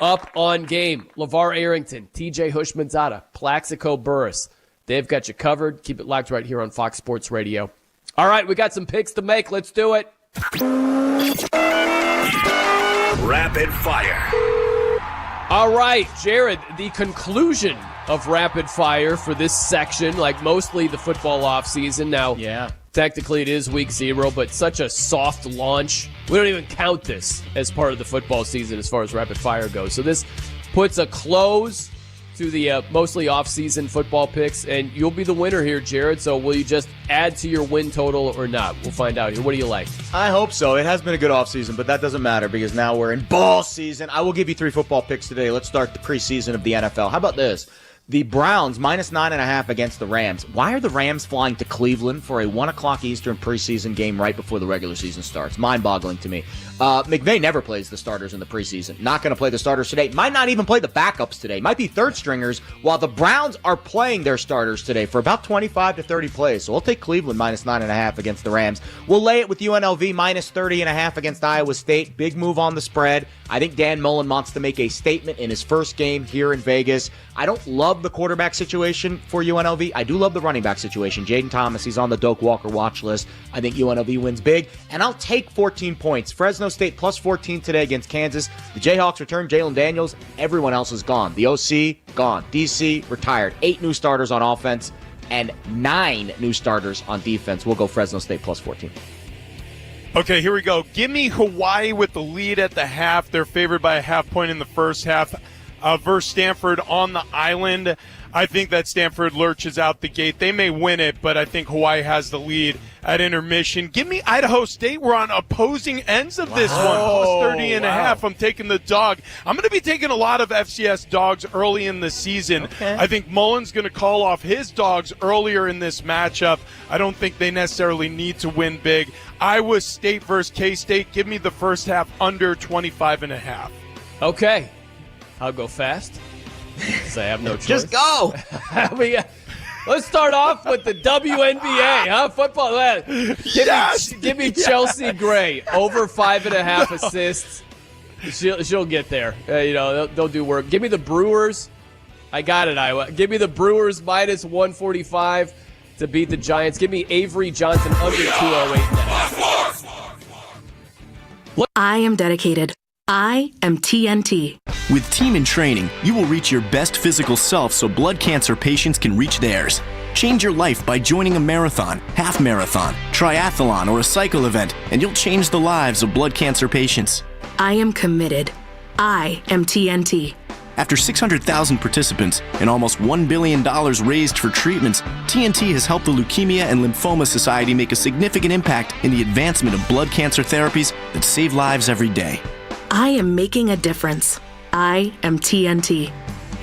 up on game. LeVar Arrington, TJ Hushmanzada, Plaxico Burress. They've got you covered. Keep it locked right here on Fox Sports Radio. All right, we got some picks to make. Let's do it. Rapid Fire. All right, Jared, the conclusion of Rapid Fire for this section, like mostly the football offseason. Now, technically it is week 0, but such a soft launch. We don't even count this as part of the football season as far as Rapid Fire goes. So this puts a close to the mostly off-season football picks, and you'll be the winner here, Jared. So will you just add to your win total or not? We'll find out here. What do you like? I hope so. It has been a good off-season, but that doesn't matter because now we're in ball season. I will give you 3 football picks today. Let's start the preseason of the NFL. How about this? The Browns, minus 9.5 against the Rams. Why are the Rams flying to Cleveland for a 1 o'clock Eastern preseason game right before the regular season starts? Mind-boggling to me. McVay never plays the starters in the preseason. Not going to play the starters today. Might not even play the backups today. Might be third stringers, while the Browns are playing their starters today for about 25 to 30 plays. So we'll take Cleveland minus 9.5 against the Rams. We'll lay it with UNLV minus 30.5 against Iowa State. Big move on the spread. I think Dan Mullen wants to make a statement in his first game here in Vegas. I don't love the quarterback situation for UNLV. I do love the running back situation. Jaden Thomas, he's on the Doak Walker watch list. I think UNLV wins big, and I'll take 14 points. Fresno State plus 14 today against Kansas. The Jayhawks return Jalen Daniels. Everyone else is gone. The OC, gone. DC, retired. 8 new starters on offense and 9 new starters on defense. We'll go Fresno State plus 14. Okay, here we go. Give me Hawaii with the lead at the half. They're favored by a half point in the first half versus Stanford on the island. I think that Stanford lurches out the gate. They may win it, but I think Hawaii has the lead at intermission. Give me Idaho State. We're on opposing ends of this one. Plus 30.5. I'm taking the dog. I'm going to be taking a lot of FCS dogs early in the season. Okay. I think Mullen's going to call off his dogs earlier in this matchup. I don't think they necessarily need to win big. Iowa State versus K-State. Give me the first half under 25.5. Okay. I'll go fast. Because I have no choice. Just go. Let's start off with the WNBA, huh? Football. Give me Chelsea Gray over 5.5 assists. She'll get there. They'll do work. Give me the Brewers. I got it, Iowa. Give me the Brewers minus 145 to beat the Giants. Give me Avery Johnson under 208. I am dedicated. I am TNT. With Team in Training, you will reach your best physical self so blood cancer patients can reach theirs. Change your life by joining a marathon, half marathon, triathlon, or a cycle event, and you'll change the lives of blood cancer patients. I am committed. I am TNT. After 600,000 participants and almost $1 billion raised for treatments, TNT has helped the Leukemia and Lymphoma Society make a significant impact in the advancement of blood cancer therapies that save lives every day. I am making a difference. I am TNT.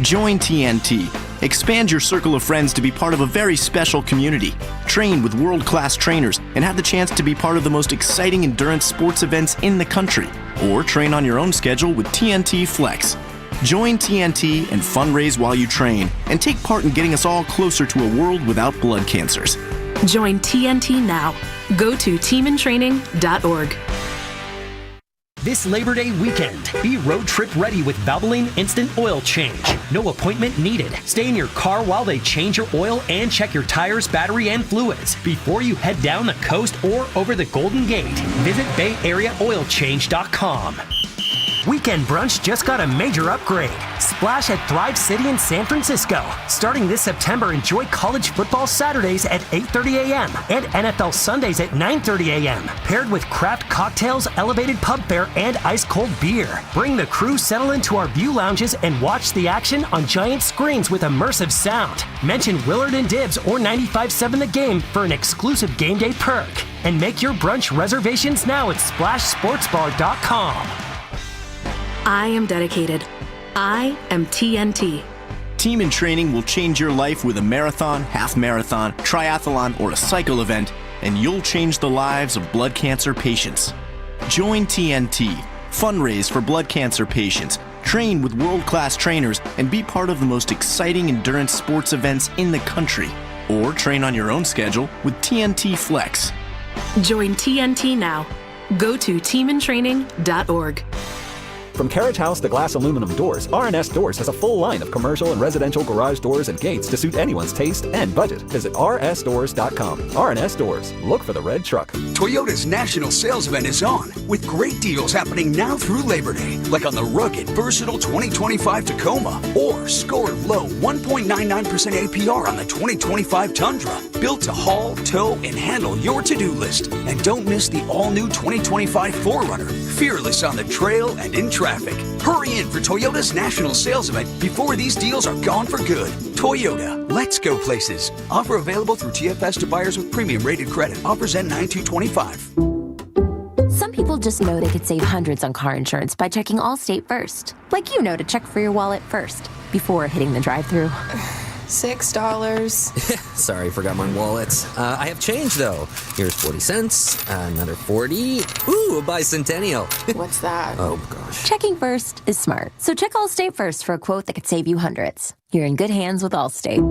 Join TNT. Expand your circle of friends to be part of a very special community. Train with world-class trainers and have the chance to be part of the most exciting endurance sports events in the country. Or train on your own schedule with TNT Flex. Join TNT and fundraise while you train and take part in getting us all closer to a world without blood cancers. Join TNT now. Go to teamintraining.org. This Labor Day weekend, be road trip ready with Valvoline Instant Oil Change. No appointment needed. Stay in your car while they change your oil and check your tires, battery, and fluids before you head down the coast or over the Golden Gate. Visit BayAreaOilChange.com. Weekend Brunch just got a major upgrade. Splash at Thrive City in San Francisco. Starting this September, enjoy college football Saturdays at 8:30 a.m. and NFL Sundays at 9:30 a.m. Paired with craft cocktails, elevated pub fare, and ice-cold beer. Bring the crew, settle into our view lounges, and watch the action on giant screens with immersive sound. Mention Willard and Dibs or 95.7 The Game for an exclusive game day perk. And make your brunch reservations now at SplashSportsBar.com. I am dedicated. I am TNT. Team in Training will change your life with a marathon, half marathon, triathlon, or a cycle event, and you'll change the lives of blood cancer patients. Join TNT, fundraise for blood cancer patients, train with world-class trainers, and be part of the most exciting endurance sports events in the country. Or train on your own schedule with TNT Flex. Join TNT now. Go to teamintraining.org. From carriage house to glass aluminum doors, R&S Doors has a full line of commercial and residential garage doors and gates to suit anyone's taste and budget. Visit rsdoors.com. R&S Doors. Look for the red truck. Toyota's national sales event is on, with great deals happening now through Labor Day, like on the rugged, versatile 2025 Tacoma, or score low 1.99% APR on the 2025 Tundra, built to haul, tow, and handle your to-do list. And don't miss the all-new 2025 4Runner, fearless on the trail and in traffic. Hurry in for Toyota's national sales event before these deals are gone for good. Toyota, let's go places. Offer available through TFS to buyers with premium rated credit. Offers end 9/2/25. Some people just know they could save hundreds on car insurance by checking Allstate first. Like you know to check for your wallet first before hitting the drive-thru. $6. Sorry, forgot my wallet. I have change, though. Here's 40 cents, another 40. Ooh, a bicentennial. What's that? Oh, gosh. Checking first is smart. So check Allstate first for a quote that could save you hundreds. You're in good hands with Allstate.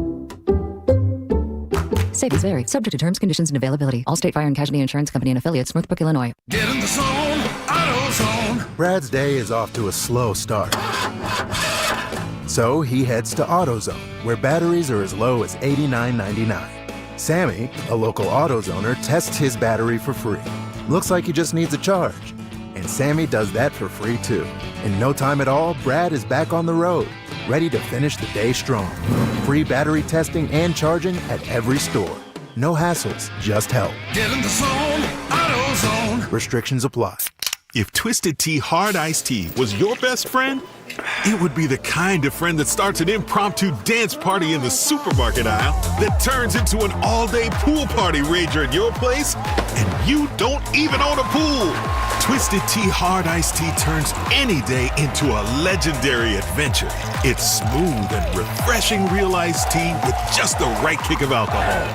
Savings vary. Subject to terms, conditions, and availability. Allstate Fire and Casualty Insurance Company and Affiliates, Northbrook, Illinois. Get in the zone, AutoZone. Brad's day is off to a slow start. So he heads to AutoZone, where batteries are as low as $89.99. Sammy, a local AutoZoner, tests his battery for free. Looks like he just needs a charge. And Sammy does that for free too. In no time at all, Brad is back on the road, ready to finish the day strong. Free battery testing and charging at every store. No hassles, just help. Get in the zone, AutoZone. Restrictions apply. If Twisted Tea Hard Iced Tea was your best friend, it would be the kind of friend that starts an impromptu dance party in the supermarket aisle that turns into an all-day pool party rager at your place, and you don't even own a pool. Twisted Tea Hard Iced Tea turns any day into a legendary adventure. It's smooth and refreshing real iced tea with just the right kick of alcohol.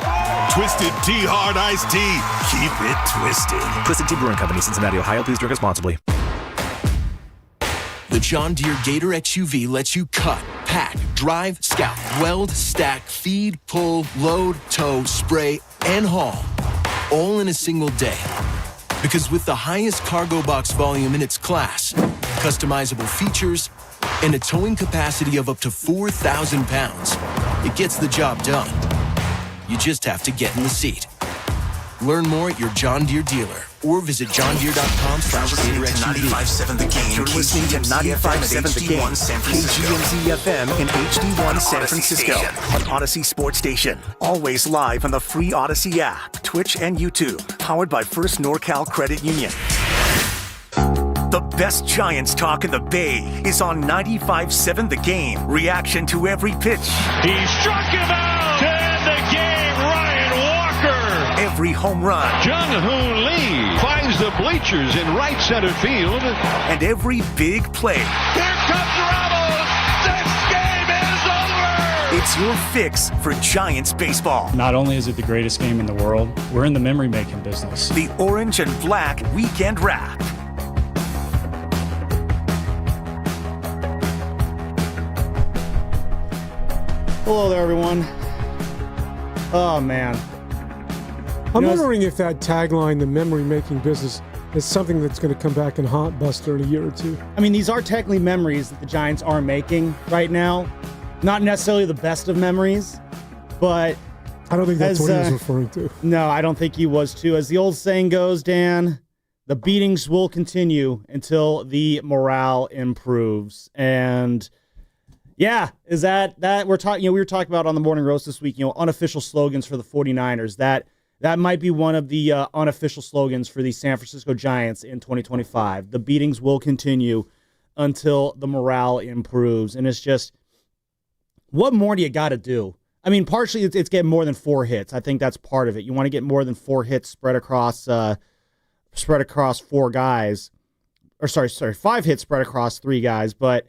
Twisted Tea Hard Iced Tea. Keep it twisted. Twisted Tea Brewing Company, Cincinnati, Ohio. Please drink responsibly. The John Deere Gator XUV lets you cut, pack, drive, scout, weld, stack, feed, pull, load, tow, spray, and haul, all in a single day. Because with the highest cargo box volume in its class, customizable features, and a towing capacity of up to 4,000 pounds, it gets the job done. You just have to get in the seat. Learn more at your John Deere dealer or visit johndeere.com/GatorXUV. The Game. You're listening to 95.7 The Game. KGMZ FM and HD1 San Francisco. An Odyssey Sports Station. Always live on the free Odyssey app, Twitch, and YouTube. Powered by First NorCal Credit Union. The best Giants talk in the Bay is on 95.7 The Game. Reaction to every pitch. He struck him out! To end the game, Ryan Walker! Every home run. Jung-Hoon Lee finds the bleachers in right center field. And every big play. Here comes Ramos! This game is over! It's your fix for Giants baseball. Not only is it the greatest game in the world, we're in the memory-making business. The Orange and Black Weekend Wrap. Hello there, everyone. Oh, man. I'm wondering if that tagline, the memory-making business, is something that's going to come back and haunt Buster in a year or two. I mean, these are technically memories that the Giants are making right now. Not necessarily the best of memories, but... I don't think that's what he was referring to. No, I don't think he was, too. As the old saying goes, Dan, the beatings will continue until the morale improves. And... yeah, is that we're talking? We were talking about on the Morning Roast this week. Unofficial slogans for the 49ers. That might be one of the unofficial slogans for the San Francisco Giants in 2025. The beatings will continue until the morale improves, and it's just, what more do you got to do? I mean, partially it's getting more than 4 hits. I think that's part of it. You want to get more than 4 hits spread across 4 guys, or sorry, 5 hits spread across 3 guys, but.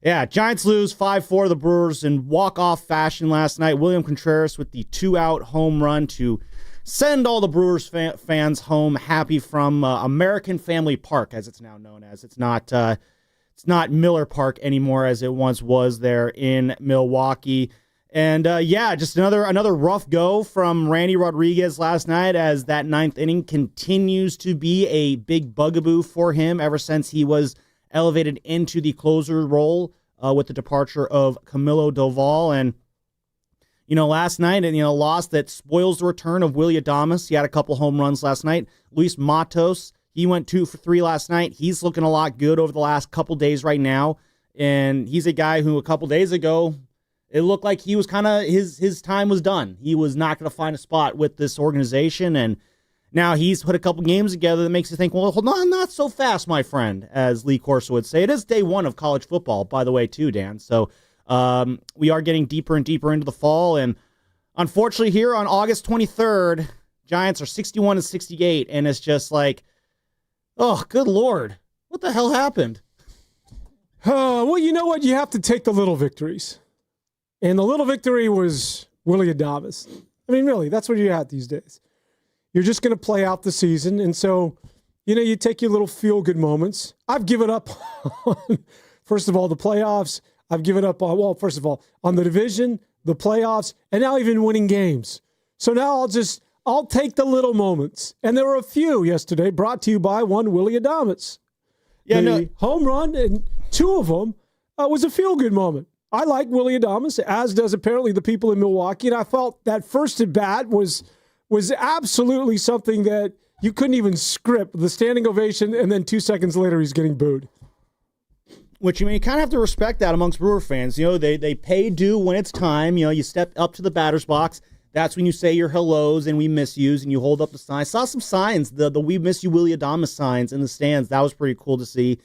Yeah, Giants lose 5-4 to the Brewers in walk-off fashion last night. William Contreras with the 2-out home run to send all the Brewers fans home happy from American Family Park, as it's now known as. It's not Miller Park anymore, as it once was there in Milwaukee. And just another rough go from Randy Rodriguez last night, as that 9th inning continues to be a big bugaboo for him ever since he was elevated into the closer role with the departure of Camilo Doval. And, last night, a loss that spoils the return of Willie Adames. He had a couple home runs last night. Luis Matos, he went 2 for 3 last night. He's looking a lot good over the last couple days right now. And he's a guy who a couple days ago, it looked like he was kind of, his time was done. He was not going to find a spot with this organization. And now he's put a couple games together that makes you think, well, hold on, not so fast, my friend, as Lee Corso would say. It is day 1 of college football, by the way, too, Dan. So we are getting deeper and deeper into the fall. And unfortunately here on August 23rd, Giants are 61-68. And it's just like, oh, good Lord. What the hell happened? Well, you know what? You have to take the little victories. And the little victory was Willie Adames. I mean, really, that's what you're at these days. You're just going to play out the season. And so, you take your little feel-good moments. I've given up on, first of all, the playoffs. I've given up on, first of all, on the division, the playoffs, and now even winning games. So now I'll take the little moments. And there were a few yesterday brought to you by one Willie Adames. The home run, and 2 of them was a feel-good moment. I like Willie Adames, as does apparently the people in Milwaukee, and I felt that first at bat was absolutely something that you couldn't even script. The standing ovation, and then 2 seconds later, he's getting booed. Which, you kind of have to respect that amongst Brewer fans. They pay due when it's time. You step up to the batter's box. That's when you say your hellos and we miss yous, and you hold up the sign. I saw some signs, the we miss you Willie Adames signs in the stands. That was pretty cool to see.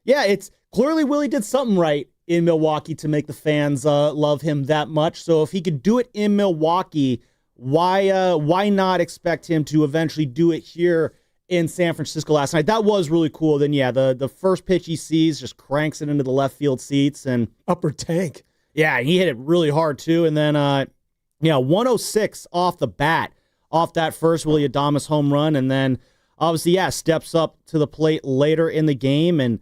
It's clearly Willie did something right in Milwaukee to make the fans love him that much. So if he could do it in Milwaukee, why not expect him to eventually do it here in San Francisco last night? That was really cool. Then, the first pitch he sees just cranks it into the left field seats. And upper tank. Yeah, he hit it really hard, too. And then, 106 off the bat, off that first Willie Adames home run. And then, obviously, steps up to the plate later in the game and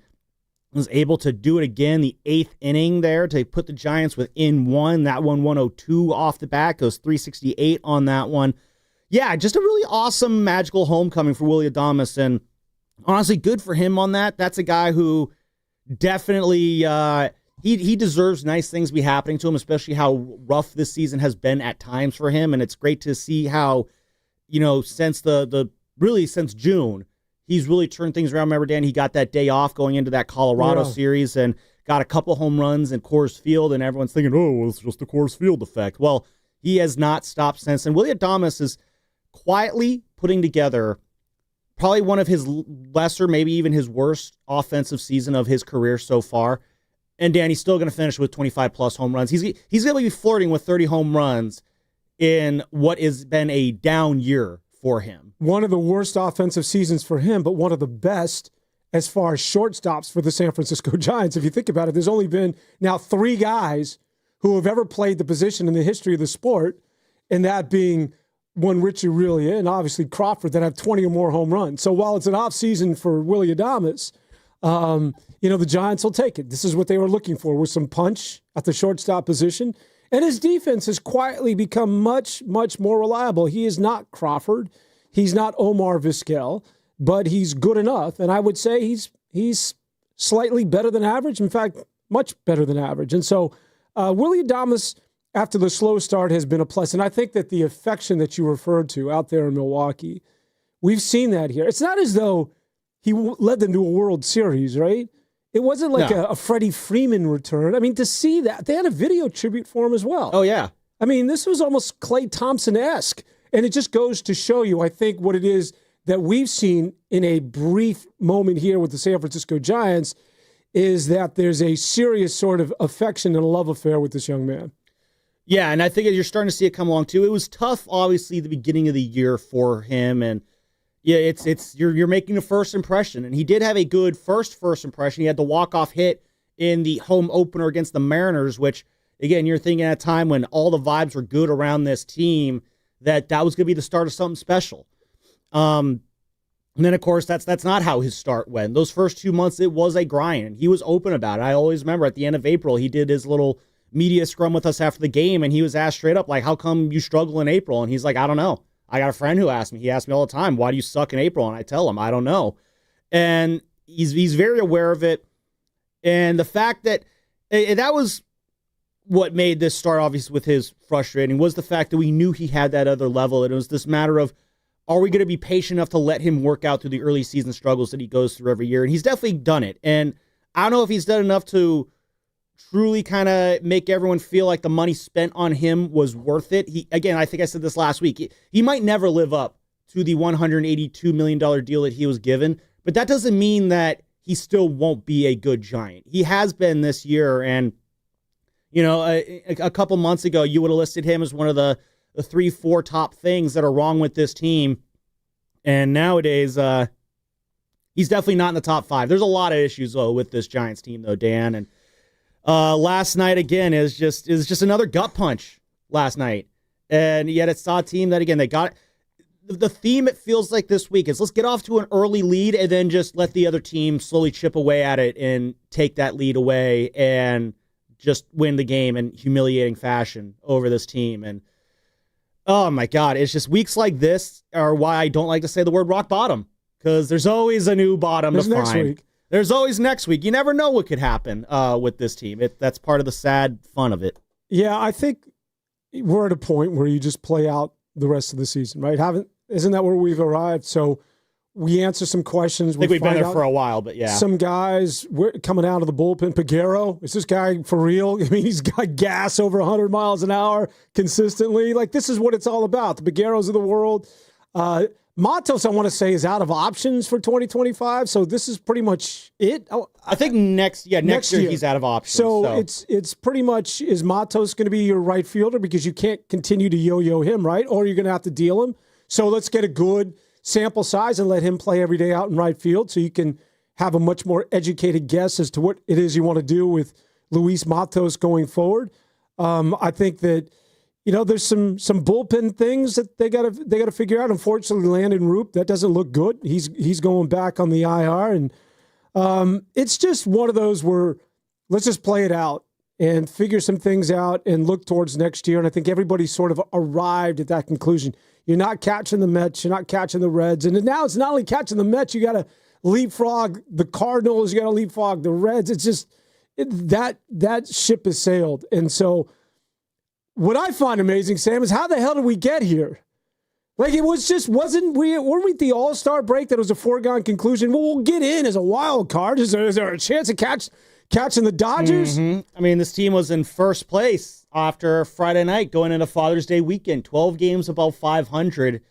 was able to do it again, the 8th inning there to put the Giants within 1. That one, 102 off the bat, goes 368 on that one. Yeah, just a really awesome, magical homecoming for Willie Adames, and honestly, good for him on that. That's a guy who definitely, he deserves nice things to be happening to him, especially how rough this season has been at times for him, and it's great to see how, since since June, he's really turned things around. Remember, Dan, he got that day off going into that Colorado series and got a couple home runs in Coors Field, and everyone's thinking, oh, it's just the Coors Field effect. Well, he has not stopped since. And Willie Adames is quietly putting together probably one of his lesser, maybe even his worst offensive season of his career so far. And Dan, he's still going to finish with 25-plus home runs. He's going to be flirting with 30 home runs in what has been a down year for him. One of the worst offensive seasons for him, but one of the best as far as shortstops for the San Francisco Giants. If you think about it, there's only been now 3 guys who have ever played the position in the history of the sport, and that being one Richie Rillia and obviously Crawford, that have 20 or more home runs. So while it's an off season for Willie Adames, the Giants will take it. This is what they were looking for, with some punch at the shortstop position. And his defense has quietly become much, much more reliable. He is not Crawford. He's not Omar Vizquel, but he's good enough. And I would say he's slightly better than average. In fact, much better than average. And so Willie Adames, after the slow start, has been a plus. And I think that the affection that you referred to out there in Milwaukee, we've seen that here. It's not as though he led them to a World Series, right? It wasn't like a Freddie Freeman return. I mean, to see that, they had a video tribute for him as well. Oh, yeah. I mean, this was almost Klay Thompson-esque. And it just goes to show you, I think, what it is that we've seen in a brief moment here with the San Francisco Giants is that there's a serious sort of affection and a love affair with this young man. Yeah, and I think you're starting to see it come along, too. It was tough, obviously, the beginning of the year for him, and yeah, you're making a first impression, and he did have a good first impression. He had the walk-off hit in the home opener against the Mariners, which, again, you're thinking at a time when all the vibes were good around this team, that was going to be the start of something special. And then, of course, that's not how his start went. Those first 2 months, it was a grind. He was open about it. I always remember at the end of April, he did his little media scrum with us after the game, and he was asked straight up, like, how come you struggle in April? And he's like, I don't know. I got a friend who asked me. He asks me all the time, why do you suck in April? And I tell him, I don't know. And he's very aware of it. And the fact that that was what made this start, obviously, with his frustrating, was the fact that we knew he had that other level. And it was this matter of, are we going to be patient enough to let him work out through the early season struggles that he goes through every year? And he's definitely done it. And I don't know if he's done enough to truly kind of make everyone feel like the money spent on him was worth it. Again, I think I said this last week, he might never live up to the $182 million deal that he was given, but that doesn't mean that he still won't be a good Giant. He has been this year, and a couple months ago, you would have listed him as one of the 3-4 top things that are wrong with this team. And nowadays, he's definitely not in the top 5. There's a lot of issues, though, with this Giants team, though, Dan. And last night, again, is just another gut punch last night. And yet it's a team that, again, they got the theme, it feels like this week, is let's get off to an early lead and then just let the other team slowly chip away at it and take that lead away and just win the game in humiliating fashion over this team. And oh my God, it's just weeks like this are why I don't like to say the word rock bottom, because there's always a new bottom to find. Next week. There's always next week. You never know what could happen with this team. That's part of the sad fun of it. Yeah, I think we're at a point where you just play out the rest of the season, right? Isn't that where we've arrived? So we answer some questions. I think we've been there for a while, but yeah. Some guys coming out of the bullpen. Piguero, is this guy for real? I mean, he's got gas over 100 miles an hour consistently. Like, this is what it's all about. The Pigueros of the world. Matos, I want to say, is out of options for 2025. So this is pretty much it. I think next year he's out of options. So it's pretty much, is Matos going to be your right fielder, because you can't continue to yo-yo him, right? Or you're going to have to deal him. So let's get a good sample size and let him play every day out in right field so you can have a much more educated guess as to what it is you want to do with Luis Matos going forward. I think that, there's some bullpen things that they gotta figure out. Unfortunately, Landon Roop, that doesn't look good. He's going back on the IR, and it's just one of those where let's just play it out and figure some things out and look towards next year. And I think everybody sort of arrived at that conclusion. You're not catching the Mets. You're not catching the Reds. And now it's not only catching the Mets. You got to leapfrog the Cardinals. You got to leapfrog the Reds. It's just that ship has sailed. And so what I find amazing, Sam, is how the hell did we get here? Like, it was just, weren't we at the All-Star break that was a foregone conclusion? Well, we'll get in as a wild card. Is there a chance of catching the Dodgers? Mm-hmm. I mean, this team was in first place after Friday night going into Father's Day weekend, 12 games above 500.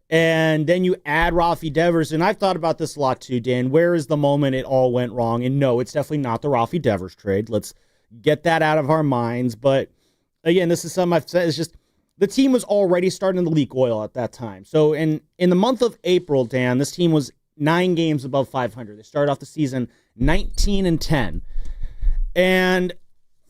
And then you add Rafi Devers. And I've thought about this a lot too, Dan. Where is the moment it all went wrong? And no, it's definitely not the Rafi Devers trade. Let's get that out of our minds. But again, this is something I've said. It's just the team was already starting to leak oil at that time. So in the month of April, Dan, this team was 9 games above 500. They started off the season 19-10. And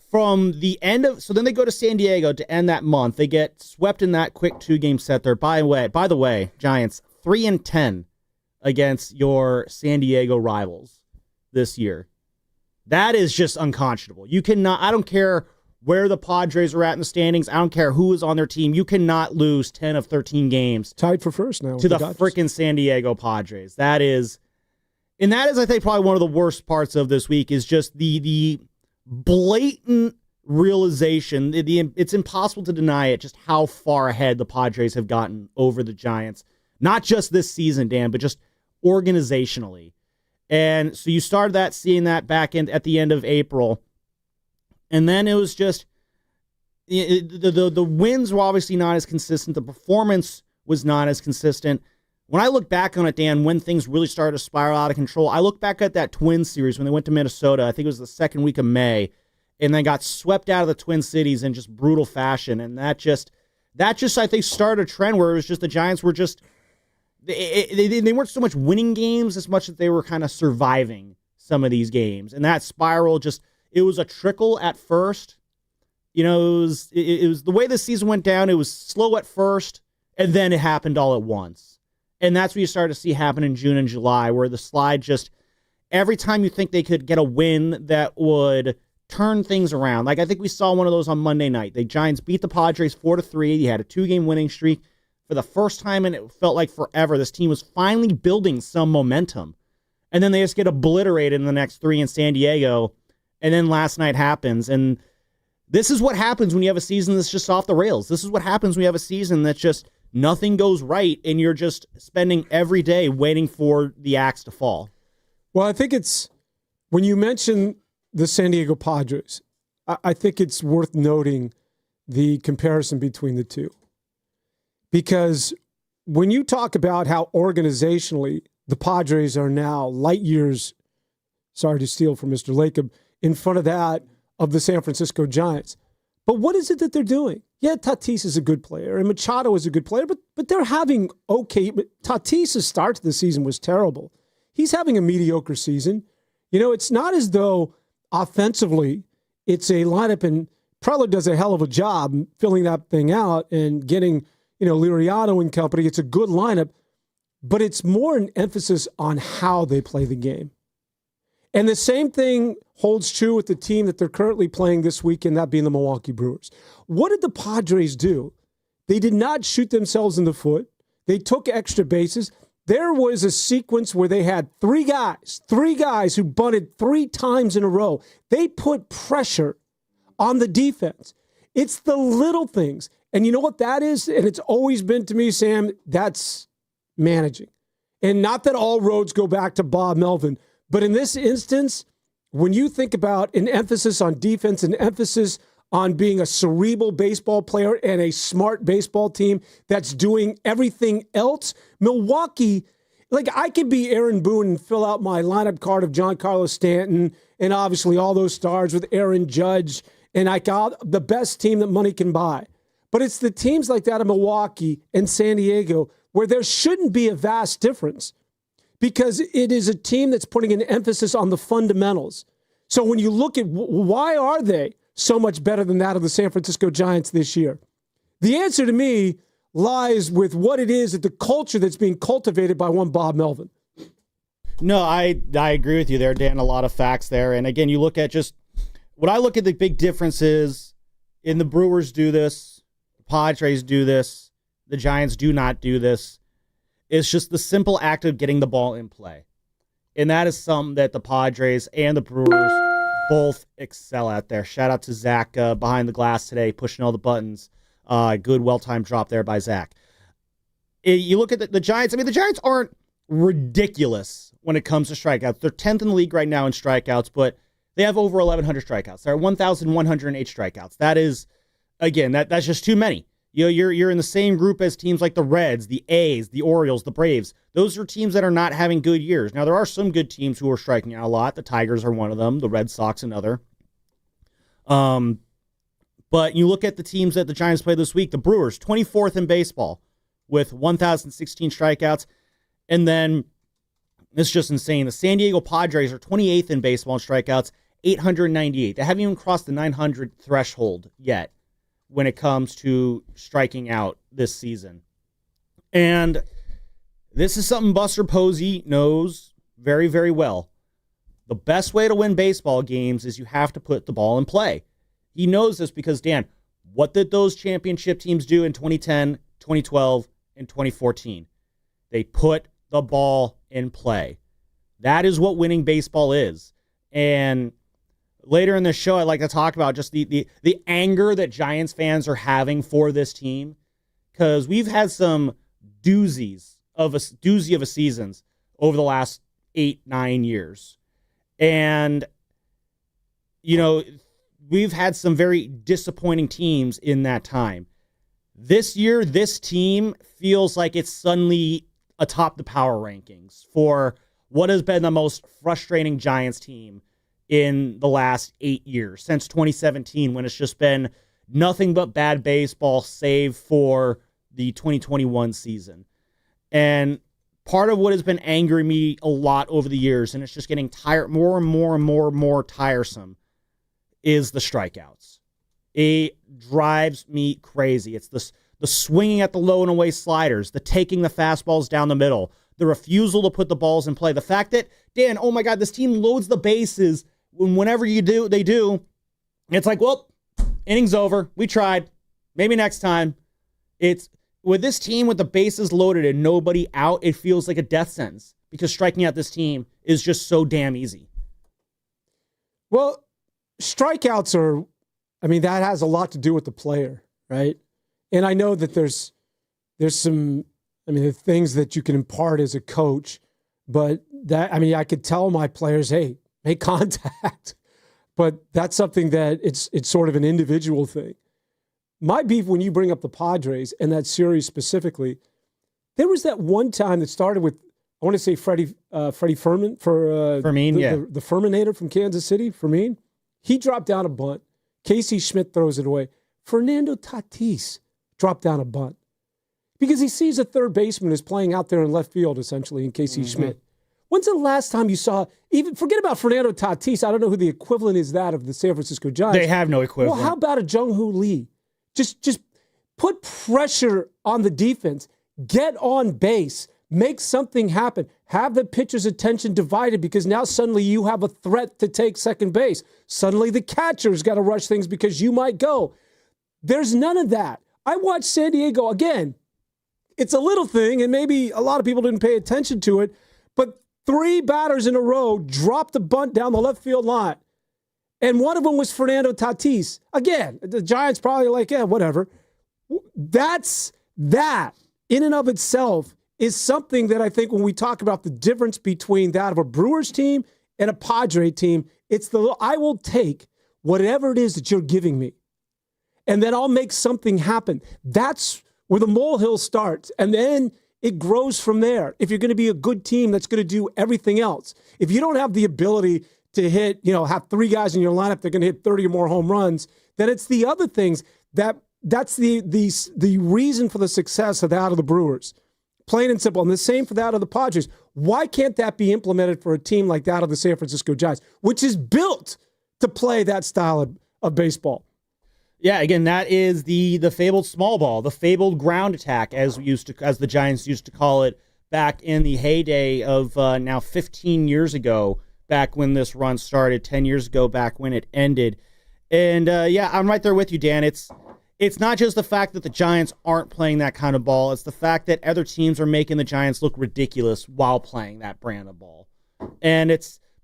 from the end of, so then they go to San Diego to end that month. They get swept in that quick 2-game set there. By the way, Giants 3-10 against your San Diego rivals this year. That is just unconscionable. You cannot, I don't care where the Padres are at in the standings. I don't care who is on their team. You cannot lose 10 of 13 games. Tied for first now. To the freaking San Diego Padres. That is, I think, probably one of the worst parts of this week is just the blatant realization. It's impossible to deny it, just how far ahead the Padres have gotten over the Giants. Not just this season, Dan, but just organizationally. And so you started seeing that back at the end of April. And then it was just, the wins were obviously not as consistent. The performance was not as consistent. When I look back on it, Dan, when things really started to spiral out of control, I look back at that Twins series when they went to Minnesota. I think it was the second week of May, and they got swept out of the Twin Cities in just brutal fashion. And that just I think, started a trend where it was just the Giants were just, they weren't so much winning games as much as they were kind of surviving some of these games. And that spiral just, it was a trickle at first. It was the way the season went down. It was slow at first, and then it happened all at once. And that's what you started to see happen in June and July, where the slide just, every time you think they could get a win that would turn things around. Like, I think we saw one of those on Monday night. The Giants beat the Padres 4-3. You had a 2-game winning streak for the first time, and it felt like forever. This team was finally building some momentum. And then they just get obliterated in the next 3 in San Diego. And then last night happens. And this is what happens when you have a season that's just off the rails. This is what happens when you have a season that's just nothing goes right and you're just spending every day waiting for the axe to fall. Well, I think it's, when you mention the San Diego Padres, I think it's worth noting the comparison between the two. Because when you talk about how organizationally the Padres are now light years, sorry to steal from Mr. Lacob, in front of that of the San Francisco Giants. But what is it that they're doing? Yeah, Tatis is a good player, and Machado is a good player, but they're having okay. Tatis' start to the season was terrible. He's having a mediocre season. You know, it's not as though offensively it's a lineup, and Preller does a hell of a job filling that thing out and getting, Liriano and company. It's a good lineup, but it's more an emphasis on how they play the game. And the same thing holds true with the team that they're currently playing this weekend, that being the Milwaukee Brewers. What did the Padres do? They did not shoot themselves in the foot. They took extra bases. There was a sequence where they had three guys who bunted 3 times in a row. They put pressure on the defense. It's the little things. And you know what that is? And it's always been to me, Sam, that's managing. And not that all roads go back to Bob Melvin, but in this instance, when you think about an emphasis on defense, an emphasis on being a cerebral baseball player and a smart baseball team that's doing everything else, Milwaukee, I could be Aaron Boone and fill out my lineup card of Giancarlo Stanton and obviously all those stars with Aaron Judge, and I got the best team that money can buy. But it's the teams like that of Milwaukee and San Diego where there shouldn't be a vast difference, because it is a team that's putting an emphasis on the fundamentals. So when you look at why are they so much better than that of the San Francisco Giants this year, the answer to me lies with what it is at the culture that's being cultivated by one Bob Melvin. No, I agree with you there, Dan. A lot of facts there. And again, you look at just what I look at the big differences in the Brewers do this, the Padres do this, the Giants do not do this. It's just the simple act of getting the ball in play. And that is something that the Padres and the Brewers both excel at there. Shout out to Zach behind the glass today, pushing all the buttons. Good, well-timed drop there by Zach. You look at the Giants. I mean, the Giants aren't ridiculous when it comes to strikeouts. They're 10th in the league right now in strikeouts, but they have over 1,100 strikeouts. They're 1,108 strikeouts. That is, again, that's just too many. You're in the same group as teams like the Reds, the A's, the Orioles, the Braves. Those are teams that are not having good years. Now, there are some good teams who are striking out a lot. The Tigers are one of them. The Red Sox, another. But you look at the teams that the Giants play this week. The Brewers, 24th in baseball with 1,016 strikeouts. And then, it's just insane. The San Diego Padres are 28th in baseball in strikeouts, 898. They haven't even crossed the 900 threshold yet when it comes to striking out this season. And this is something Buster Posey knows very, very well. The best way to win baseball games is you have to put the ball in play. He knows this because, Dan, what did those championship teams do in 2010, 2012, and 2014? They put the ball in play. That is what winning baseball is. And later in the show, I'd like to talk about just the anger that Giants fans are having for this team, because we've had some doozy of a seasons over the last 8-9 years. And, we've had some very disappointing teams in that time. This year, this team feels like it's suddenly atop the power rankings for what has been the most frustrating Giants team in the last 8 years, since 2017, when it's just been nothing but bad baseball, save for the 2021 season. And part of what has been angering me a lot over the years, and it's just getting more and more tiresome, is the strikeouts. It drives me crazy. It's the swinging at the low and away sliders, the taking the fastballs down the middle, the refusal to put the balls in play. The fact that, Dan, oh my God, this team loads the bases whenever they do. It's like, well, inning's over. We tried. Maybe next time. It's with this team with the bases loaded and nobody out, it feels like a death sentence. because striking out this team is just so damn easy. Well, strikeouts are, that has a lot to do with the player, right? And I know that there's some, things that you can impart as a coach, but I could tell my players, hey, make contact. But that's something that it's sort of an individual thing. My beef when you bring up the Padres and that series specifically, there was that one time that started with, I want to say Freddie Fermin Fermin, the Ferminator from Kansas City, Fermin. He dropped down a bunt. Casey Schmidt throws it away. Fernando Tatis dropped down a bunt because he sees a third baseman is playing out there in left field, essentially, in Casey Schmidt. When's the last time you saw, even forget about Fernando Tatis, I don't know who the equivalent is that of the San Francisco Giants. They have no equivalent. Well, how about a Jung-Hoo Lee? Just put pressure on the defense. Get on base. Make something happen. Have the pitcher's attention divided because now suddenly you have a threat to take second base. Suddenly the catcher's got to rush things because you might go. There's none of that. I watched San Diego again. It's a little thing, and maybe a lot of people didn't pay attention to it, but 3 batters in a row dropped a bunt down the left field line. And one of them was Fernando Tatis. Again, the Giants probably like, yeah, whatever. That in and of itself is something that I think when we talk about the difference between that of a Brewers team and a Padre team, it's I will take whatever it is that you're giving me, and then I'll make something happen. That's where the molehill starts, and then it grows from there. If you're going to be a good team that's going to do everything else. If you don't have the ability to hit, have 3 guys in your lineup that are going to hit 30 or more home runs, then it's the other things that's the reason for the success of that of the Brewers. Plain and simple. And the same for that of the Padres. Why can't that be implemented for a team like that of the San Francisco Giants, which is built to play that style of baseball? Yeah, again, that is the fabled small ball, the fabled ground attack, as the Giants used to call it back in the heyday of now 15 years ago, back when this run started, 10 years ago, back when it ended. And I'm right there with you, Dan. It's not just the fact that the Giants aren't playing that kind of ball. It's the fact that other teams are making the Giants look ridiculous while playing that brand of ball. And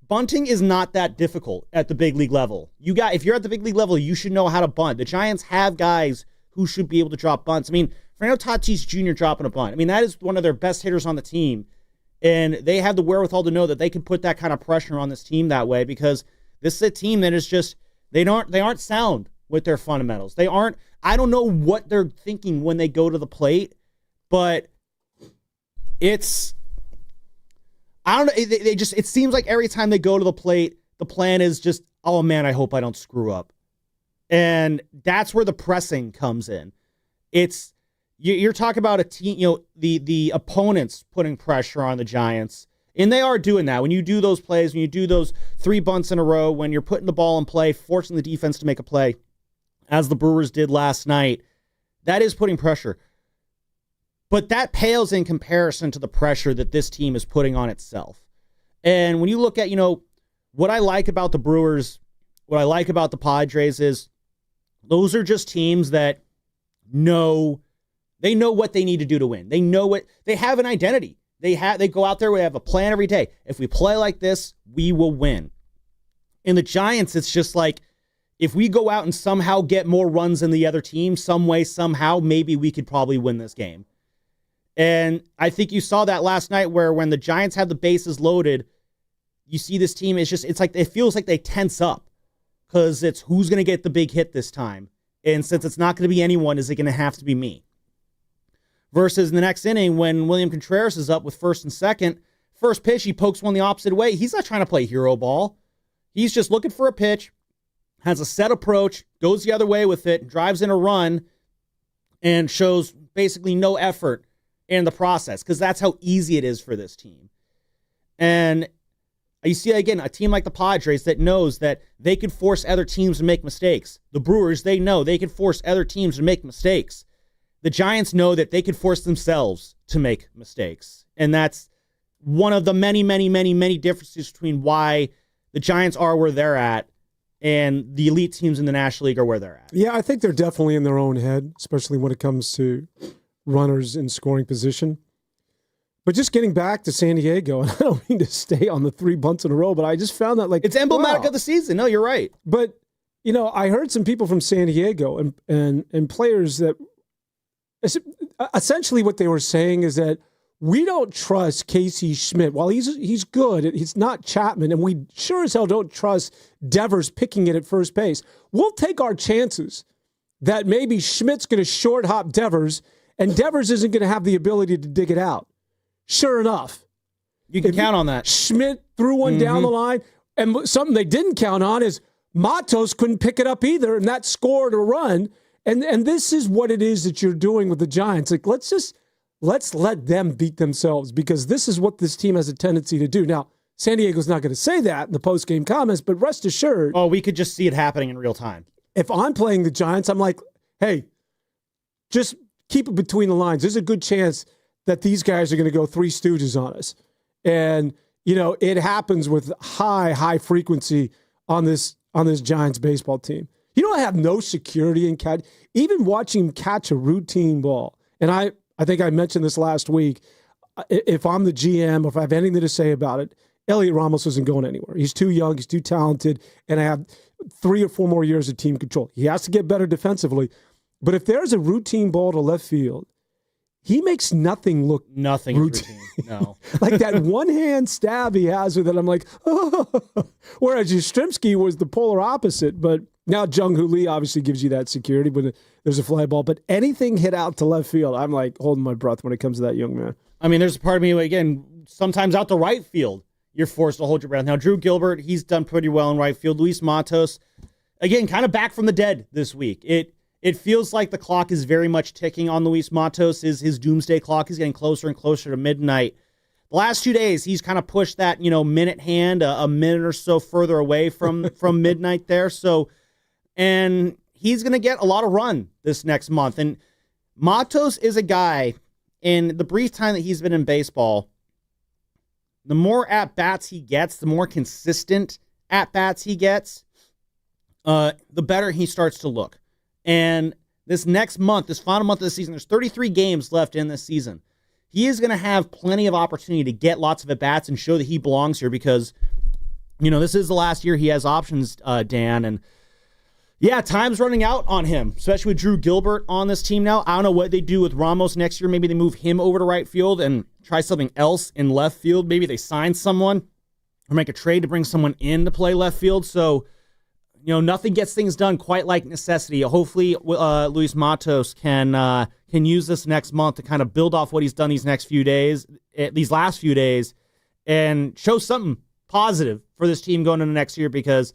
bunting is not that difficult at the big league level. If you're at the big league level, you should know how to bunt. The Giants have guys who should be able to drop bunts. Fernando Tatis Jr. dropping a bunt. that is one of their best hitters on the team. And they have the wherewithal to know that they can put that kind of pressure on this team that way because this is a team that is just, they aren't sound with their fundamentals. I don't know what they're thinking when they go to the plate, but it seems like every time they go to the plate, the plan is just, oh man, I hope I don't screw up. And that's where the pressing comes in. You're talking about a team, the opponents putting pressure on the Giants, and they are doing that. When you do those plays, when you do those 3 bunts in a row, when you're putting the ball in play, forcing the defense to make a play, as the Brewers did last night, that is putting pressure. But that pales in comparison to the pressure that this team is putting on itself. And when you look at, what I like about the Brewers, what I like about the Padres is those are just teams that know what they need to do to win. They have an identity. They go out there, we have a plan every day. If we play like this, we will win. In the Giants, it's just like, if we go out and somehow get more runs than the other team, some way, somehow, maybe we could probably win this game. And I think you saw that last night where when the Giants have the bases loaded, you see this team, it feels like they tense up because it's who's going to get the big hit this time. And since it's not going to be anyone, is it going to have to be me? Versus in the next inning when William Contreras is up with first and second, first pitch, he pokes one the opposite way. He's not trying to play hero ball. He's just looking for a pitch, has a set approach, goes the other way with it, drives in a run, and shows basically no effort in the process because that's how easy it is for this team. And you see, again, a team like the Padres that knows that they can force other teams to make mistakes. The Brewers, they know they can force other teams to make mistakes. The Giants know that they can force themselves to make mistakes. And that's one of the many, many, many, many differences between why the Giants are where they're at and the elite teams in the National League are where they're at. Yeah, I think they're definitely in their own head, especially when it comes to runners in scoring position. But just getting back to San Diego, and I don't mean to stay on the 3 bunts in a row, but I just found that it's emblematic of the season. No, you're right. But I heard some people from San Diego and players that essentially what they were saying is that we don't trust Casey Schmidt. While he's good, he's not Chapman, and we sure as hell don't trust Devers picking it at first base. We'll take our chances that maybe Schmidt's going to short hop Devers, and Devers isn't going to have the ability to dig it out. Sure enough. You can count on that. Schmidt threw one down the line, and something they didn't count on is Matos couldn't pick it up either, and that scored a run. And this is what it is that you're doing with the Giants. Like, let's let them beat themselves, because this is what this team has a tendency to do. Now, San Diego's not going to say that in the post-game comments, but rest assured. Oh, we could just see it happening in real time. If I'm playing the Giants, I'm like, hey, just keep it between the lines. There's a good chance that these guys are going to go Three Stooges on us. And, it happens with high frequency on this Giants baseball team. I have no security in catch. Even watching him catch a routine ball, and I think I mentioned this last week, if I'm the GM or if I have anything to say about it, Elliot Ramos isn't going anywhere. He's too young, he's too talented, and I have 3 or 4 more years of team control. He has to get better defensively. But if there's a routine ball to left field, he makes nothing look routine. No. Like that one-hand stab he has with it, I'm like, oh. Whereas Yastrzemski was the polar opposite. But now Jung-Hoo Lee obviously gives you that security when there's a fly ball. But anything hit out to left field, I'm like holding my breath when it comes to that young man. I mean, there's a part of me, again, sometimes out to right field, you're forced to hold your breath. Now, Drew Gilbert, he's done pretty well in right field. Luis Matos, again, kind of back from the dead this week. It feels like the clock is very much ticking on Luis Matos. His doomsday clock is getting closer and closer to midnight. The last 2 days, he's kind of pushed that, minute hand a minute or so further away from midnight there. So, and he's going to get a lot of run this next month. And Matos is a guy, in the brief time that he's been in baseball, the more at-bats he gets, the more consistent at-bats he gets, the better he starts to look. And this next month, this final month of the season, there's 33 games left in this season. He is going to have plenty of opportunity to get lots of at-bats and show that he belongs here, because, this is the last year he has options, Dan. And, yeah, time's running out on him, especially with Drew Gilbert on this team now. I don't know what they do with Ramos next year. Maybe they move him over to right field and try something else in left field. Maybe they sign someone or make a trade to bring someone in to play left field. So, nothing gets things done quite like necessity. Hopefully, Luis Matos can use this next month to kind of build off what he's done these last few days, and show something positive for this team going into next year. Because,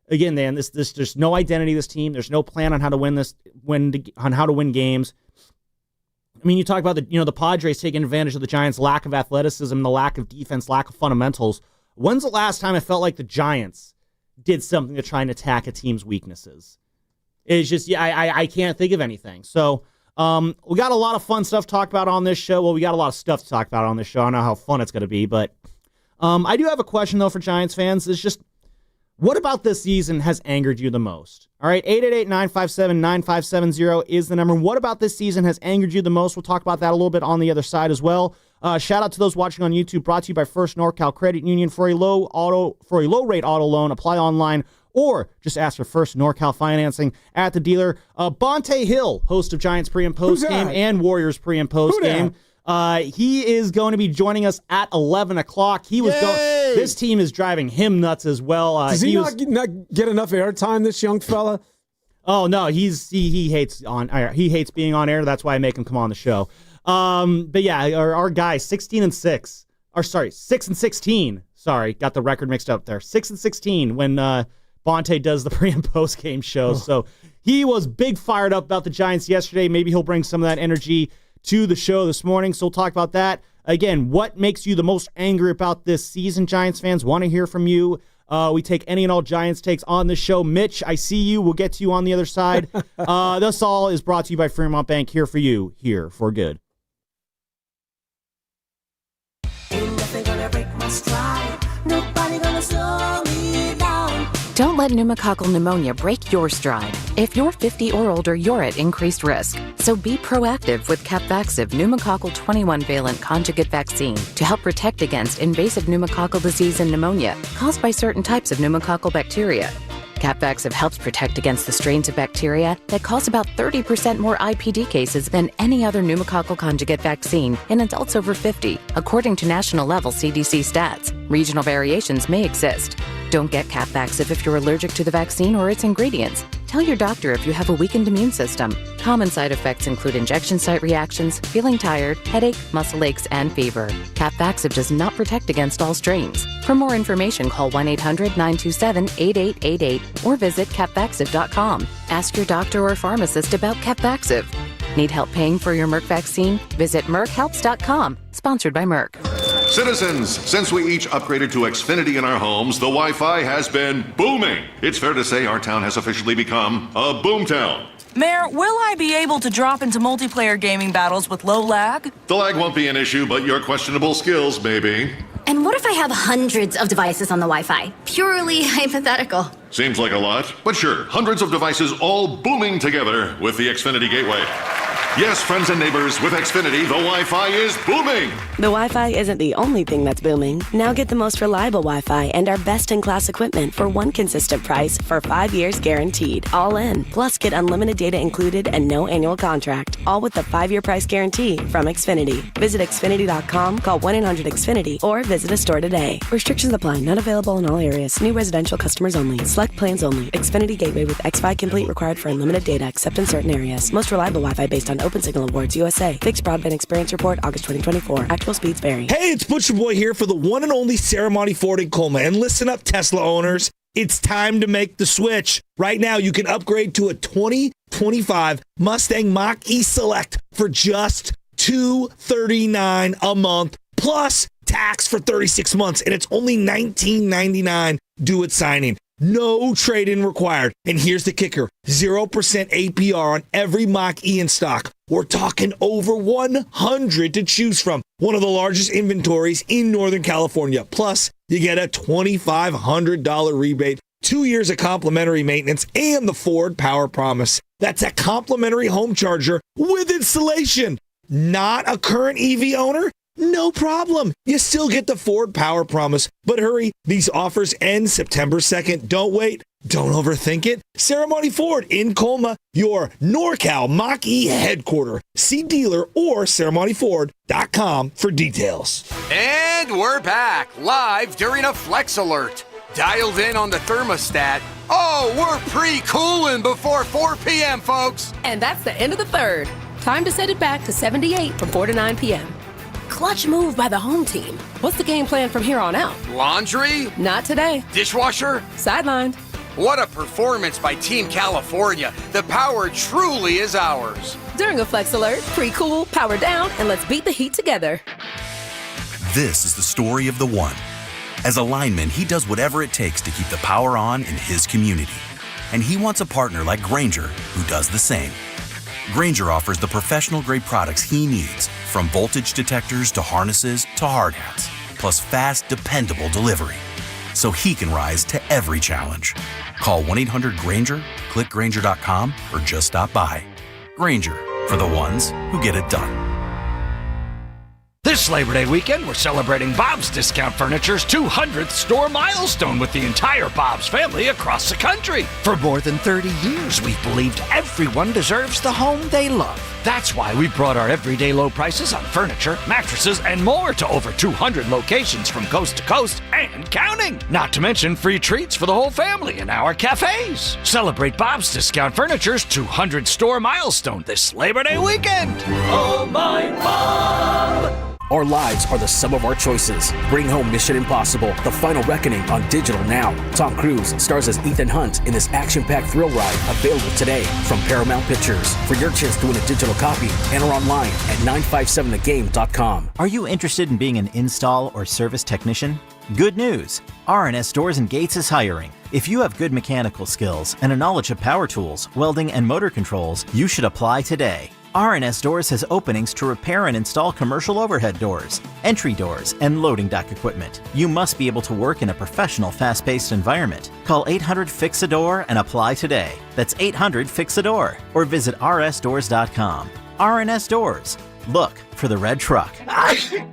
again, Dan, there's no identity. This team, there's no plan on how to win games. I mean, you talk about the Padres taking advantage of the Giants' lack of athleticism, the lack of defense, lack of fundamentals. When's the last time I felt like the Giants did something to try and attack a team's weaknesses? It's just, I can't think of anything. So we got a lot of fun stuff to talk about on this show. Well, we got a lot of stuff to talk about on this show. I don't know how fun it's going to be, but I do have a question, though, for Giants fans. It's just, what about this season has angered you the most? All right, 888-957-9570 is the number. What about this season has angered you the most? We'll talk about that a little bit on the other side as well. Shout out to those watching on YouTube. Brought to you by First NorCal Credit Union. For a low rate auto loan, apply online or just ask for First NorCal financing at the dealer. Bonte Hill, host of Giants pre and post game and Warriors pre and post game. He is going to be joining us at 11 o'clock. This team is driving him nuts as well. Does he not get enough airtime, this young fella? Oh no, he hates he hates being on air. That's why I make him come on the show. But yeah, our guy 6-16. Sorry, got the record mixed up there. 6-16 when Bonte does the pre and post game show. So he was big fired up about the Giants yesterday. Maybe he'll bring some of that energy to the show this morning. So we'll talk about that. Again, what makes you the most angry about this season, Giants fans? Want to hear from you. We take any and all Giants takes on the show. Mitch, I see you. We'll get to you on the other side. This all is brought to you by Fremont Bank, here for you, here for good. Ain't nothing gonna break my stride. Nobody gonna slow me down. Don't let pneumococcal pneumonia break your stride. If you're 50 or older, you're at increased risk. So be proactive with Capvaxive pneumococcal 21-valent conjugate vaccine to help protect against invasive pneumococcal disease and pneumonia caused by certain types of pneumococcal bacteria. Capvaxive helps protect against the strains of bacteria that cause about 30% more IPD cases than any other pneumococcal conjugate vaccine in adults over 50, according to national-level CDC stats. Regional variations may exist. Don't get Capvaxive if you're allergic to the vaccine or its ingredients. Tell your doctor if you have a weakened immune system. Common side effects include injection site reactions, feeling tired, headache, muscle aches, and fever. Capvaxive does not protect against all strains. For more information, call 1-800-927-8888 or visit capvaxive.com. Ask your doctor or pharmacist about Capvaxive. Need help paying for your Merck vaccine? Visit merckhelps.com. Sponsored by Merck. Citizens, since we each upgraded to Xfinity in our homes, the Wi-Fi has been booming. It's fair to say our town has officially become a boomtown. Mayor, will I be able to drop into multiplayer gaming battles with low lag? The lag won't be an issue, but your questionable skills may be. And what if I have hundreds of devices on the Wi-Fi? Purely hypothetical. Seems like a lot, but sure, hundreds of devices all booming together with the Xfinity Gateway. Yes, friends and neighbors, with Xfinity, the Wi-Fi is booming. The Wi-Fi isn't the only thing that's booming. Now get the most reliable Wi-Fi and our best-in-class equipment for one consistent price for 5 years guaranteed. All in. Plus, get unlimited data included and no annual contract. All with the 5-year price guarantee from Xfinity. Visit Xfinity.com, call 1-800-XFINITY, or visit a store today. Restrictions apply. Not available in all areas. New residential customers only. Select plans only. Xfinity Gateway with X5 Complete required for unlimited data except in certain areas. Most reliable Wi-Fi based on Open Signal Awards USA. Fixed Broadband Experience Report, August 2024. Actual speeds vary. Hey, it's Butcher Boy here for the one and only Ceremony Ford in Colma. And listen up, Tesla owners. It's time to make the switch. Right now, you can upgrade to a 2025 Mustang Mach-E Select for just $239 a month, plus tax for 36 months. And it's only $19.99 due at signing. No trade-in required. And here's the kicker. 0% APR on every Mach-E in stock. We're talking over 100 to choose from. One of the largest inventories in Northern California. Plus, you get a $2,500 rebate, 2 years of complimentary maintenance, and the Ford Power Promise. That's a complimentary home charger with installation. Not a current EV owner? No problem. You still get the Ford Power Promise. But hurry, these offers end September 2nd. Don't wait. Don't overthink it. Ceremony Ford in Colma, your NorCal Mach-E headquarters. See dealer or ceremonyford.com for details. And we're back, live during a Flex Alert. Dialed in on the thermostat. Oh, we're pre-cooling before 4 p.m., folks. And that's the end of the third. Time to set it back to 78 from 4 to 9 p.m. Clutch move by the home team. What's the game plan from here on out? Laundry? Not today. Dishwasher? Sidelined. What a performance by Team California. The power truly is ours. During a Flex Alert, pre-cool, power down, and let's beat the heat together. This is the story of the one. As a lineman, he does whatever it takes to keep the power on in his community. And he wants a partner like Grainger who does the same. Grainger offers the professional-grade products he needs, from voltage detectors to harnesses to hard hats, plus fast, dependable delivery, so he can rise to every challenge. Call 1-800-GRAINGER, click Grainger.com, or just stop by. Grainger, for the ones who get it done. This Labor Day weekend, we're celebrating Bob's Discount Furniture's 200th store milestone with the entire Bob's family across the country. For more than 30 years, we've believed everyone deserves the home they love. That's why we brought our everyday low prices on furniture, mattresses, and more to over 200 locations from coast to coast and counting. Not to mention free treats for the whole family in our cafes. Celebrate Bob's Discount Furniture's 200 store milestone this Labor Day weekend. Oh, my Bob! Our lives are the sum of our choices. Bring home Mission Impossible, The Final Reckoning on digital now. Tom Cruise stars as Ethan Hunt in this action-packed thrill ride, available today from Paramount Pictures. For your chance to win a digital copy, enter online at 957thegame.com. Are you interested in being an install or service technician? Good news! R&S Doors and Gates is hiring. If you have good mechanical skills and a knowledge of power tools, welding, and motor controls, you should apply today. R&S Doors has openings to repair and install commercial overhead doors, entry doors, and loading dock equipment. You must be able to work in a professional, fast-paced environment. Call 800-FIX-A-DOOR and apply today. That's 800-FIX-A-DOOR or visit rsdoors.com. R&S Doors. Look for the red truck.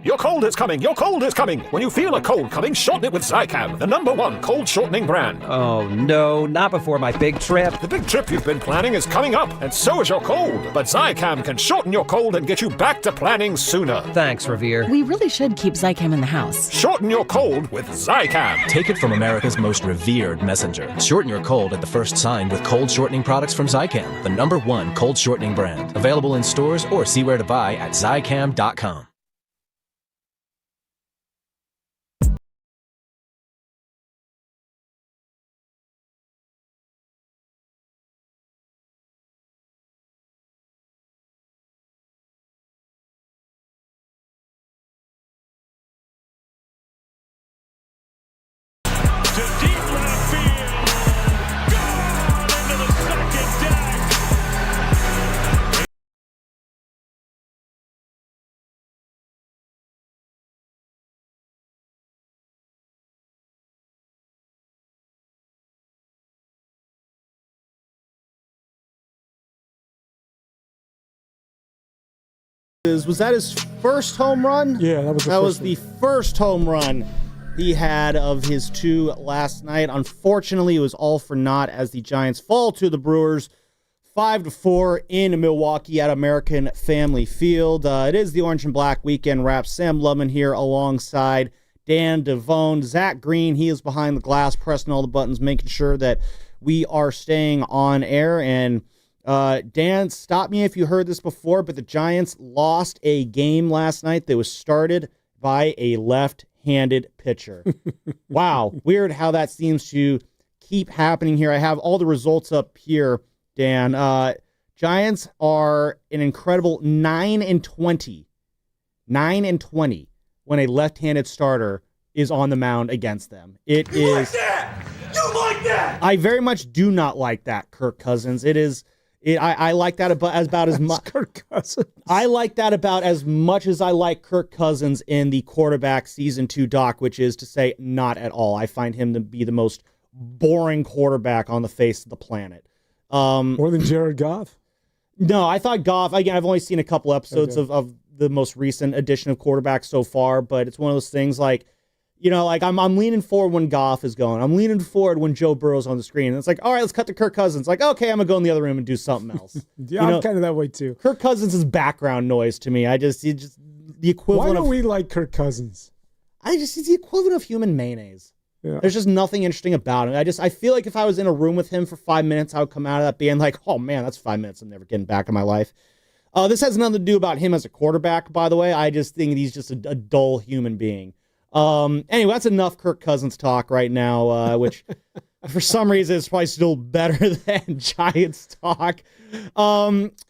Your cold is coming. Your cold is coming. When you feel a cold coming, shorten it with Zicam, the #1 cold shortening brand. Oh, no, not before my big trip. The big trip you've been planning is coming up, and so is your cold. But Zicam can shorten your cold and get you back to planning sooner. Thanks, Revere. We really should keep Zicam in the house. Shorten your cold with Zicam. Take it from America's most revered messenger. Shorten your cold at the first sign with cold shortening products from Zicam, the #1 cold shortening brand. Available in stores or see where to buy at Zicam.com. Was that his first home run? Yeah, that was the first home run he had of his 2 last night. Unfortunately, it was all for naught as the Giants fall to the Brewers 5-4 in Milwaukee at American Family Field. It is the Orange and Black Weekend Wrap. Sam Lubman here alongside Dan Devone. Zach Green, he is behind the glass, pressing all the buttons, making sure that we are staying on air. And Dan, stop me if you heard this before, but the Giants lost a game last night that was started by a left-handed pitcher. Wow, weird how that seems to keep happening here. I have all the results up here, Dan. Giants are an incredible 9-20. 9-20 when a left-handed starter is on the mound against them. It is. Like that? You like that? I very much do not like that, Kirk Cousins. It is. I like that about as much. Kirk Cousins. I like that about as much as I like Kirk Cousins in the quarterback season 2 doc, which is to say not at all. I find him to be the most boring quarterback on the face of the planet. More than Jared Goff? No, I thought Goff, again, I've only seen a couple episodes of the most recent edition of quarterbacks so far, but it's one of those things like, you know, like I'm leaning forward when Goff is going. I'm leaning forward when Joe Burrow's on the screen. And it's like, all right, let's cut to Kirk Cousins. Like, okay, I'm going to go in the other room and do something else. Yeah, I'm kind of that way too. Kirk Cousins is background noise to me. He's just the equivalent Why don't we like Kirk Cousins? He's the equivalent of human mayonnaise. Yeah. There's just nothing interesting about him. I feel like if I was in a room with him for 5 minutes, I would come out of that being like, oh man, that's 5 minutes I'm never getting back in my life. This has nothing to do about him as a quarterback, by the way. I just think he's just a dull human being. Anyway, that's enough Kirk Cousins talk right now, which for some reason is probably still better than Giants talk.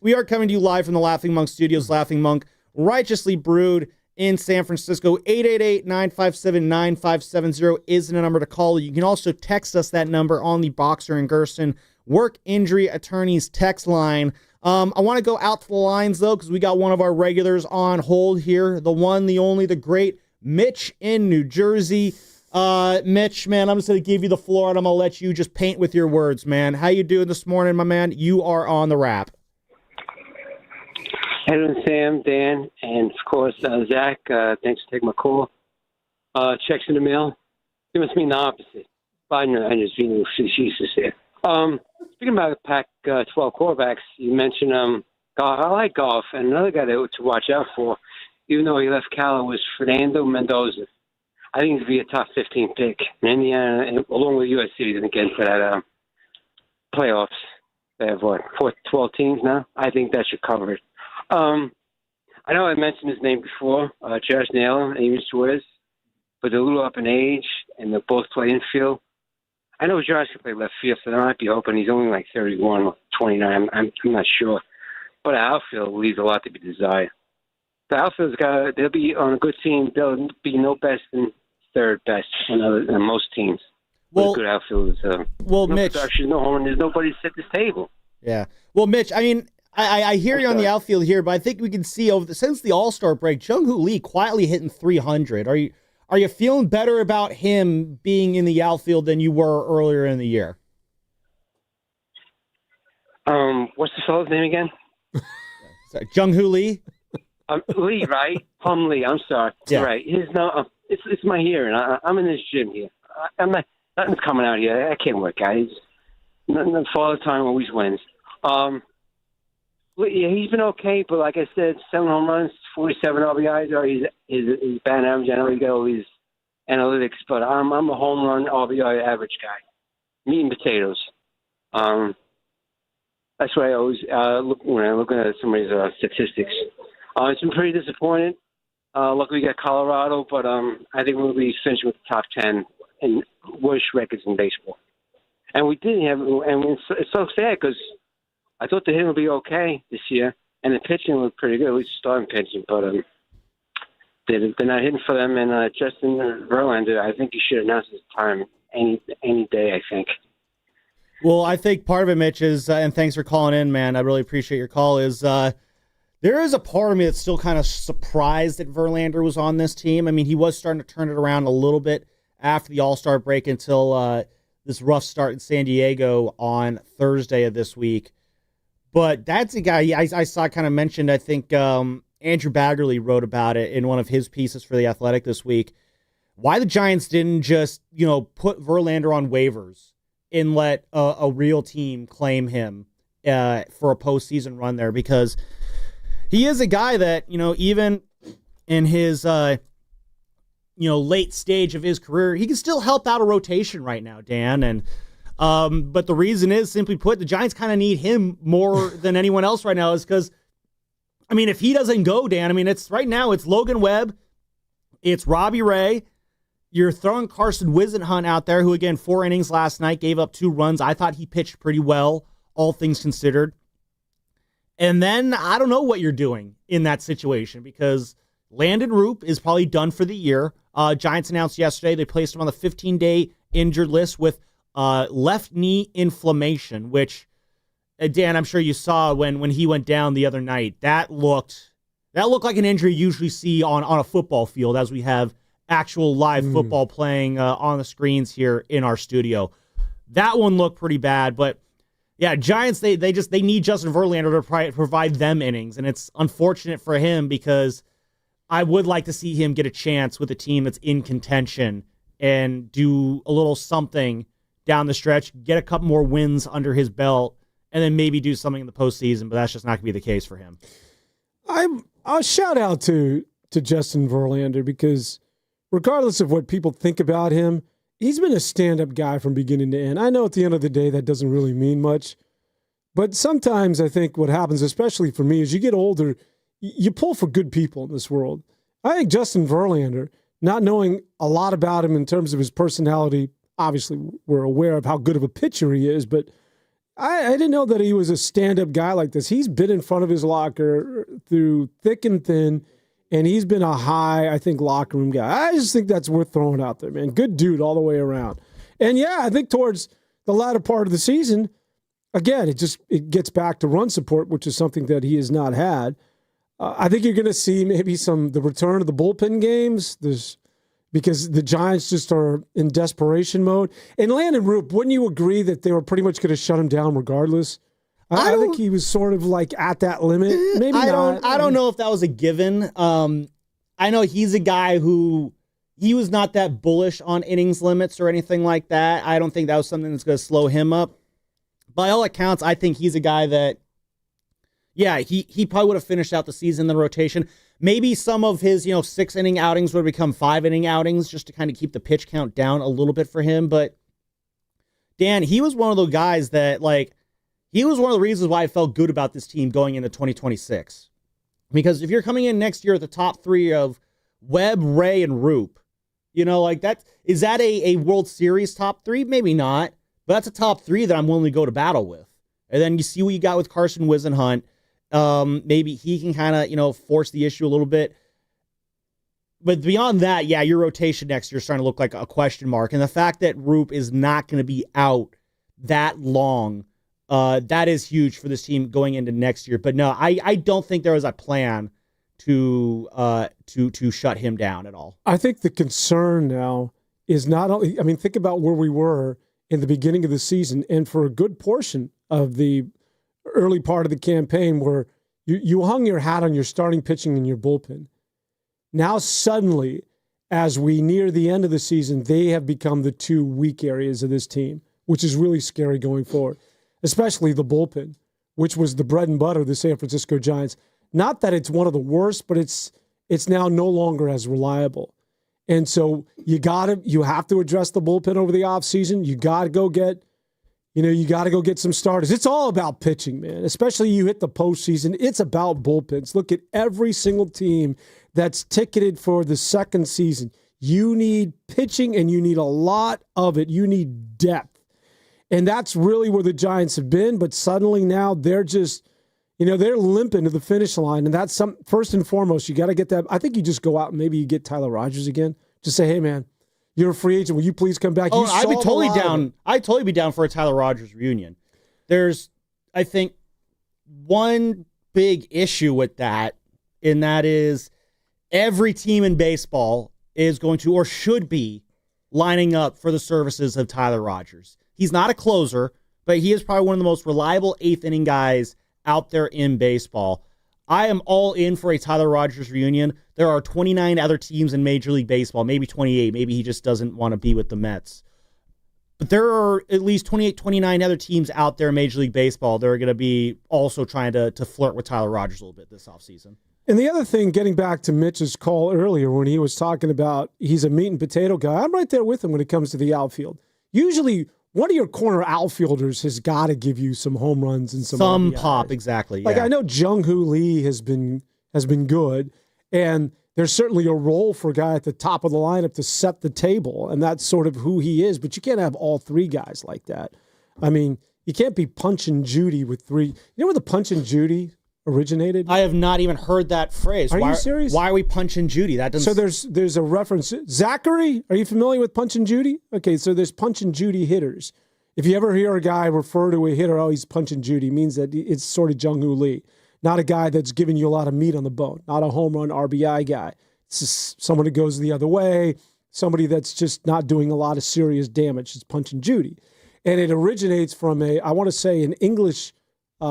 We are coming to you live from the Laughing Monk Studios. Laughing Monk, righteously brewed in San Francisco. 888-957-9570 is the number to call. You can also text us that number on the Boxer and Gerson Work Injury Attorneys text line. I want to go out to the lines, though, because we got one of our regulars on hold here. The one, the only, the great Mitch in New Jersey. Mitch, man, I'm just going to give you the floor, and I'm going to let you just paint with your words, man. How you doing this morning, my man? You are on the wrap. Hello, Sam, Dan, and, of course, Zach. Thanks for taking my call. Checks in the mail. You must mean the opposite. Biden and his venal facetious here. Speaking about the Pac-12 quarterbacks, you mentioned Goff. I like Goff, and another guy to watch out for, even though he left Cal, was Fernando Mendoza. I think he'd be a top 15 pick. And Indiana, along with USC, didn't get into that playoffs. They have, 12 teams now? I think that should cover it. I know I mentioned his name before, Josh Naylor and Amy Suarez, but they're a little up in age, and they both play infield. I know Josh can play left field, so they might be open. He's only like 31 or 29. I'm not sure. But outfield leaves a lot to be desired. The outfield's they'll be on a good team. They'll be no best than third best than most teams. Well, good outfielders. Well, no Mitch. Production, no home, and there's nobody to set this table. Yeah. Well, Mitch, I mean, I hear you on the outfield here, but I think we can see since the All-Star break, Jung-Hoo Lee quietly hitting 300. Are you feeling better about him being in the outfield than you were earlier in the year? What's the fellow's name again? Sorry, Jung-Hoo Lee? Lee, right? Lee. I'm sorry. Yeah. Right. It's my hearing. I'm in this gym here. I'm not. Nothing's coming out here. I can't work, guys. Nothing. Father time always wins. Yeah, he's been okay, but like I said, 7 home runs, 47 RBIs are his batting average. I know he got all these analytics, but I'm a home run RBI average guy. Meat and potatoes. That's why I always look when I'm looking at somebody's statistics. It's been pretty disappointing. Luckily, we got Colorado, but I think we'll be finishing with the top 10 in worst records in baseball. And we didn't have, and it's so sad because I thought the hitting would be okay this year, and the pitching looked pretty good, at least starting pitching, but they're not hitting for them. And Justin Verlander, I think he should announce his time any day, I think. Well, I think part of it, Mitch, is, and thanks for calling in, man. I really appreciate your call, is there is a part of me that's still kind of surprised that Verlander was on this team. I mean, he was starting to turn it around a little bit after the All-Star break until this rough start in San Diego on Thursday of this week. But that's a guy I saw kind of mentioned. I think Andrew Baggerly wrote about it in one of his pieces for The Athletic this week. Why the Giants didn't just, put Verlander on waivers and let a real team claim him for a postseason run there, because he is a guy that, even in his, late stage of his career, he can still help out a rotation right now, Dan. And but the reason is, simply put, the Giants kind of need him more than anyone else right now, is because, if he doesn't go, Dan, it's right now, it's Logan Webb, it's Robbie Ray. You're throwing Carson Whisenhunt out there, who, again, 4 innings last night, gave up 2 runs. I thought he pitched pretty well, all things considered. And then I don't know what you're doing in that situation, because Landon Roop is probably done for the year. Giants announced yesterday they placed him on the 15-day injured list with left knee inflammation, which, Dan, I'm sure you saw when he went down the other night. That looked like an injury you usually see on a football field, as we have actual live football playing on the screens here in our studio. That one looked pretty bad, but yeah, Giants, they need Justin Verlander to provide them innings, and it's unfortunate for him, because I would like to see him get a chance with a team that's in contention and do a little something down the stretch, get a couple more wins under his belt, and then maybe do something in the postseason, but that's just not going to be the case for him. I'll shout out to Justin Verlander, because regardless of what people think about him, he's been a stand-up guy from beginning to end. I know at the end of the day that doesn't really mean much, but sometimes I think what happens, especially for me, as you get older, you pull for good people in this world. I think Justin Verlander, not knowing a lot about him in terms of his personality, obviously we're aware of how good of a pitcher he is, but I didn't know that he was a stand-up guy like this. He's been in front of his locker through thick and thin, and he's been a high, I think, locker room guy. I just think that's worth throwing out there, man. Good dude all the way around. And yeah, I think towards the latter part of the season, again, it gets back to run support, which is something that he has not had. I think you're going to see maybe the return of the bullpen games, because the Giants just are in desperation mode. And Landon Roop, wouldn't you agree that they were pretty much going to shut him down regardless? I think he was sort of like at that limit. Maybe not. I don't know if that was a given. I know he's a guy who, he was not that bullish on innings limits or anything like that. I don't think that was something that's going to slow him up. By all accounts, I think he's a guy that, yeah, he probably would have finished out the season in the rotation. Maybe some of his, 6-inning outings would become 5-inning outings, just to kind of keep the pitch count down a little bit for him. But Dan, he was one of those guys that, he was one of the reasons why I felt good about this team going into 2026. Because if you're coming in next year at the top 3 of Webb, Ray, and Roop, is that a World Series top 3? Maybe not. But that's a top 3 that I'm willing to go to battle with. And then you see what you got with Carson Whisenhunt. Maybe he can kind of, force the issue a little bit. But beyond that, yeah, your rotation next year is starting to look like a question mark. And the fact that Roop is not going to be out that long, that is huge for this team going into next year. But no, I don't think there was a plan to shut him down at all. I think the concern now is not only, I mean, think about where we were in the beginning of the season and for a good portion of the early part of the campaign where you hung your hat on your starting pitching and your bullpen. Now suddenly, as we near the end of the season, they have become the two weak areas of this team, which is really scary going forward, especially the bullpen, which was the bread and butter of the San Francisco Giants. Not that it's one of the worst, but it's now no longer as reliable. And so you have to address the bullpen over the offseason. You got to go get some starters. It's all about pitching, man. Especially you hit the postseason. It's about bullpens. Look at every single team that's ticketed for the second season. You need pitching, and you need a lot of it. You need depth. And that's really where the Giants have been. But suddenly now they're just, they're limping to the finish line. And that's first and foremost, you got to get that. I think you just go out and maybe you get Tyler Rogers again. Just say, hey, man, you're a free agent. Will you please come back? I'd be totally down. I'd totally be down for a Tyler Rogers reunion. There's, I think, one big issue with that, and that is every team in baseball is going to or should be lining up for the services of Tyler Rogers. He's not a closer, but he is probably one of the most reliable eighth inning guys out there in baseball. I am all in for a Tyler Rogers reunion. There are 29 other teams in Major League Baseball, maybe 28. Maybe he just doesn't want to be with the Mets. But there are at least 28, 29 other teams out there in Major League Baseball that are going to be also trying to flirt with Tyler Rogers a little bit this offseason. And the other thing, getting back to Mitch's call earlier when he was talking about he's a meat and potato guy, I'm right there with him when it comes to the outfield. Usually, one of your corner outfielders has got to give you some home runs and some pop, exactly. Like, I know Jung-Hoo Lee has been good, and there's certainly a role for a guy at the top of the lineup to set the table, and that's sort of who he is. But you can't have all three guys like that. I mean, you can't be Punch and Judy with three. You know where the Punch and Judy originated? I have not even heard that phrase. Are you serious? Why are we Punch and Judy? That doesn't. So there's a reference. Zachary, are you familiar with Punch and Judy? Okay, so there's Punch and Judy hitters. If you ever hear a guy refer to a hitter, oh, he's Punch and Judy, means that it's sort of Jung-Hoo Lee. Not a guy that's giving you a lot of meat on the bone. Not a home run RBI guy. It's just someone who goes the other way. Somebody that's just not doing a lot of serious damage. It's Punch and Judy. And it originates from an English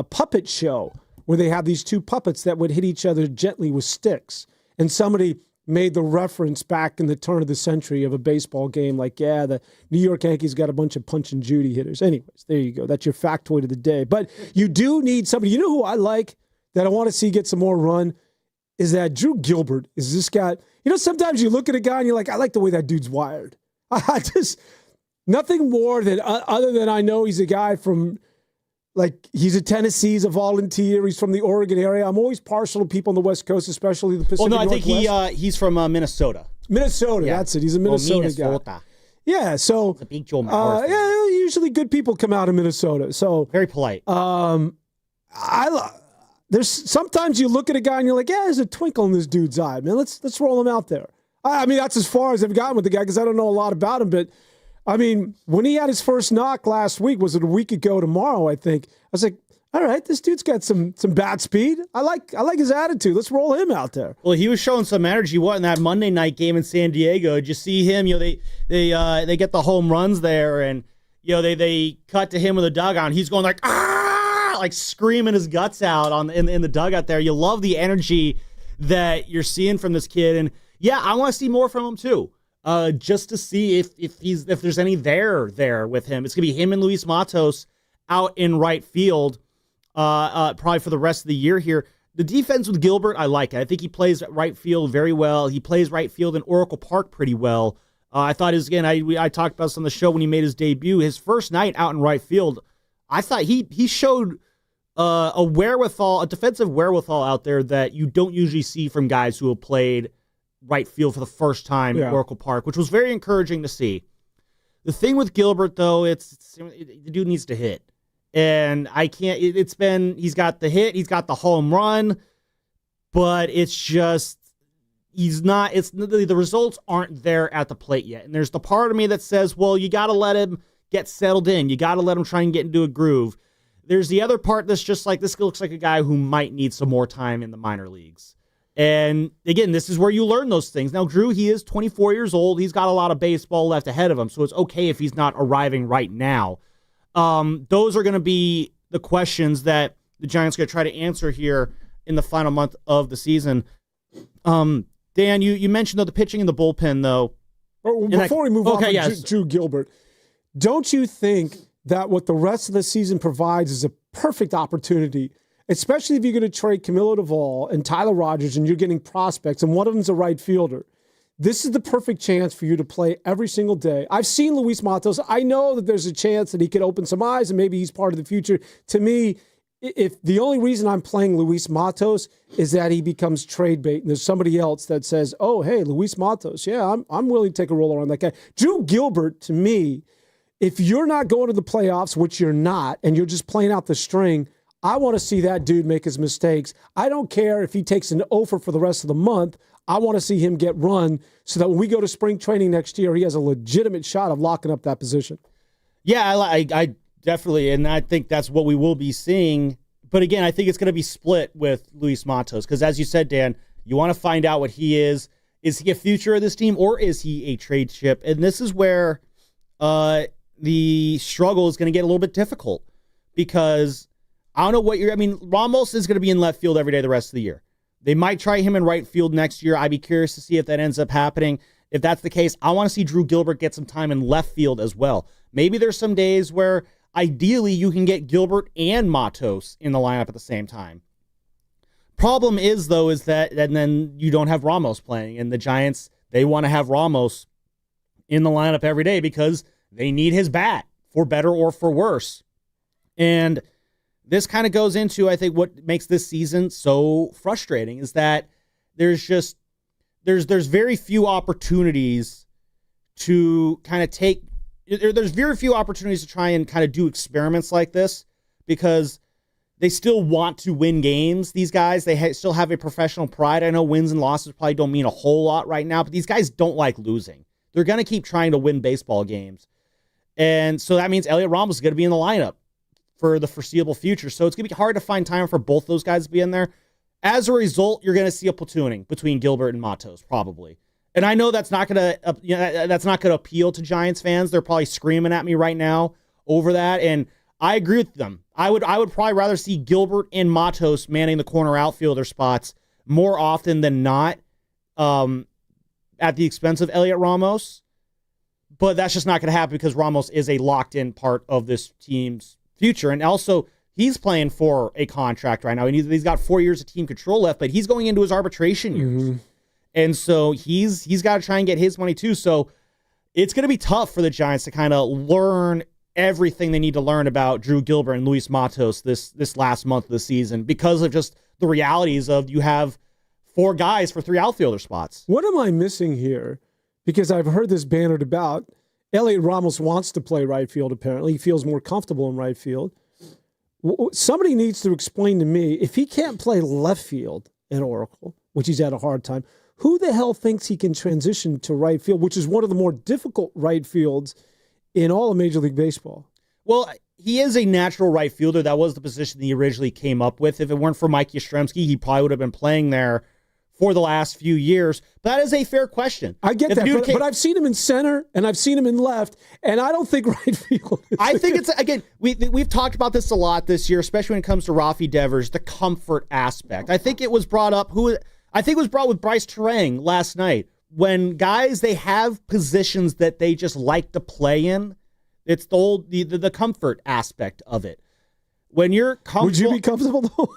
puppet show where they have these two puppets that would hit each other gently with sticks. And somebody made the reference back in the turn of the century of a baseball game like, the New York Yankees got a bunch of Punch and Judy hitters. Anyways, there you go. That's your factoid of the day. But you do need somebody. You know who I like that I want to see get some more run is that Drew Gilbert is this guy. Sometimes you look at a guy and you're like, I like the way that dude's wired. I just, nothing more than, other than I know he's a guy from, like, he's a Tennessee, he's a volunteer, he's from the Oregon area. I'm always partial to people on the West Coast, especially the Pacific Northwest. I think he's from Minnesota. Minnesota, yeah. That's it. He's a Minnesota guy. Yeah, so it's a big Joe Mauer usually good people come out of Minnesota. So very polite. There's sometimes you look at a guy and you're like, there's a twinkle in this dude's eye, man. Let's roll him out there. I mean, that's as far as I've gotten with the guy because I don't know a lot about him, but I mean, when he had his first knock last week, was it a week ago tomorrow, I think, I was like, all right, this dude's got some bat speed. I like his attitude. Let's roll him out there. Well, he was showing some energy. What in that Monday night game in San Diego? Did you see him? They get the home runs there, and they cut to him with a dugout. And he's going like like screaming his guts out in the dugout there. You love the energy that you're seeing from this kid, and I want to see more from him too. Just to see if there's any there with him. It's gonna be him and Luis Matos out in right field, probably for the rest of the year here. The defense with Gilbert, I like it. I think he plays right field very well. He plays right field in Oracle Park pretty well. I thought I talked about this on the show when he made his debut. His first night out in right field, I thought he showed a defensive wherewithal out there that you don't usually see from guys who have played right field for the first time at Oracle Park, which was very encouraging to see. The thing with Gilbert, though, the dude needs to hit. And I can't, he's got the hit, he's got the home run, but it's just, the results aren't there at the plate yet. And there's the part of me that says, well, you got to let him get settled in. You got to let him try and get into a groove. There's the other part that's just like, this looks like a guy who might need some more time in the minor leagues. And again, this is where you learn those things. Now, Drew, he is 24 years old. He's got a lot of baseball left ahead of him, so it's okay if he's not arriving right now. Those are going to be the questions that the Giants are going to try to answer here in the final month of the season. Dan, you mentioned, though, the pitching and the bullpen, though. Before we move on to Drew Gilbert, don't you think that what the rest of the season provides is a perfect opportunity, especially if you're going to trade Camilo Duvall and Tyler Rogers and you're getting prospects and one of them's a right fielder? This is the perfect chance for you to play every single day. I've seen Luis Matos. I know that there's a chance that he could open some eyes and maybe he's part of the future. To me, if the only reason I'm playing Luis Matos is that he becomes trade bait and there's somebody else that says, oh, hey, Luis Matos, yeah, I'm willing to take a roll around that guy. Drew Gilbert, to me, if you're not going to the playoffs, which you're not, and you're just playing out the string, I want to see that dude make his mistakes. I don't care if he takes an offer for the rest of the month. I want to see him get run so that when we go to spring training next year, he has a legitimate shot of locking up that position. Yeah, I definitely, and I think that's what we will be seeing. But again, I think it's going to be split with Luis Matos because, as you said, Dan, you want to find out what he is. Is he a future of this team or is he a trade chip? And this is where the struggle is going to get a little bit difficult because I don't know what Ramos is going to be in left field every day the rest of the year. They might try him in right field next year. I'd be curious to see if that ends up happening. If that's the case, I want to see Drew Gilbert get some time in left field as well. Maybe there's some days where ideally you can get Gilbert and Matos in the lineup at the same time. Problem is, though, is that and then you don't have Ramos playing, and the Giants, they want to have Ramos in the lineup every day because they need his bat for better or for worse. And this kind of goes into, I think, what makes this season so frustrating is that there's very few opportunities to kind of there's very few opportunities to try and kind of do experiments like this because they still want to win games. These guys, they still have a professional pride. I know wins and losses probably don't mean a whole lot right now, but these guys don't like losing. They're going to keep trying to win baseball games. And so that means Elliot Ramos is going to be in the lineup for the foreseeable future. So it's going to be hard to find time for both those guys to be in there. As a result, you're going to see a platooning between Gilbert and Matos, probably. And I know that's not going to appeal to Giants fans. They're probably screaming at me right now over that, and I agree with them. I would probably rather see Gilbert and Matos manning the corner outfielder spots more often than not at the expense of Elliot Ramos. But that's just not going to happen because Ramos is a locked-in part of this team's future. And also, he's playing for a contract right now. He's got 4 years of team control left, but he's going into his arbitration years. Mm-hmm. And so he's got to try and get his money too. So it's going to be tough for the Giants to kind of learn everything they need to learn about Drew Gilbert and Luis Matos this last month of the season because of just the realities of you have 4 guys for 3 outfielder spots. What am I missing here? Because I've heard this bannered about. Elliot Ramos wants to play right field, apparently. He feels more comfortable in right field. Somebody needs to explain to me, if he can't play left field at Oracle, which he's had a hard time, who the hell thinks he can transition to right field, which is one of the more difficult right fields in all of Major League Baseball? Well, he is a natural right fielder. That was the position he originally came up with. If it weren't for Mike Yastrzemski, he probably would have been playing there for the last few years. But that is a fair question. I get that, but I've seen him in center, and I've seen him in left, and I don't think right field is I think it's, again, we've talked about this a lot this year, especially when it comes to Rafi Devers, the comfort aspect. I think it was brought up, with Bryce Terang last night. When guys, they have positions that they just like to play in, it's the comfort aspect of it. When you're comfortable... Would you be comfortable, though?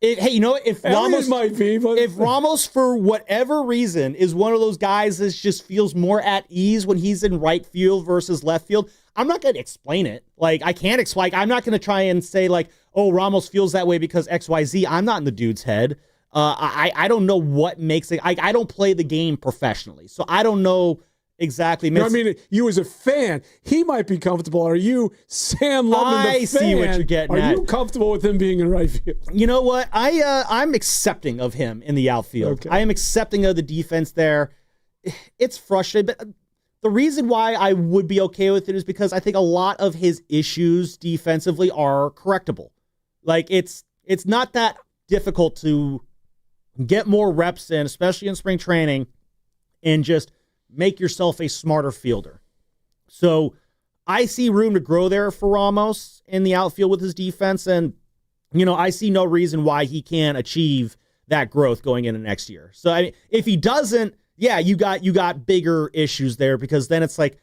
Hey, you know what? If Ramos might be, but if Ramos, for whatever reason, is one of those guys that just feels more at ease when he's in right field versus left field, I'm not going to explain it. Like, I can't explain. I'm not going to try and say, like, oh, Ramos feels that way because XYZ. I'm not in the dude's head. I don't know what makes it. I don't play the game professionally, so I don't know exactly. No, I mean, you as a fan, he might be comfortable. Are you, Sam Lubman, the fan? I see what you're getting at. Are you comfortable with him being in right field? You know what? I'm accepting of him in the outfield. Okay. I am accepting of the defense there. It's frustrating, but the reason why I would be okay with it is because I think a lot of his issues defensively are correctable. Like, it's not that difficult to get more reps in, especially in spring training, and just make yourself a smarter fielder. So I see room to grow there for Ramos in the outfield with his defense, and I see no reason why he can't achieve that growth going into next year. So I mean, if he doesn't, yeah, you got bigger issues there, because then it's like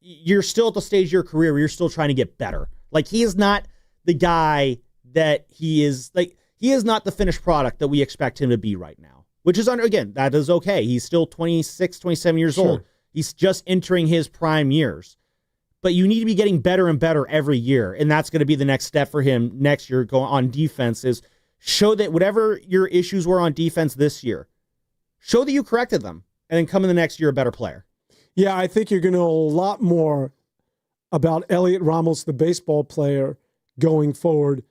you're still at the stage of your career where you're still trying to get better. Like, he is not the guy that he is. Like, he is not the finished product that we expect him to be right now, which is again, that is okay. He's still 26, 27 years old. He's just entering his prime years. But you need to be getting better and better every year, and that's going to be the next step for him next year going on defense, is show that whatever your issues were on defense this year, show that you corrected them, and then come in the next year a better player. Yeah, I think you're going to know a lot more about Elliot Ramos, the baseball player, going forward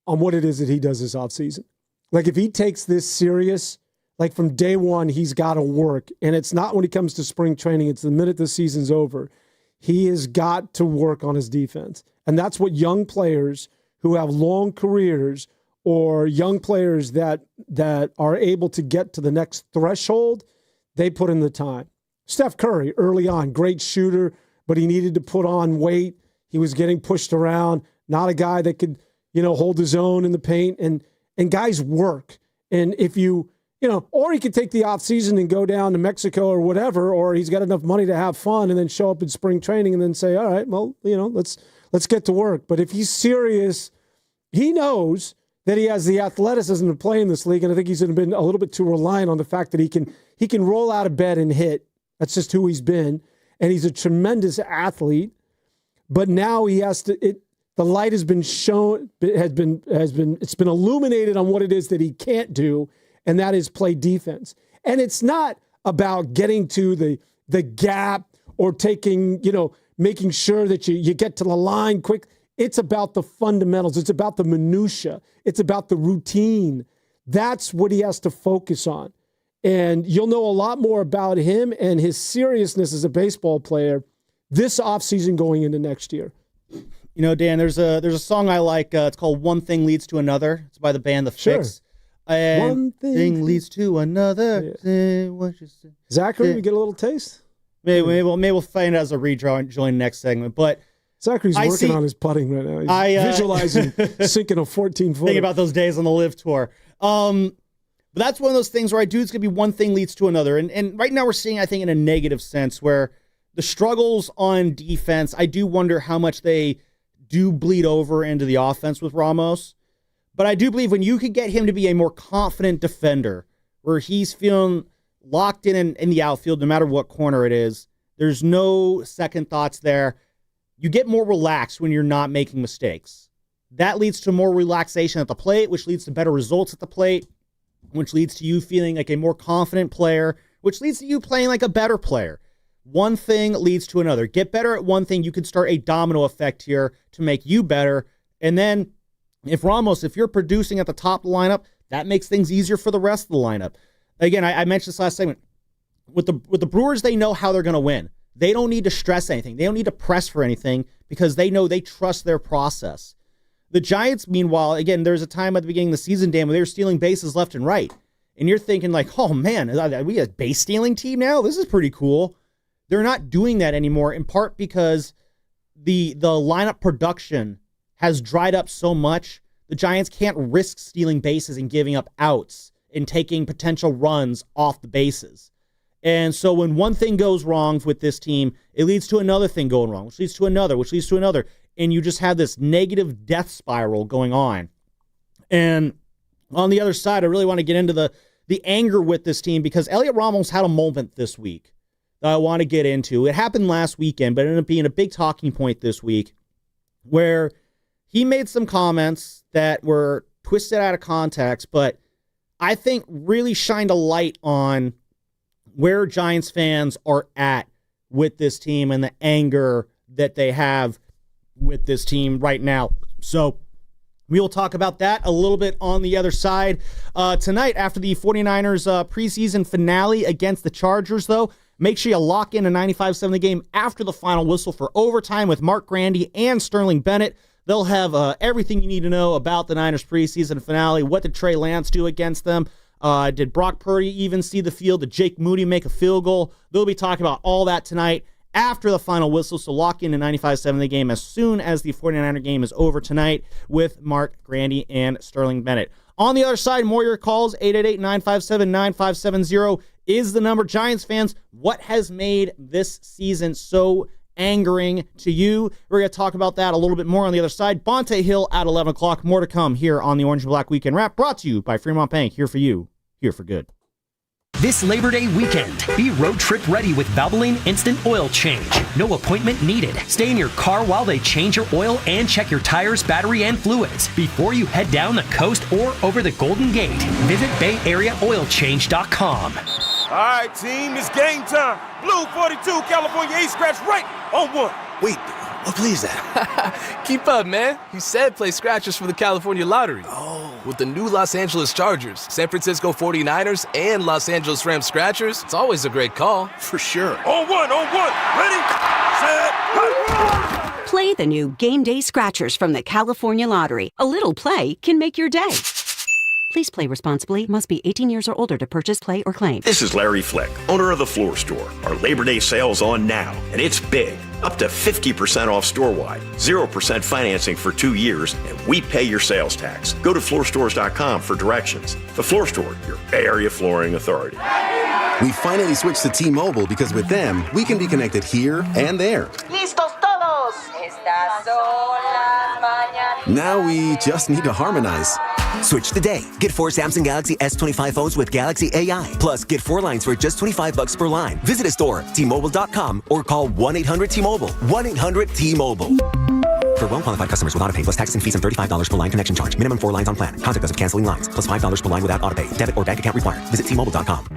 on what it is that he does this offseason. Like, if he takes this serious, like from day one, he's got to work. And it's not when he comes to spring training, it's the minute the season's over. He has got to work on his defense. And that's what young players who have long careers, or young players that are able to get to the next threshold, they put in the time. Steph Curry, early on, great shooter, but he needed to put on weight. He was getting pushed around, not a guy that could, hold his own in the paint. And guys work. And if or he could take the offseason and go down to Mexico or whatever, or he's got enough money to have fun and then show up in spring training and then say, all right, well, let's get to work. But if he's serious, he knows that he has the athleticism to play in this league, and I think he's been a little bit too reliant on the fact that he can roll out of bed and hit. That's just who he's been, and he's a tremendous athlete. But now he has to. The light has been shown. It's been illuminated on what it is that he can't do, and that is play defense. And it's not about getting to the gap or taking, making sure that you get to the line quick. It's about the fundamentals. It's about the minutia. It's about the routine. That's what he has to focus on. And you'll know a lot more about him and his seriousness as a baseball player this offseason going into next year. Dan, there's a song I like. It's called One Thing Leads to Another. It's by the band The Fix. And one thing leads to another. Yeah. Zachary, we get a little taste? Maybe we'll find it as a rejoin next segment. But Zachary's working on his putting right now. He's visualizing sinking a 14-footer. Thinking about those days on the Live Tour. But that's one of those things where it's going to be one thing leads to another. And right now we're seeing, I think, in a negative sense, where the struggles on defense, I do wonder how much they do bleed over into the offense with Ramos. But I do believe when you could get him to be a more confident defender, where he's feeling locked in the outfield, no matter what corner it is, there's no second thoughts there. You get more relaxed when you're not making mistakes. That leads to more relaxation at the plate, which leads to better results at the plate, which leads to you feeling like a more confident player, which leads to you playing like a better player. One thing leads to another. Get better at one thing, you could start a domino effect here to make you better. And then if you're producing at the top of the lineup, that makes things easier for the rest of the lineup. Again, I mentioned this last segment. With the Brewers, they know how they're going to win. They don't need to stress anything. They don't need to press for anything because they know they trust their process. The Giants, meanwhile, again, there's a time at the beginning of the season, Dan, where they were stealing bases left and right. And you're thinking like, oh man, are we a base stealing team now? This is pretty cool. They're not doing that anymore, in part because the lineup production has dried up so much. The Giants can't risk stealing bases and giving up outs and taking potential runs off the bases. And so when one thing goes wrong with this team, it leads to another thing going wrong, which leads to another, which leads to another. And you just have this negative death spiral going on. And on the other side, I really want to get into the anger with this team, because Elliot Ramos had a moment this week that I want to get into. It happened last weekend, but it ended up being a big talking point this week, where he made some comments that were twisted out of context, but I think really shined a light on where Giants fans are at with this team and the anger that they have with this team right now. So we will talk about that a little bit on the other side. Tonight, after the 49ers preseason finale against the Chargers, though, Make sure you lock in a 95.7 The Game after the final whistle for overtime with Mark Grandy and Sterling Bennett. They'll have everything you need to know about the Niners preseason finale. What did Trey Lance do against them? Did Brock Purdy even see the field? Did Jake Moody make a field goal? They'll be talking about all that tonight after the final whistle, so lock in a 95.7 The Game as soon as the 49er game is over tonight with Mark Grandy and Sterling Bennett. On the other side, more your calls, 888-957-9570 is the number. Giants fans, what has made this season so angering to you? We're going to talk about that a little bit more on the other side. Bonte Hill at 11 o'clock. More to come here on the Orange and Black Weekend Wrap, brought to you by Fremont Bank. Here for you, here for good. This Labor Day weekend, be road trip ready with Valvoline Instant Oil Change. No appointment needed. Stay in your car while they change your oil and check your tires, battery, and fluids before you head down the coast or over the Golden Gate. Visit BayAreaOilChange.com. All right, team, it's game time. Blue 42, California 8 scratch right on one. Wait, what play is that? Keep up, man. He said play scratchers for the California Lottery. Oh. With the new Los Angeles Chargers, San Francisco 49ers, and Los Angeles Rams scratchers, it's always a great call. For sure. On one. Ready, set, go! Play the new Game Day Scratchers from the California Lottery. A little play can make your day. Please play responsibly. Must be 18 years or older to purchase, play, or claim. This is Larry Flick, owner of The Floor Store. Our Labor Day sale's on now, and it's big. Up to 50% off store-wide, 0% financing for 2 years, and we pay your sales tax. Go to floorstores.com for directions. The Floor Store, your Bay Area flooring authority. We finally switched to T-Mobile because with them, we can be connected here and there. Listos todos. Estas son las mañanas. Now we just need to harmonize. Switch today. Get 4 Samsung Galaxy S25 phones with Galaxy AI. Plus, get 4 lines for just $25 per line. Visit a store, T-Mobile.com, or call 1-800-T-Mobile. 1-800-T-Mobile. For well-qualified customers with autopay plus taxes and fees and $35 per line connection charge. Minimum 4 lines on plan. Contact us if canceling lines. Plus $5 per line without autopay. Debit or bank account required. Visit T-Mobile.com.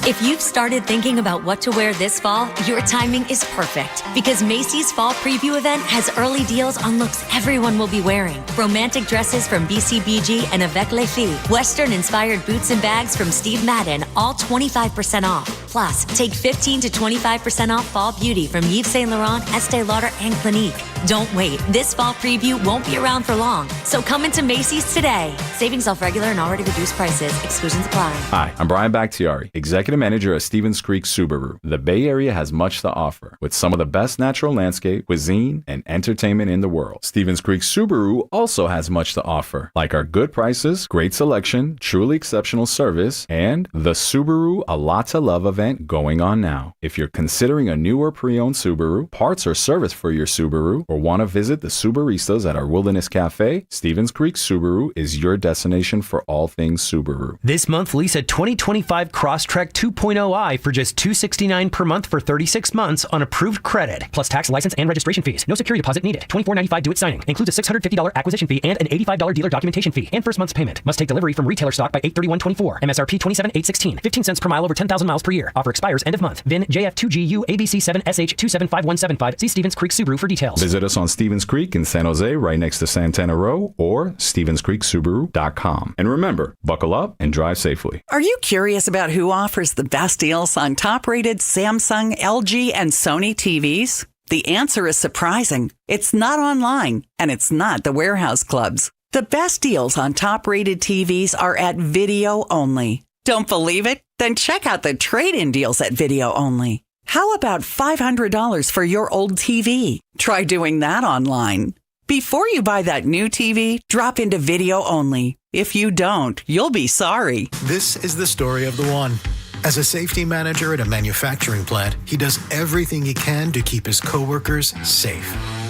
If you've started thinking about what to wear this fall, your timing is perfect because Macy's Fall Preview event has early deals on looks everyone will be wearing. Romantic dresses from BCBG and Avec Les Filles, Western-inspired boots and bags from Steve Madden, all 25% off. Plus, take 15 to 25% off fall beauty from Yves Saint Laurent, Estee Lauder, and Clinique. Don't wait. This fall preview won't be around for long. So come into Macy's today. Savings off regular and already reduced prices. Exclusions apply. Hi, I'm Brian Bakhtiari, Executive Manager at Stevens Creek Subaru. The Bay Area has much to offer, with some of the best natural landscape, cuisine, and entertainment in the world. Stevens Creek Subaru also has much to offer, like our good prices, great selection, truly exceptional service, and the Subaru A Lot to Love event going on now. If you're considering a new or pre-owned Subaru, parts or service for your Subaru, or want to visit the Subaristas at our Wilderness Cafe, Stevens Creek Subaru is your destination for all things Subaru. This month, lease a 2025 Crosstrek 2.0i for just $269 per month for 36 months on approved credit, plus tax, license, and registration fees. No security deposit needed. $24.95 due at signing. Includes a $650 acquisition fee and an $85 dealer documentation fee and first month's payment. Must take delivery from retailer stock by 8/31/24. MSRP $27,816. 15 cents per mile over 10,000 miles per year. Offer expires end of month. VIN JF2GU ABC7SH275175. See Stevens Creek Subaru for details. Visit us on Stevens Creek in San Jose, right next to Santana Row, or StevensCreekSubaru.com. And remember, buckle up and drive safely. Are you curious about who offers the best deals on top-rated Samsung, LG, and Sony TVs? The answer is surprising. It's not online, and it's not the warehouse clubs. The best deals on top-rated TVs are at Video Only. Don't believe it? Then check out the trade-in deals at Video Only. How about $500 for your old TV? Try doing that online. Before you buy that new TV, drop into Video Only. If you don't, you'll be sorry. This is the story of the one. As a safety manager at a manufacturing plant, he does everything he can to keep his coworkers safe.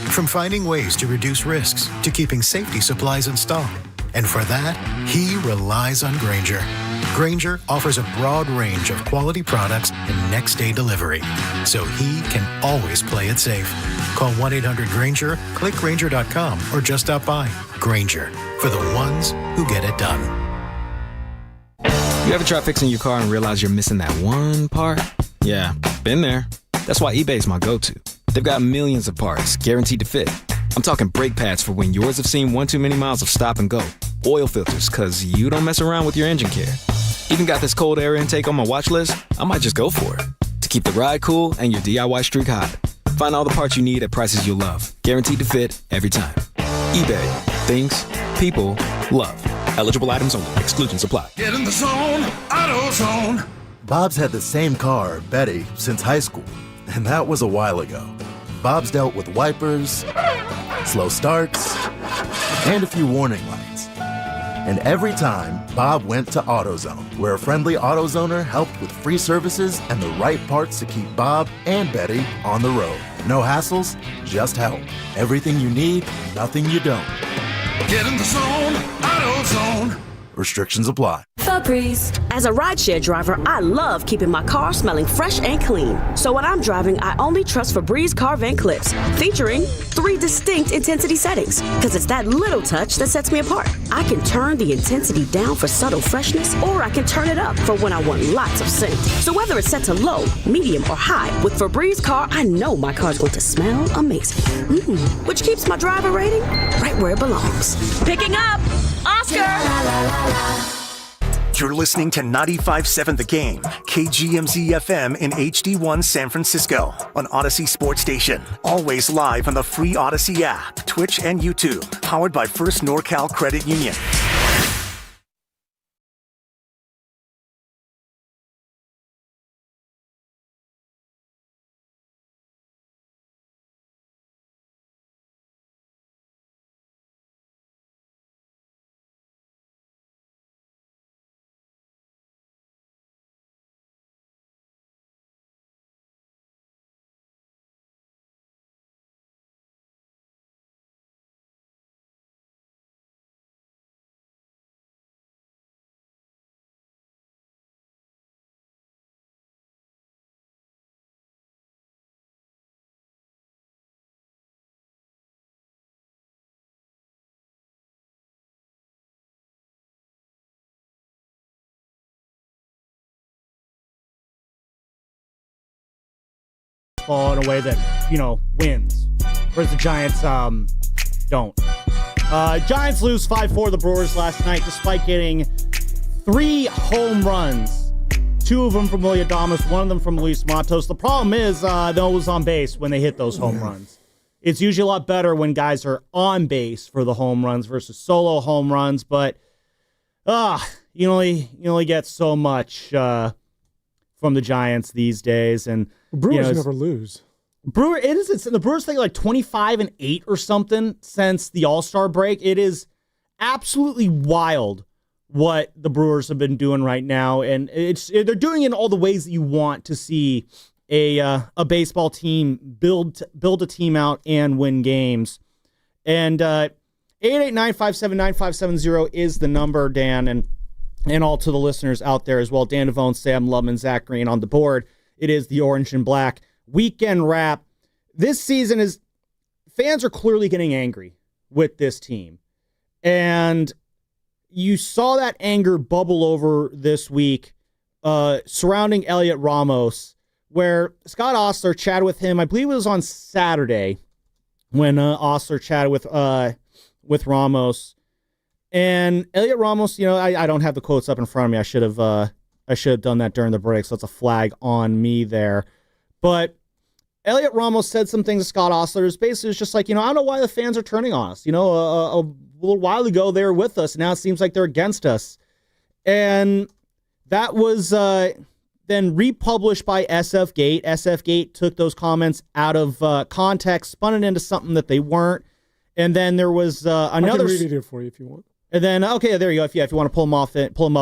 From finding ways to reduce risks to keeping safety supplies in stock. And for that, he relies on Grainger. Grainger offers a broad range of quality products and next-day delivery, so he can always play it safe. Call 1-800-GRAINGER, click Grainger.com, or just stop by. Grainger, for the ones who get it done. You ever try fixing your car and realize you're missing that one part? Yeah, been there. That's why eBay's my go-to. They've got millions of parts, guaranteed to fit. I'm talking brake pads for when yours have seen one too many miles of stop and go. Oil filters, cause you don't mess around with your engine care. Even got this cold air intake on my watch list. I might just go for it. to keep the ride cool and your DIY streak hot. Find all the parts you need at prices you'll love. Guaranteed to fit every time. eBay. Things. People. Love. Eligible items only. Exclusions apply. Get in the zone. AutoZone. Bob's had the same car, Betty, since high school. And that was a while ago. Bob's dealt with wipers, slow starts, and a few warning lights. And every time, Bob went to AutoZone, where a friendly AutoZoner helped with free services and the right parts to keep Bob and Betty on the road. No hassles, just help. Everything you need, nothing you don't. Get in the zone. AutoZone. Restrictions apply. Febreze. As a rideshare driver, I love keeping my car smelling fresh and clean. So when I'm driving, I only trust Febreze car vent clips, featuring 3 distinct intensity settings. Because it's that little touch that sets me apart. I can turn the intensity down for subtle freshness, or I can turn it up for when I want lots of scent. So whether it's set to low, medium, or high, with Febreze car, I know my car's going to smell amazing. Which keeps my driver rating right where it belongs. Picking up Oscar! You're listening to 95.7 The Game, KGMZ FM in HD1 San Francisco, on Odyssey Sports Station. Always live on the free Odyssey app, Twitch, and YouTube. Powered by First NorCal Credit Union. In a way that, wins. Whereas the Giants don't. Giants lose 5-4 to the Brewers last night despite getting 3 home runs. 2 of them from Williard Dibs, 1 of them from Luis Matos. The problem is those on base when they hit those home runs. It's usually a lot better when guys are on base for the home runs versus solo home runs, but you only get so much from the Giants these days, and Brewers never lose. The Brewers think like 25-8 or something since the All-Star break. It is absolutely wild what the Brewers have been doing right now, and they're doing it in all the ways that you want to see a baseball team build a team out and win games. And 889-579-570 is the number, Dan, and all to the listeners out there as well. Dan Devone, Sam Lubman, Zach Green on the board. It is the Orange and Black weekend wrap. This season fans are clearly getting angry with this team. And you saw that anger bubble over this week surrounding Elliot Ramos, where Scott Ostler chatted with him. I believe it was on Saturday when Ostler chatted with Ramos. And Elliot Ramos, I don't have the quotes up in front of me. I should have done that during the break, so it's a flag on me there. But Elliot Ramos said some things to Scott Ostler. It's basically just like, I don't know why the fans are turning on us. A little while ago they were with us, and now it seems like they're against us. And that was then republished by SFGate. SFGate took those comments out of context, spun it into something that they weren't. And then there was another. I can read it here for you if you want. And then, okay, there you go. If you want to pull them up,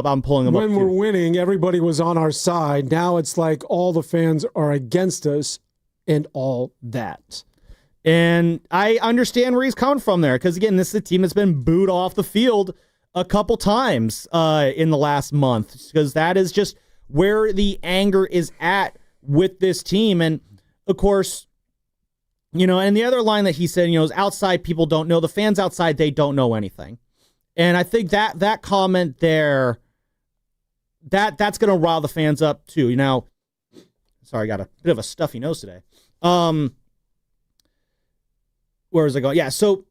I'm pulling them up. When we're winning, everybody was on our side. Now it's like all the fans are against us and all that. And I understand where he's coming from there, because, again, this is a team that's been booed off the field a couple times in the last month, because that is just where the anger is at with this team. And, of course, and the other line that he said, is outside people don't know. The fans outside, they don't know anything. And I think that comment there, that's going to rile the fans up too. Sorry, I got a bit of a stuffy nose today. Where was I going? Yeah, so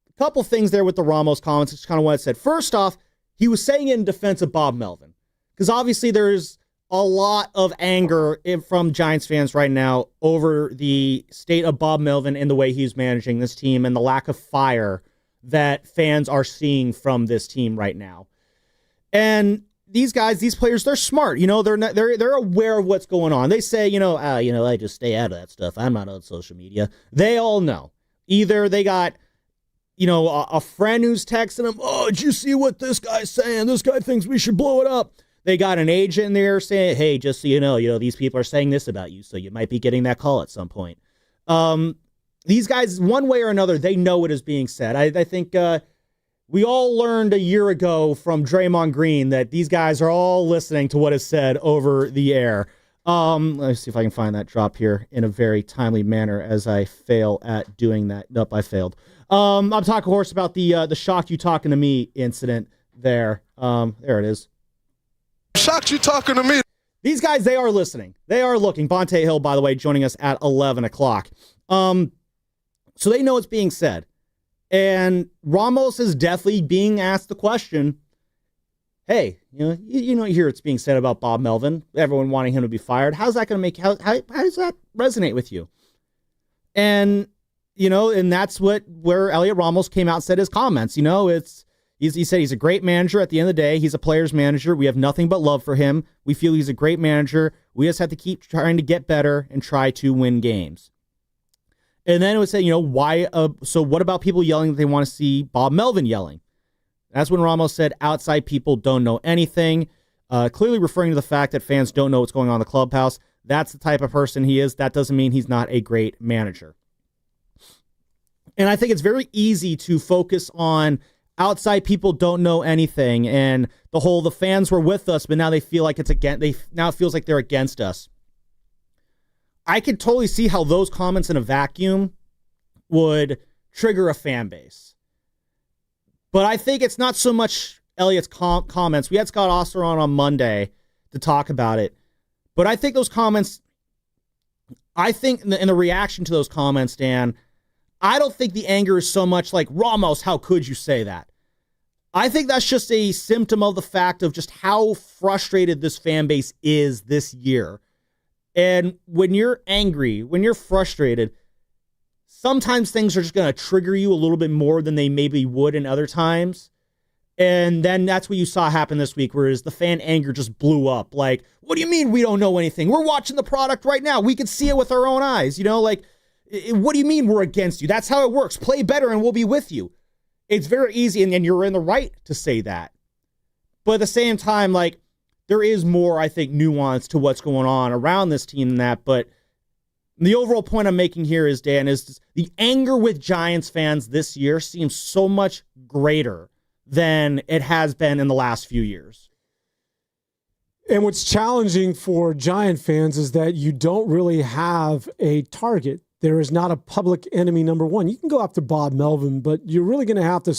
a couple things there with the Ramos comments. It's kind of what I said. First off, he was saying it in defense of Bob Melvin, because obviously there's a lot of anger from Giants fans right now over the state of Bob Melvin and the way he's managing this team and the lack of fire that fans are seeing from this team right now. And these guys, these players, they're smart. They're aware of what's going on. They say, I just stay out of that stuff. I'm not on social media. They all know. Either they got, a friend who's texting them, oh, did you see what this guy's saying? This guy thinks we should blow it up. They got an agent in there saying, hey, just so you know, these people are saying this about you, so you might be getting that call at some point. These guys, one way or another, they know what is being said. I think we all learned a year ago from Draymond Green that these guys are all listening to what is said over the air. Let me see if I can find that drop here in a very timely manner as I fail at doing that. Nope, I failed. I'm talking, of course, about the shocked you talking to me incident there. There it is. Shocked you talking to me. These guys, they are listening. They are looking. Bonte Hill, by the way, joining us at 11 o'clock. So they know what's being said. And Ramos is definitely being asked the question, hey, you hear it's being said about Bob Melvin, everyone wanting him to be fired. How's that going to how does that resonate with you? And, and that's where Elliot Ramos came out and said his comments. He said he's a great manager. At the end of the day, he's a player's manager. We have nothing but love for him. We feel he's a great manager. We just have to keep trying to get better and try to win games. And then it would say, why? So what about people yelling that they want to see Bob Melvin yelling? That's when Ramos said outside people don't know anything, clearly referring to the fact that fans don't know what's going on in the clubhouse. That's the type of person he is. That doesn't mean he's not a great manager. And I think it's very easy to focus on outside people don't know anything, and the fans were with us, but now they feel like now it feels like they're against us. I could totally see how those comments in a vacuum would trigger a fan base. But I think it's not so much Elliot's comments. We had Scott Oster on Monday to talk about it. But I think those comments, in the reaction to those comments, Dan, I don't think the anger is so much like, Ramos, how could you say that? I think that's just a symptom of the fact of just how frustrated this fan base is this year. And when you're angry, when you're frustrated, sometimes things are just going to trigger you a little bit more than they maybe would in other times. And then that's what you saw happen this week, whereas the fan anger just blew up. Like, what do you mean we don't know anything? We're watching the product right now. We can see it with our own eyes. What do you mean we're against you? That's how it works. Play better and we'll be with you. It's very easy, and you're in the right to say that. But at the same time, there is more, I think, nuance to what's going on around this team than that. But the overall point I'm making here is, Dan, is the anger with Giants fans this year seems so much greater than it has been in the last few years. And what's challenging for Giant fans is that you don't really have a target. There is not a public enemy number one. You can go after Bob Melvin, but you're really going to have to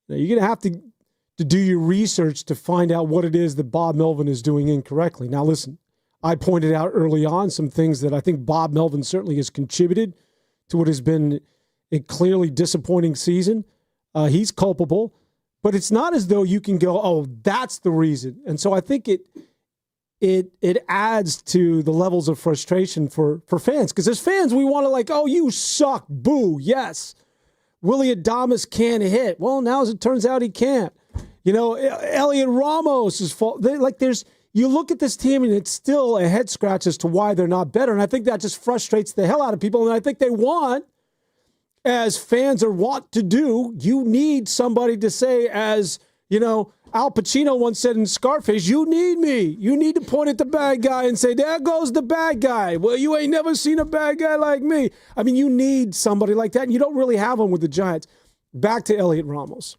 you're going to have to do your research to find out what it is that Bob Melvin is doing incorrectly. Now, listen, I pointed out early on some things that I think Bob Melvin certainly has contributed to what has been a clearly disappointing season. He's culpable, but it's not as though you can go, oh, that's the reason. And so I think it adds to the levels of frustration for fans. Because as fans, we want to oh, you suck, boo, yes. Willie Adames can't hit. Well, now as it turns out, he can't. Elliot Ramos is fault. You look at this team and it's still a head scratch as to why they're not better. And I think that just frustrates the hell out of people. And I think they want, as fans are wont to do, you need somebody to say, as, Al Pacino once said in Scarface, you need me. You need to point at the bad guy and say, there goes the bad guy. Well, you ain't never seen a bad guy like me. I mean, you need somebody like that, and you don't really have one with the Giants. Back to Elliot Ramos.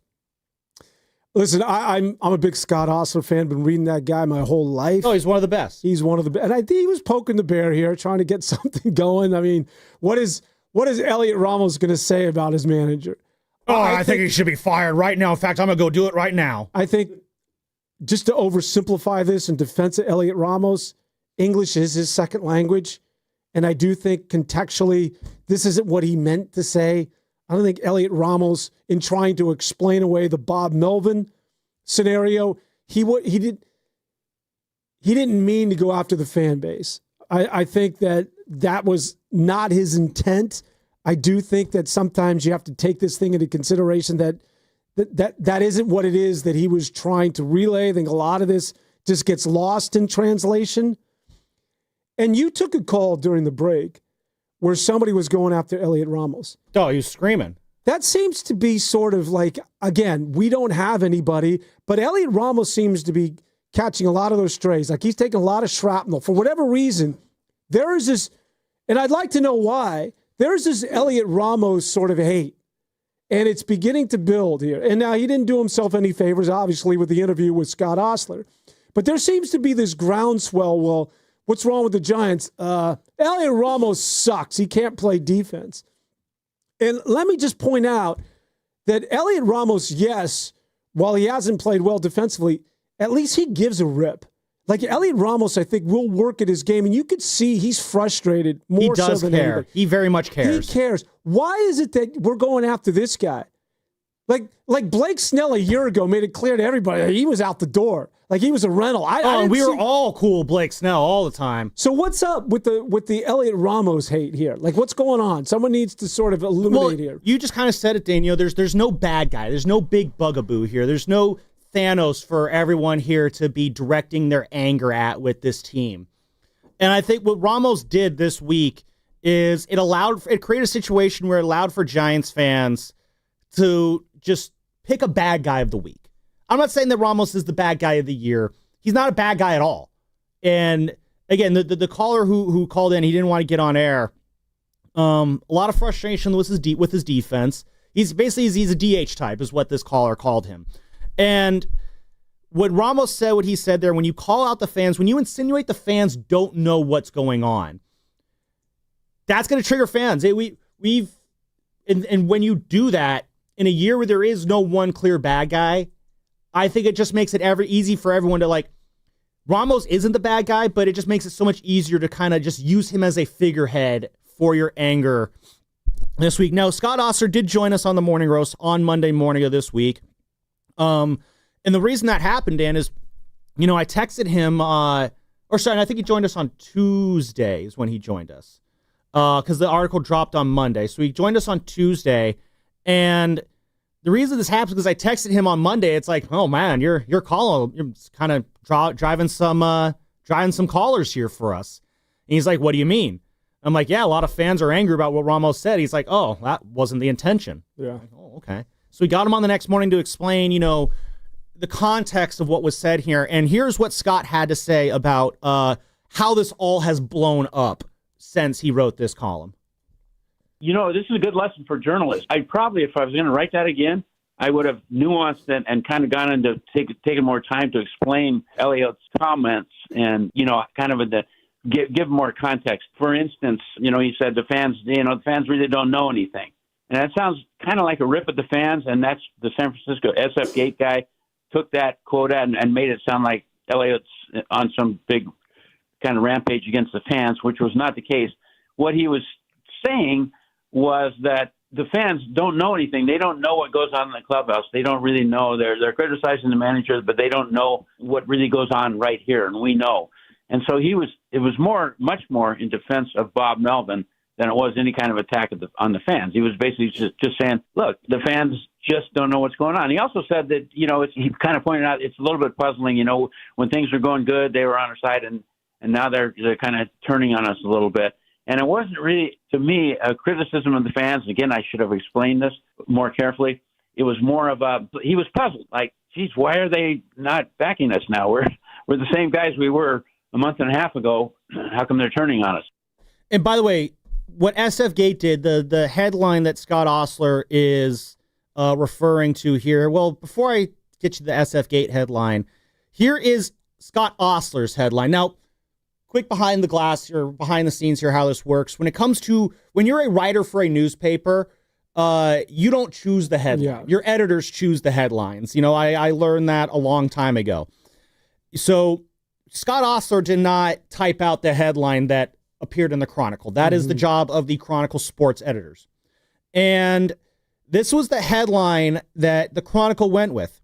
Listen, I'm a big Scott Ostler fan. Been reading that guy my whole life. Oh, he's one of the best. He's one of the best. And I think he was poking the bear here, trying to get something going. I mean, what is Elliot Ramos going to say about his manager? Oh, I think he should be fired right now. In fact, I'm going to go do it right now. I think, just to oversimplify this in defense of Elliot Ramos, English is his second language. And I do think contextually, this isn't what he meant to say. I don't think Elliot Ramos, in trying to explain away the Bob Melvin scenario, he he didn't mean to go after the fan base. I think that was not his intent. I do think that sometimes you have to take this thing into consideration that isn't what it is that he was trying to relay. I think a lot of this just gets lost in translation. And you took a call during the break where somebody was going after Elliot Ramos. Oh, he was screaming. That seems to be sort of like, again, we don't have anybody, but Elliot Ramos seems to be catching a lot of those strays. Like he's taking a lot of shrapnel. For whatever reason, there is this, and I'd like to know why, there's this Elliot Ramos sort of hate. And it's beginning to build here. And now he didn't do himself any favors, obviously, with the interview with Scott Ostler. But there seems to be this groundswell, well, what's wrong with the Giants? Elliot Ramos sucks. He can't play defense. And let me just point out that Elliot Ramos, yes, while he hasn't played well defensively, at least he gives a rip. Like Elliot Ramos, I think, will work at his game, and you could see he's frustrated more so than care. anybody. He very much cares. He cares. Why is it that we're going after this guy? Like Blake Snell a year ago made it clear to everybody that he was out the door. Like he was a rental. And we were all cool Blake Snell all the time. So what's up with the Elliot Ramos hate here? Like what's going on? Someone needs to sort of illuminate here. You just kind of said it, Daniel. There's no bad guy. There's no big bugaboo here. There's no Thanos for everyone here to be directing their anger at with this team. And I think what Ramos did this week is it created a situation where it allowed for Giants fans to just pick a bad guy of the week. I'm not saying that Ramos is the bad guy of the year. He's not a bad guy at all. And again, the caller who called in, he didn't want to get on air. A lot of frustration with his defense. He's a DH type is what this caller called him. And when Ramos said what he said there, when you call out the fans, when you insinuate the fans don't know what's going on, that's going to trigger fans. And when you do that in a year where there is no one clear bad guy, I think it just makes it easy for everyone to like. Ramos isn't the bad guy, but it just makes it so much easier to kind of just use him as a figurehead for your anger this week. Now, Scott Ostler did join us on the Morning Roast on Monday morning of this week. And the reason that happened, Dan, is, I texted him, I think he joined us on Tuesdays when he joined us, because the article dropped on Monday. So he joined us on Tuesday, and the reason this happens is because I texted him on Monday. It's like, oh man, you're kind of driving some callers here for us. And he's like, what do you mean? I'm like, yeah, a lot of fans are angry about what Ramos said. He's like, oh, that wasn't the intention. Yeah. Like, oh, okay. So we got him on the next morning to explain, the context of what was said here. And here's what Scott had to say about how this all has blown up since he wrote this column. This is a good lesson for journalists. I'd probably, if I was going to write that again, I would have nuanced it and kind of gone into taking more time to explain Elliot's comments and, kind of give more context. For instance, he said the fans really don't know anything. And that sounds kind of like a rip at the fans, and that's the San Francisco SF Gate guy took that quote and made it sound like Elliot's on some big kind of rampage against the fans, which was not the case. What he was saying was that the fans don't know anything. They don't know what goes on in the clubhouse. They don't really know. They're criticizing the manager, but they don't know what really goes on right here, and we know. And so it was much more in defense of Bob Melvin than it was any kind of attack on the fans. He was basically just saying, look, the fans just don't know what's going on. He also said that, he kind of pointed out it's a little bit puzzling, when things were going good, they were on our side, and now they're kind of turning on us a little bit. And it wasn't really, to me, a criticism of the fans. Again, I should have explained this more carefully. It was more of he was puzzled. Like, geez, why are they not backing us now? We're the same guys we were a month and a half ago. How come they're turning on us? And by the way, what SF Gate did, the headline that Scott Ostler is referring to here, well, before I get you the SF Gate headline, here is Scott Ostler's headline. Now, quick behind the glass or behind the scenes here, how this works. When it comes to, when you're a writer for a newspaper, you don't choose the headline. Yeah. Your editors choose the headlines. I learned that a long time ago. So Scott Ostler did not type out the headline that appeared in the Chronicle. That is the job of the Chronicle sports editors. And this was the headline that the Chronicle went with.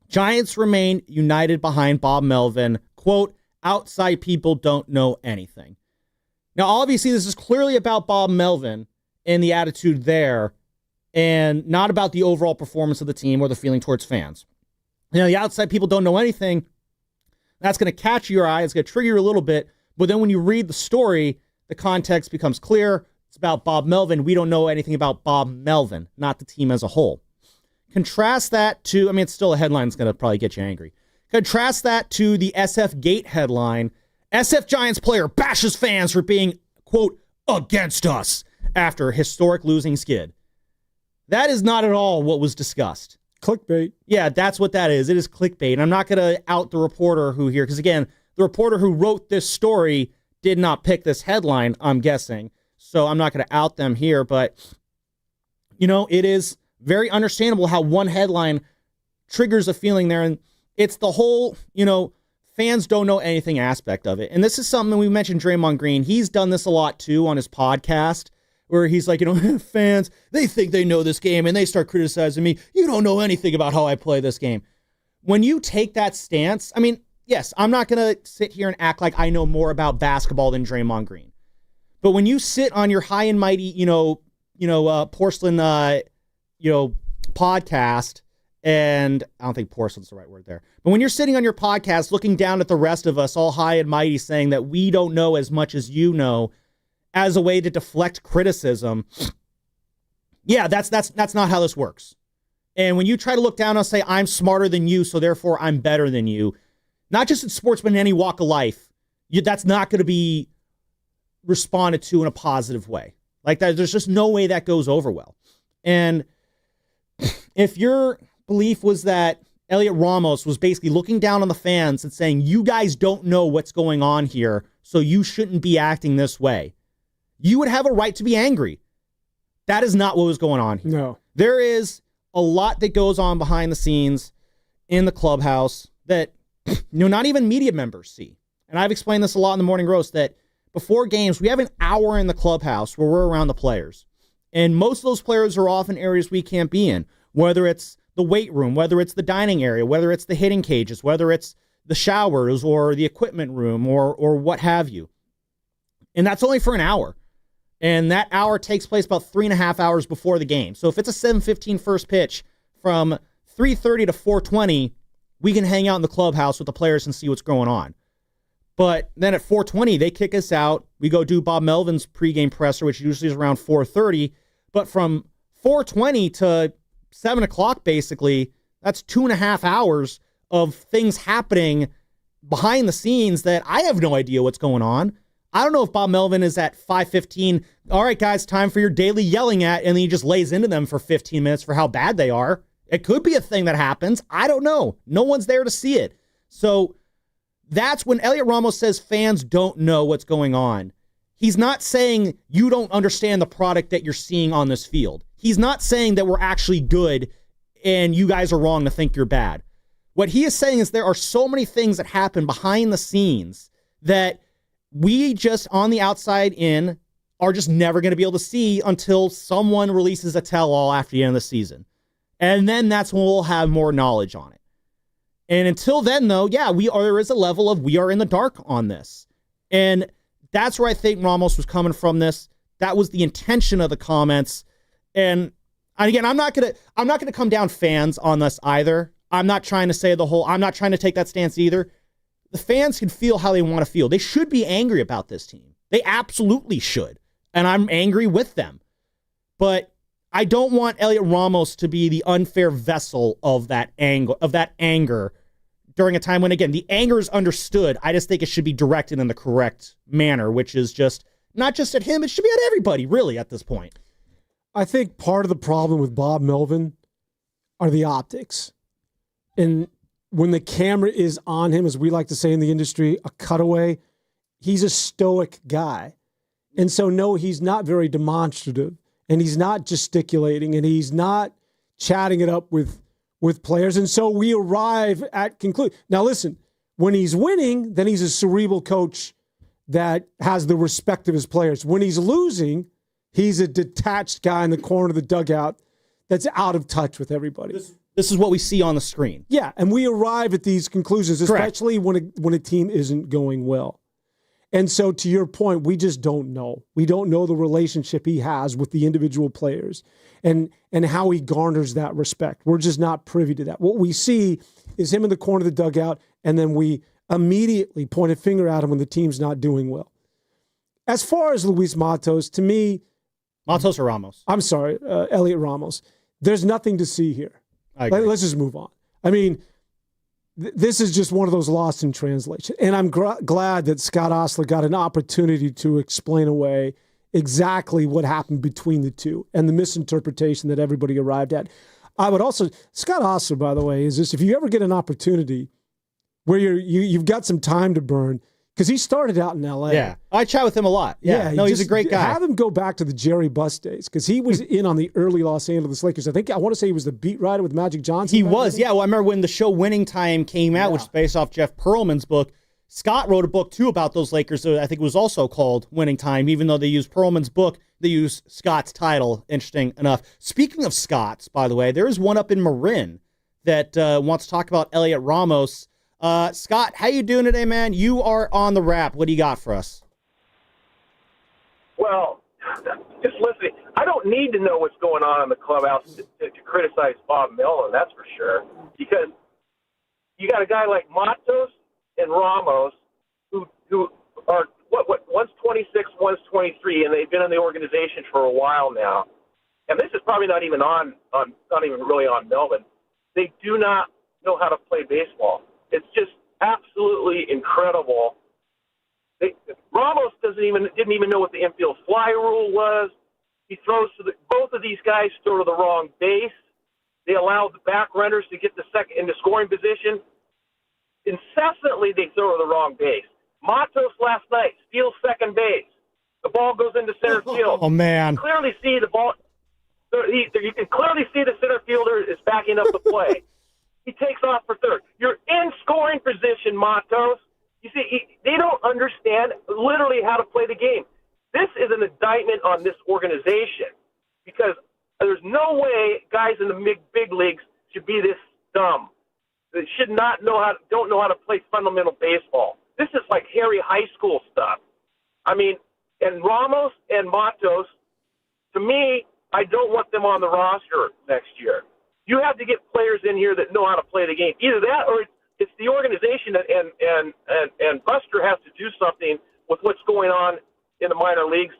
Giants remain united behind Bob Melvin, quote, outside people don't know anything. Now, obviously, this is clearly about Bob Melvin and the attitude there, and not about the overall performance of the team or the feeling towards fans. The outside people don't know anything. That's going to catch your eye. It's going to trigger you a little bit. But then when you read the story, the context becomes clear. It's about Bob Melvin. We don't know anything about Bob Melvin, not the team as a whole. Contrast that to, it's still a headline that's going to probably get you angry. Contrast that to the SF Gate headline. SF Giants player bashes fans for being, quote, against us after a historic losing skid. That is not at all what was discussed. Clickbait. Yeah, that's what that is. It is clickbait. And I'm not going to out the reporter who here, because again, the reporter who wrote this story did not pick this headline, I'm guessing. So I'm not going to out them here, but, it is very understandable how one headline triggers a feeling there. And it's the whole, fans don't know anything aspect of it. And this is something we mentioned Draymond Green. He's done this a lot too on his podcast, where he's like, fans, they think they know this game and they start criticizing me. You don't know anything about how I play this game. When you take that stance, yes, I'm not going to sit here and act like I know more about basketball than Draymond Green. But when you sit on your high and mighty, porcelain, podcast, and I don't think porcelain's the right word there. But when you're sitting on your podcast looking down at the rest of us all high and mighty saying that we don't know as much as you know as a way to deflect criticism, yeah, that's not how this works. And when you try to look down and say, I'm smarter than you, so therefore I'm better than you, not just in sports, but in any walk of life, that's not going to be responded to in a positive way. Like that, there's just no way that goes over well. And if your belief was that Elliot Ramos was basically looking down on the fans and saying, you guys don't know what's going on here, so you shouldn't be acting this way, you would have a right to be angry. That is not what was going on here. No. There is a lot that goes on behind the scenes in the clubhouse that not even media members see. And I've explained this a lot in the Morning Roast, that before games, we have an hour in the clubhouse where we're around the players. And most of those players are often areas we can't be in, whether it's the weight room, whether it's the dining area, whether it's the hitting cages, whether it's the showers or the equipment room or what have you. And that's only for an hour. And that hour takes place about 3.5 hours before the game. So if it's a 7:15 first pitch, from 3:30 to 4:20, we can hang out in the clubhouse with the players and see what's going on. But then at 4:20, they kick us out. We go do Bob Melvin's pregame presser, which usually is around 4:30. But from 4:20 to 7 o'clock, basically, that's 2.5 hours of things happening behind the scenes that I have no idea what's going on. I don't know if Bob Melvin is at 5:15. All right, guys, time for your daily yelling at, and then he just lays into them for 15 minutes for how bad they are. It could be a thing that happens. I don't know. No one's there to see it. So that's when Elliot Ramos says fans don't know what's going on. He's not saying you don't understand the product that you're seeing on this field. He's not saying that we're actually good and you guys are wrong to think you're bad. What he is saying is there are so many things that happen behind the scenes that we just on the outside in are just never going to be able to see until someone releases a tell-all after the end of the season. And then that's when we'll have more knowledge on it. And until then, though, yeah, there is a level of we are in the dark on this. And that's where I think Ramos was coming from this. That was the intention of the comments. And again, I'm not gonna come down fans on this either. I'm not trying to say I'm not trying to take that stance either. The fans can feel how they want to feel. They should be angry about this team. They absolutely should. And I'm angry with them. But I don't want Elliot Ramos to be the unfair vessel of that anger during a time when, again, the anger is understood. I just think it should be directed in the correct manner, which is just not just at him. It should be at everybody, really, at this point. I think part of the problem with Bob Melvin are the optics. And when the camera is on him, as we like to say in the industry, a cutaway, he's a stoic guy. And so, no, he's not very demonstrative, and he's not gesticulating, and he's not chatting it up with players. And so we arrive at conclusion. Now, listen, when he's winning, then he's a cerebral coach that has the respect of his players. When he's losing, he's a detached guy in the corner of the dugout that's out of touch with everybody. This is what we see on the screen. Yeah, and we arrive at these conclusions, especially when a team isn't going well. And so, to your point, we just don't know. We don't know the relationship he has with the individual players and how he garners that respect. We're just not privy to that. What we see is him in the corner of the dugout, and then we immediately point a finger at him when the team's not doing well. As far as Luis Matos, to me... Matos or Ramos? I'm sorry, Elliot Ramos. There's nothing to see here. Let's just move on. I mean... This is just one of those lost in translation. And I'm glad that Scott Ostler got an opportunity to explain away exactly what happened between the two and the misinterpretation that everybody arrived at. I would also, Scott Ostler, by the way, is this, if you ever get an opportunity where you've got some time to burn, because he started out in L.A. Yeah, I chat with him a lot. Yeah, no, he's a great guy. Have him go back to the Jerry Buss days, because he was in on the early Los Angeles Lakers. I want to say he was the beat writer with Magic Johnson. He was, yeah. Well, I remember when the show Winning Time came out, which is based off Jeff Pearlman's book. Scott wrote a book, too, about those Lakers. I think it was also called Winning Time, even though they used Pearlman's book. They used Scott's title, interesting enough. Speaking of Scott's, by the way, there is one up in Marin that wants to talk about Elliot Ramos. Scott, how you doing today, man? You are on the Wrap. What do you got for us? Well, just listening. I don't need to know what's going on in the clubhouse to criticize Bob Millen, that's for sure. Because you got a guy like Matos and Ramos who are, one's 26, one's 23, and they've been in the organization for a while now. And this is probably not even really on Melvin. They do not know how to play baseball. It's just absolutely incredible. Ramos didn't even know what the infield fly rule was. He throws both of these guys throw to the wrong base. They allow the back runners to get into scoring position. Incessantly, they throw to the wrong base. Matos last night steals second base. The ball goes into center field. Oh man! You can clearly see the ball. You can clearly see the center fielder is backing up the play. He takes off for third. You're in scoring position, Matos. You see, they don't understand literally how to play the game. This is an indictment on this organization because there's no way guys in the big leagues should be this dumb. They should don't know how to play fundamental baseball. This is like Harry high school stuff. I mean, and Ramos and Matos, to me, I don't want them on the roster next year. You have to get players in here that know how to play the game. Either that or it's the organization and Buster has to do something with what's going on in the minor leagues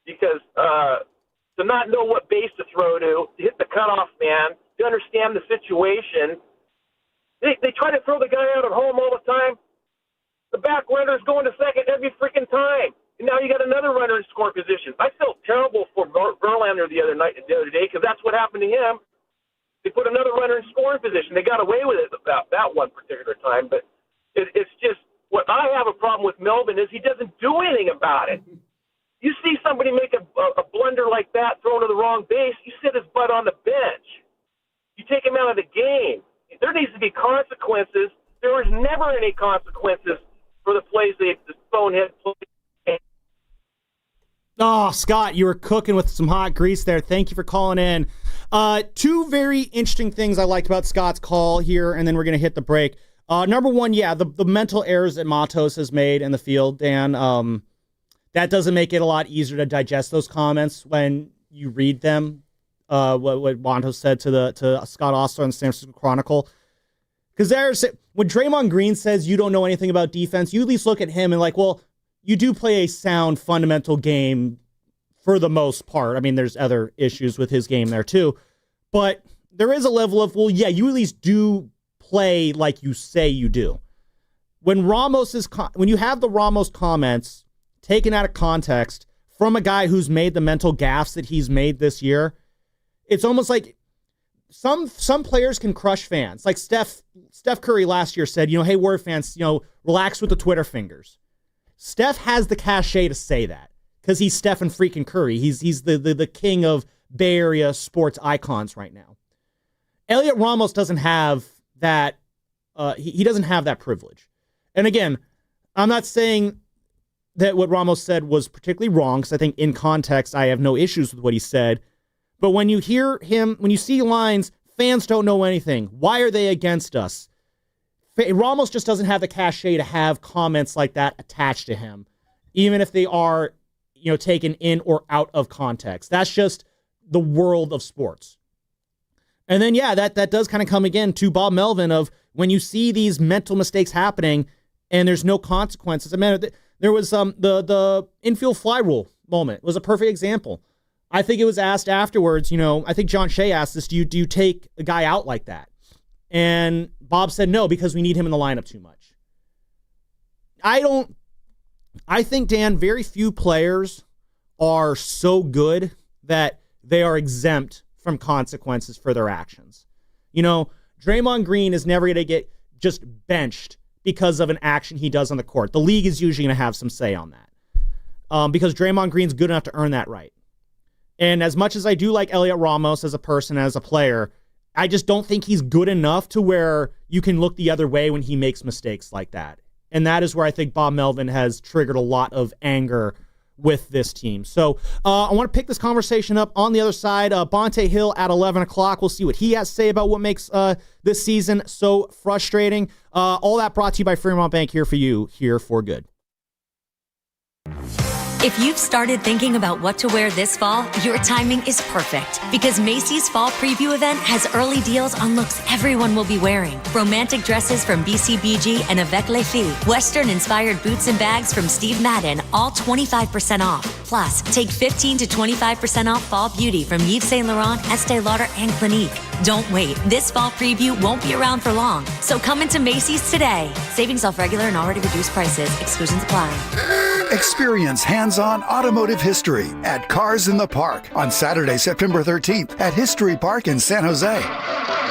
because to not know what base to throw to hit the cutoff man, to understand the situation. They try to throw the guy out at home all the time. The back runner's going to second every freaking time. And now you got another runner in scoring position. I felt terrible for Verlander the other day because that's what happened to him. They put another runner in scoring position. They got away with it about that one particular time. But it's just what I have a problem with Melvin is he doesn't do anything about it. You see somebody make a blunder like that, thrown to the wrong base, you sit his butt on the bench. You take him out of the game. There needs to be consequences. There was never any consequences for the plays the bonehead played. Oh, Scott, you were cooking with some hot grease there. Thank you for calling in. Two very interesting things I liked about Scott's call here, and then we're going to hit the break. Number one, yeah, the mental errors that Matos has made in the field, Dan, that doesn't make it a lot easier to digest those comments when you read them, what Matos said to Scott Ostler in the San Francisco Chronicle. Because when Draymond Green says you don't know anything about defense, you at least look at him and like, well, you do play a sound, fundamental game for the most part. I mean, there's other issues with his game there too. But there is a level of, well, yeah, you at least do play like you say you do. When you have the Ramos comments taken out of context from a guy who's made the mental gaffes that he's made this year, it's almost like some players can crush fans. Like Steph Curry last year said, hey, Warrior fans, relax with the Twitter fingers. Steph has the cachet to say that because he's Stephen freaking Curry. He's the king of Bay Area sports icons right now. Elliot Ramos doesn't have that. He doesn't have that privilege. And again, I'm not saying that what Ramos said was particularly wrong because I think in context I have no issues with what he said. But when you hear him, when you see lines Fans don't know anything. Why are they against us? Ramos just doesn't have the cachet to have comments like that attached to him, even if they are, taken in or out of context. That's just the world of sports. And then, that does kind of come again to Bob Melvin of when you see these mental mistakes happening and there's no consequences. I mean, there was the infield fly rule moment was a perfect example. I think it was asked afterwards, I think John Shea asked this, do you take a guy out like that? And Bob said no, because we need him in the lineup too much. I think, Dan, very few players are so good that they are exempt from consequences for their actions. Draymond Green is never going to get just benched because of an action he does on the court. The league is usually going to have some say on that because Draymond Green's good enough to earn that right. And as much as I do like Elliot Ramos as a person, as a player, I just don't think he's good enough to where you can look the other way when he makes mistakes like that. And that is where I think Bob Melvin has triggered a lot of anger with this team. So I want to pick this conversation up on the other side. Bonte Hill at 11 o'clock. We'll see what he has to say about what makes this season so frustrating. All that brought to you by Fremont Bank, here for you, here for good. If you've started thinking about what to wear this fall, your timing is perfect because Macy's Fall Preview event has early deals on looks everyone will be wearing. Romantic dresses from BCBG and Avec Les Filles. Western-inspired boots and bags from Steve Madden, all 25% off. Plus, take 15 to 25% off fall beauty from Yves Saint Laurent, Estee Lauder, and Clinique. Don't wait. This fall preview won't be around for long. So come into Macy's today. Savings off regular and already reduced prices. Exclusions apply. Experience hands-on automotive history at Cars in the Park on Saturday, September 13th at History Park in San Jose.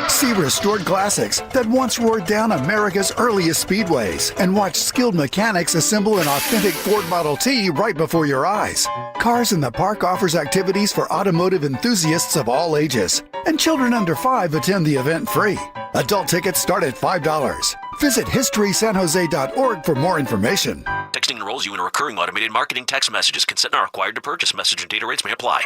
See restored classics that once roared down America's earliest speedways and watch skilled mechanics assemble an authentic Ford Model T right before your eyes. Cars in the Park offers activities for automotive enthusiasts of all ages, and children under 5 attend the event free. Adult tickets start at $5. Visit historysanjose.org for more information. Texting enrolls you in a recurring automated marketing text messages. Consent not required to purchase. Message and data rates may apply.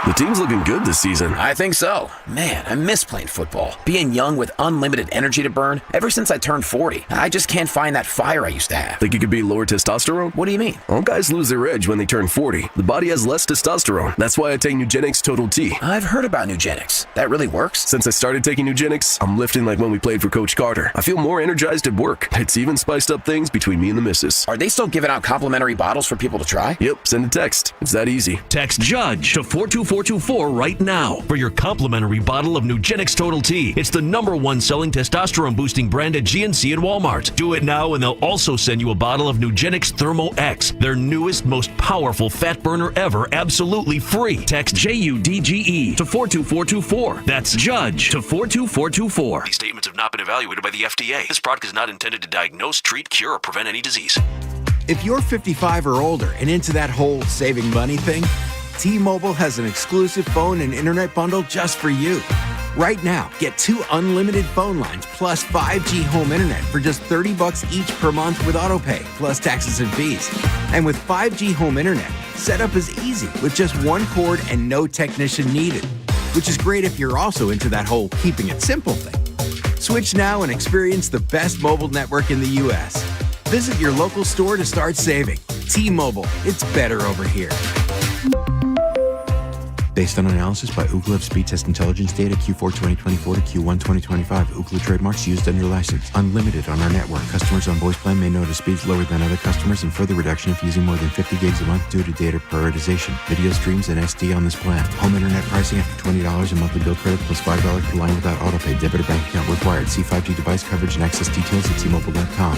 The team's looking good this season. I think so. Man, I miss playing football. Being young with unlimited energy to burn. Ever since I turned 40, I just can't find that fire I used to have. Think it could be lower testosterone? What do you mean? All guys lose their edge when they turn 40. The body has less testosterone. That's why I take Nugenix Total T. I've heard about Nugenix. That really works? Since I started taking Nugenix, I'm lifting like when we played for Coach Carter. I feel more energized at work. It's even spiced up things between me and the missus. Are they still giving out complimentary bottles for people to try? Yep, send a text. It's that easy. Text JUDGE to 42424 right now for your complimentary bottle of Nugenix Total T. It's the #1 selling testosterone boosting brand at GNC and Walmart. Do it now and they'll also send you a bottle of Nugenix Thermo X, their newest, most powerful fat burner ever, absolutely free. Text JUDGE to 42424. That's JUDGE to 42424. These statements have not been evaluated by the FDA. This product is not intended to diagnose, treat, cure, or prevent any disease. If you're 55 or older and into that whole saving money thing, T-Mobile has an exclusive phone and internet bundle just for you. Right now, get 2 unlimited phone lines plus 5G home internet for just $30 each per month with autopay, plus taxes and fees. And with 5G home internet, setup is easy with just 1 cord and no technician needed, which is great if you're also into that whole keeping it simple thing. Switch now and experience the best mobile network in the U.S. Visit your local store to start saving. T-Mobile, it's better over here. Based on analysis by Ookla of speed test intelligence data Q4 2024 to Q1 2025. Ookla trademarks used under license. Unlimited on our network. Customers on voice plan may notice speeds lower than other customers and further reduction if using more than 50 gigs a month due to data prioritization. Video streams and SD on this plan. Home internet pricing after $20 a monthly bill credit plus $5 per line without autopay. Debit or bank account required. See 5G device coverage and access details at T-Mobile.com.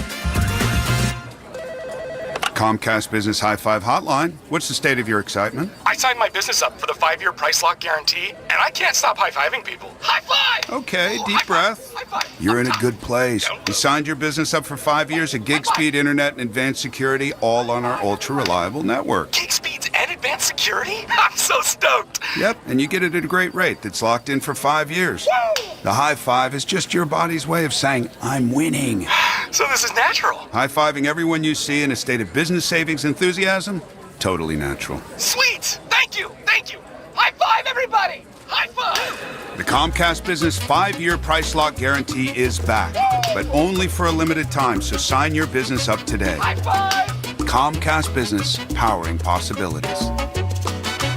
Comcast Business High Five Hotline. What's the state of your excitement? I signed my business up for the 5-year price lock guarantee, and I can't stop high-fiving people. High five! Okay, deep breath. You're in a good place. You signed your business up for 5 years of gig speed internet and advanced security, all on our ultra-reliable network. Gig speeds and advanced security? I'm so stoked! Yep, and you get it at a great rate that's locked in for 5 years. Woo! The high five is just your body's way of saying, I'm winning. So this is natural. High-fiving everyone you see in a state of business savings enthusiasm, totally natural. Sweet! Thank you! Thank you! High five, everybody! High five! The Comcast Business 5-year price lock guarantee is back, but only for a limited time, so sign your business up today. High five! Comcast Business, powering possibilities.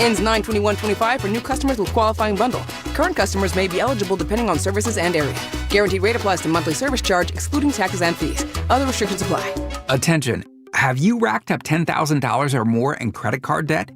Ends 9/21/25 for new customers with qualifying bundle. Current customers may be eligible depending on services and area. Guaranteed rate applies to monthly service charge, excluding taxes and fees. Other restrictions apply. Attention. Have you racked up $10,000 or more in credit card debt?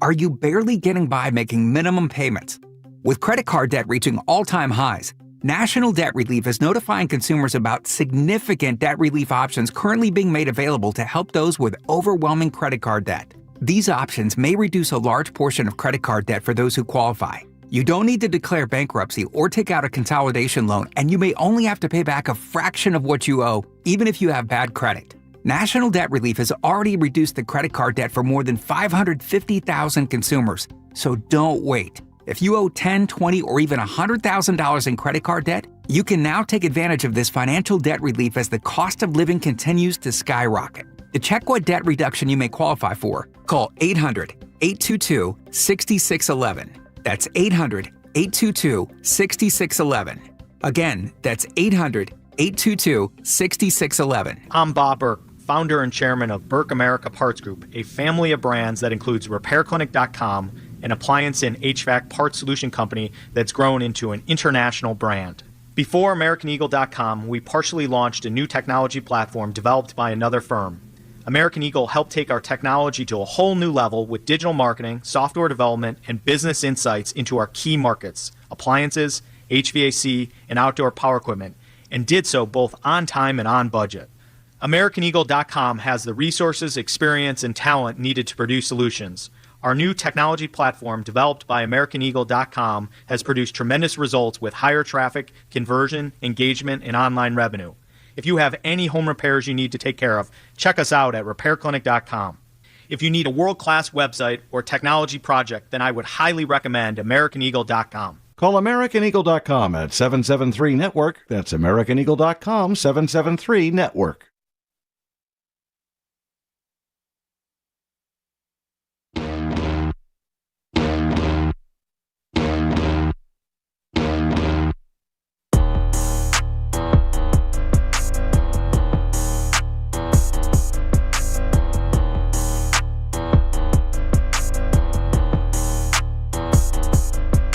Are you barely getting by making minimum payments? With credit card debt reaching all-time highs, National Debt Relief is notifying consumers about significant debt relief options currently being made available to help those with overwhelming credit card debt. These options may reduce a large portion of credit card debt for those who qualify. You don't need to declare bankruptcy or take out a consolidation loan, and you may only have to pay back a fraction of what you owe, even if you have bad credit. National Debt Relief has already reduced the credit card debt for more than 550,000 consumers, so don't wait. If you owe $10, $20, or even $100,000 in credit card debt, you can now take advantage of this financial debt relief as the cost of living continues to skyrocket. To check what debt reduction you may qualify for, call 800-822-6611. That's 800-822-6611. Again, that's 800-822-6611. I'm Bob Burke, founder and chairman of Burke America Parts Group, a family of brands that includes RepairClinic.com, an appliance and HVAC parts solution company that's grown into an international brand. Before AmericanEagle.com, we partially launched a new technology platform developed by another firm. American Eagle helped take our technology to a whole new level with digital marketing, software development, and business insights into our key markets, appliances, HVAC, and outdoor power equipment, and did so both on time and on budget. AmericanEagle.com has the resources, experience, and talent needed to produce solutions. Our new technology platform, developed by AmericanEagle.com, has produced tremendous results with higher traffic, conversion, engagement, and online revenue. If you have any home repairs you need to take care of, check us out at RepairClinic.com. If you need a world-class website or technology project, then I would highly recommend AmericanEagle.com. Call AmericanEagle.com at 773-NETWORK. That's AmericanEagle.com, 773-NETWORK.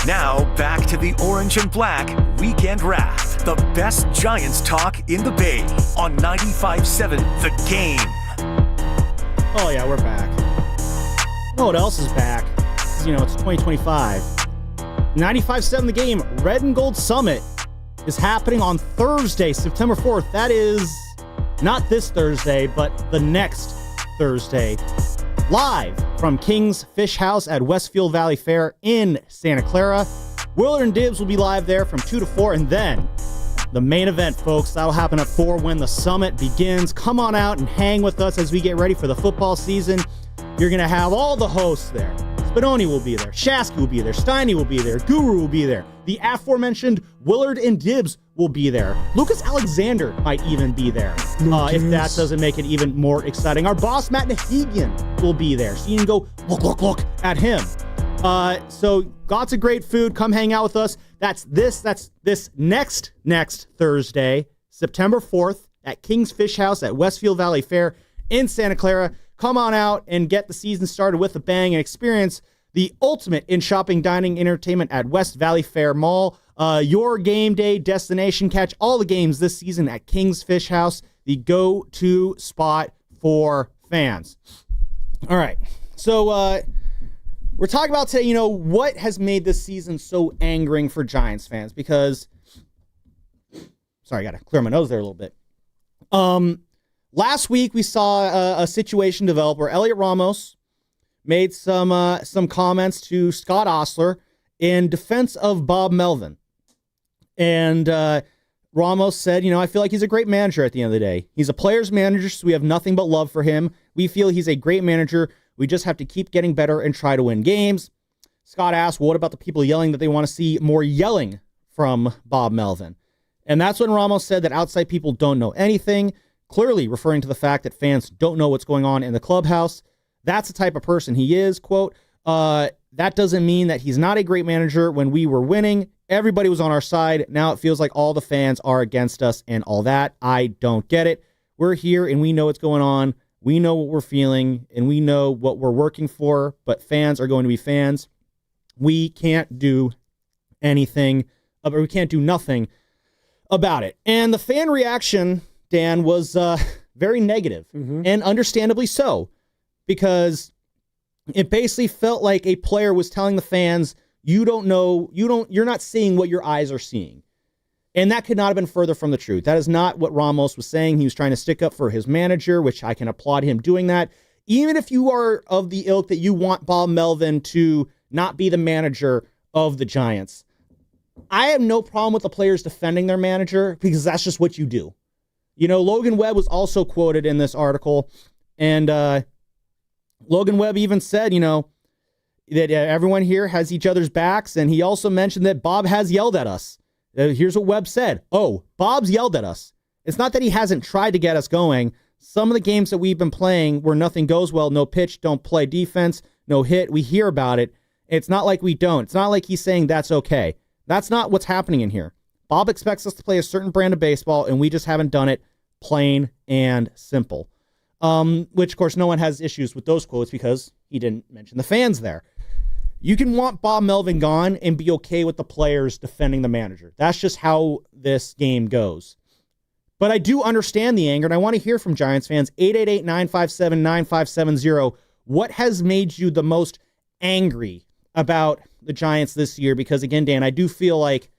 Now, back to the Orange and Black Weekend Wrap. The best Giants talk in the Bay on 95.7 The Game. Oh, yeah, we're back. You know what else is back? You know, it's 2025. 95.7 The Game Red and Gold Summit is happening on Thursday, September 4th. That is not this Thursday, but the next Thursday. Live from King's Fish House at Westfield Valley Fair in Santa Clara. Willard Dibs will be live there from 2 to 4, and then the main event, folks. That'll happen at 4 when the summit begins. Come on out and hang with us as we get ready for the football season. You're going to have all the hosts there. Spinoni will be there. Shasky will be there. Steiny will be there. Guru will be there. The aforementioned Willard and Dibs will be there. Lucas Alexander might even be there. If that doesn't make it even more exciting. Our boss, Matt Nahigian, will be there. So you can go look at him. So lots of great food. Come hang out with us. That's this next Thursday, September 4th at King's Fish House at Westfield Valley Fair in Santa Clara. Come on out and get the season started with a bang and experience the ultimate in shopping, dining, entertainment at West Valley Fair Mall. Your game day destination. Catch all the games this season at King's Fish House, the go-to spot for fans. All right. So we're talking about today, what has made this season so angering for Giants fans? Because, sorry, I got to clear my nose there a little bit. Last week, we saw a situation develop where Elliot Ramos made some comments to Scott Osler in defense of Bob Melvin. And Ramos said, I feel like he's a great manager at the end of the day. He's a player's manager, so we have nothing but love for him. We feel he's a great manager. We just have to keep getting better and try to win games. Scott asked, well, what about the people yelling that they want to see more yelling from Bob Melvin? And that's when Ramos said that outside people don't know anything, clearly referring to the fact that fans don't know what's going on in the clubhouse. That's the type of person he is. Quote, That doesn't mean that he's not a great manager. When we were winning, everybody was on our side. Now it feels like all the fans are against us and all that. I don't get it. We're here and we know what's going on. We know what we're feeling and we know what we're working for, but fans are going to be fans. We can't do anything, or we can't do nothing about it. And the fan reaction, Dan, was very negative, and understandably so, because it basically felt like a player was telling the fans, you're not seeing what your eyes are seeing. And that could not have been further from the truth. That is not what Ramos was saying. He was trying to stick up for his manager, which I can applaud him doing that. Even if you are of the ilk that you want Bob Melvin to not be the manager of the Giants, I have no problem with the players defending their manager because that's just what you do. You know, Logan Webb was also quoted in this article, and Logan Webb even said, you know, that everyone here has each other's backs, and he also mentioned that Bob has yelled at us. Here's what Webb said. Oh, Bob's yelled at us. It's not that he hasn't tried to get us going. Some of the games that we've been playing where nothing goes well, no pitch, don't play defense, no hit, we hear about it. It's not like we don't. It's not like he's saying that's okay. That's not what's happening in here. Bob expects us to play a certain brand of baseball, and we just haven't done it, plain and simple. Which, of course, no one has issues with those quotes because he didn't mention the fans there. You can want Bob Melvin gone and be okay with the players defending the manager. That's just how this game goes. But I do understand the anger, and I want to hear from Giants fans. 888-957-9570. What has made you the most angry about the Giants this year? Because, again, Dan, I do feel like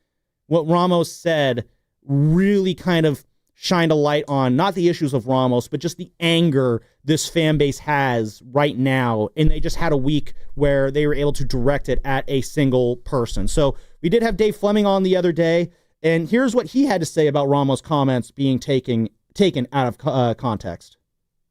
what Ramos said really kind of shined a light on not the issues of Ramos, but just the anger this fan base has right now. And they just had a week where they were able to direct it at a single person. So we did have Dave Fleming on the other day, and here's what he had to say about Ramos' comments being taken out of context.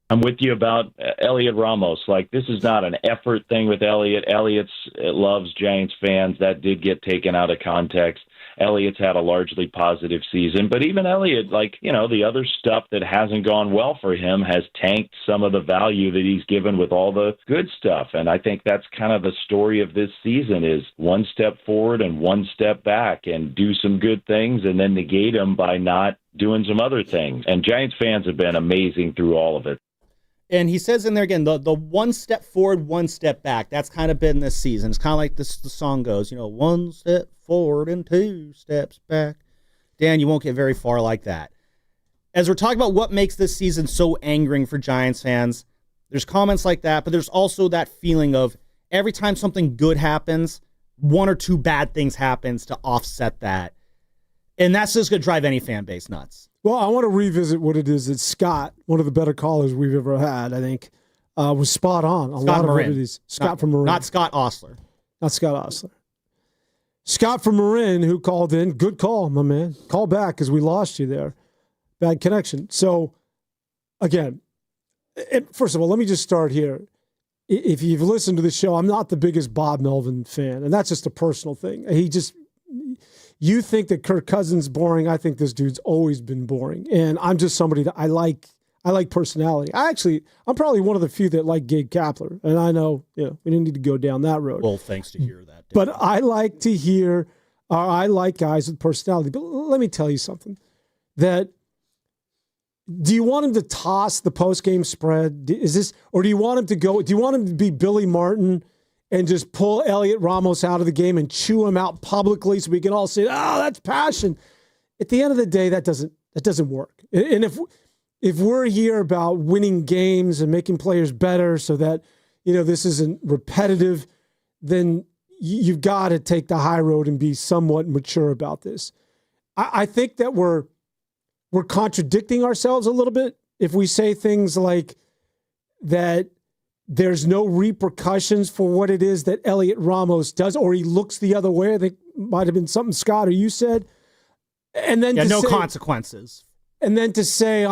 I'm with you about Elliot Ramos. Like, this is not an effort thing with Elliot. Elliot loves Giants fans. That did get taken out of context. Elliott's had a largely positive season, but even Elliott, like, you know, the other stuff that hasn't gone well for him has tanked some of the value that he's given with all the good stuff. And I think that's kind of the story of this season is one step forward and one step back and do some good things and then negate them by not doing some other things. And Giants fans have been amazing through all of it. And he says in there again, the one step forward, one step back. That's kind of been this season. It's kind of like the song goes, you know, one step forward and two steps back. Dan, you won't get very far like that. As we're talking about what makes this season so angering for Giants fans, there's comments like that, but there's also that feeling of every time something good happens, one or two bad things happens to offset that. And that's just going to drive any fan base nuts. Well, I want to revisit what it is that Scott, one of the better callers we've ever had, I think, was spot on. A lot of what it is. Scott from Marin. Not Scott Ostler. Not Scott Ostler. Scott from Marin, who called in. Good call, my man. Call back because we lost you there. Bad connection. So, again, first of all, let me just start here. If you've listened to the show, I'm not the biggest Bob Melvin fan, and that's just a personal thing. You think that Kirk Cousins boring. I think this dude's always been boring. And I'm just somebody that I like personality. I'm probably one of the few that like Gabe Kapler. And I know, we didn't need to go down that road. Well, thanks to hear that. But I like to hear, I like guys with personality. But let me tell you something. Do you want him to toss the post-game spread? Or do you want him to be Billy Martin and just pull Elliot Ramos out of the game and chew him out publicly so we can all say, oh, that's passion. At the end of the day, that doesn't work. And if we're here about winning games and making players better so that, this isn't repetitive, then you've got to take the high road and be somewhat mature about this. I think that we're contradicting ourselves a little bit if we say things like that there's no repercussions for what it is that Elliot Ramos does, or he looks the other way. I think might have been something Scott or you said. And then no consequences. And then to say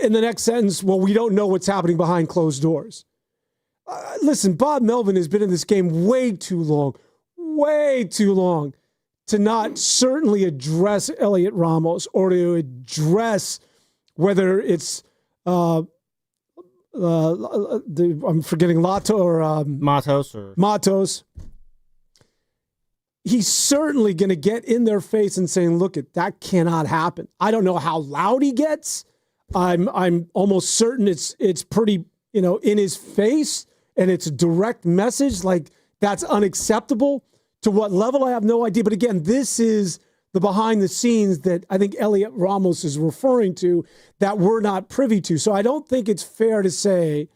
in the next sentence, well, we don't know what's happening behind closed doors. Listen, Bob Melvin has been in this game way too long to not certainly address Elliot Ramos or to address whether it's I'm forgetting Lato or Matos. He's certainly going to get in their face and saying, "Look, that cannot happen." I don't know how loud he gets. I'm almost certain it's pretty, in his face, and it's a direct message like that's unacceptable. To what level, I have no idea. But again, this is the behind the scenes that I think Elliot Ramos is referring to that we're not privy to. So I don't think it's fair to say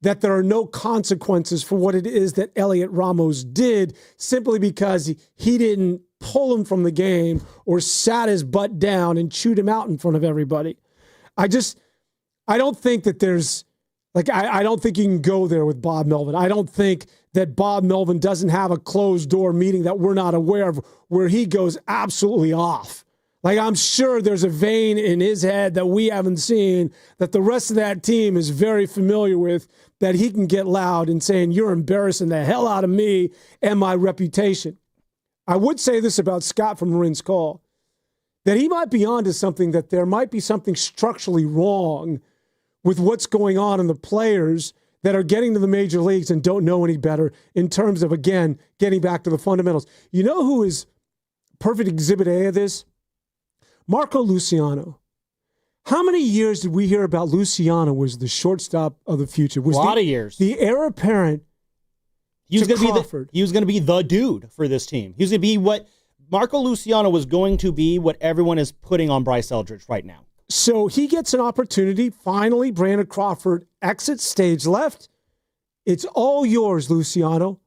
that there are no consequences for what it is that Elliot Ramos did simply because he didn't pull him from the game or sat his butt down and chewed him out in front of everybody. I don't think that there's, I don't think you can go there with Bob Melvin. I don't think that Bob Melvin doesn't have a closed door meeting that we're not aware of where he goes absolutely off. I'm sure there's a vein in his head that we haven't seen that the rest of that team is very familiar with, that he can get loud and saying, "You're embarrassing the hell out of me and my reputation." I would say this about Scott from Marin's Call, that he might be onto something, that there might be something structurally wrong with what's going on in the players that are getting to the major leagues and don't know any better in terms of, again, getting back to the fundamentals. You know who is perfect exhibit A of this? Marco Luciano. How many years did we hear about Luciano was the shortstop of the future? Was a lot of years. The heir apparent he was to going Crawford. He was going to be the dude for this team. He was going to be what Marco Luciano was going to be, what everyone is putting on Bryce Eldridge right now. So he gets an opportunity. Finally, Brandon Crawford exits stage left. It's all yours, Luciano.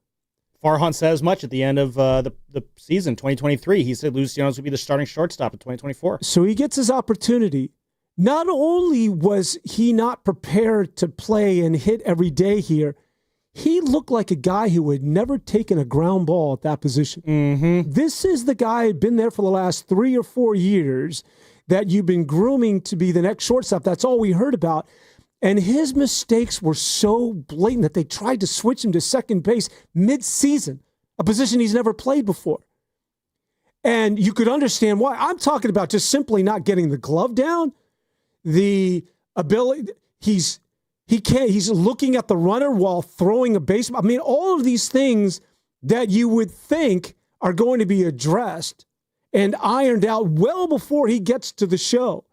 Farhan said as much at the end of the season, 2023. He said Luciano's going to be the starting shortstop in 2024. So he gets his opportunity. Not only was he not prepared to play and hit every day here, he looked like a guy who had never taken a ground ball at that position. Mm-hmm. This is the guy who had been there for the last 3 or 4 years that you've been grooming to be the next shortstop. That's all we heard about. And his mistakes were so blatant that they tried to switch him to second base mid-season, a position he's never played before. And you could understand why. I'm talking about just simply not getting the glove down, the ability, he's looking at the runner while throwing a baseball. I mean, all of these things that you would think are going to be addressed and ironed out well before he gets to the show.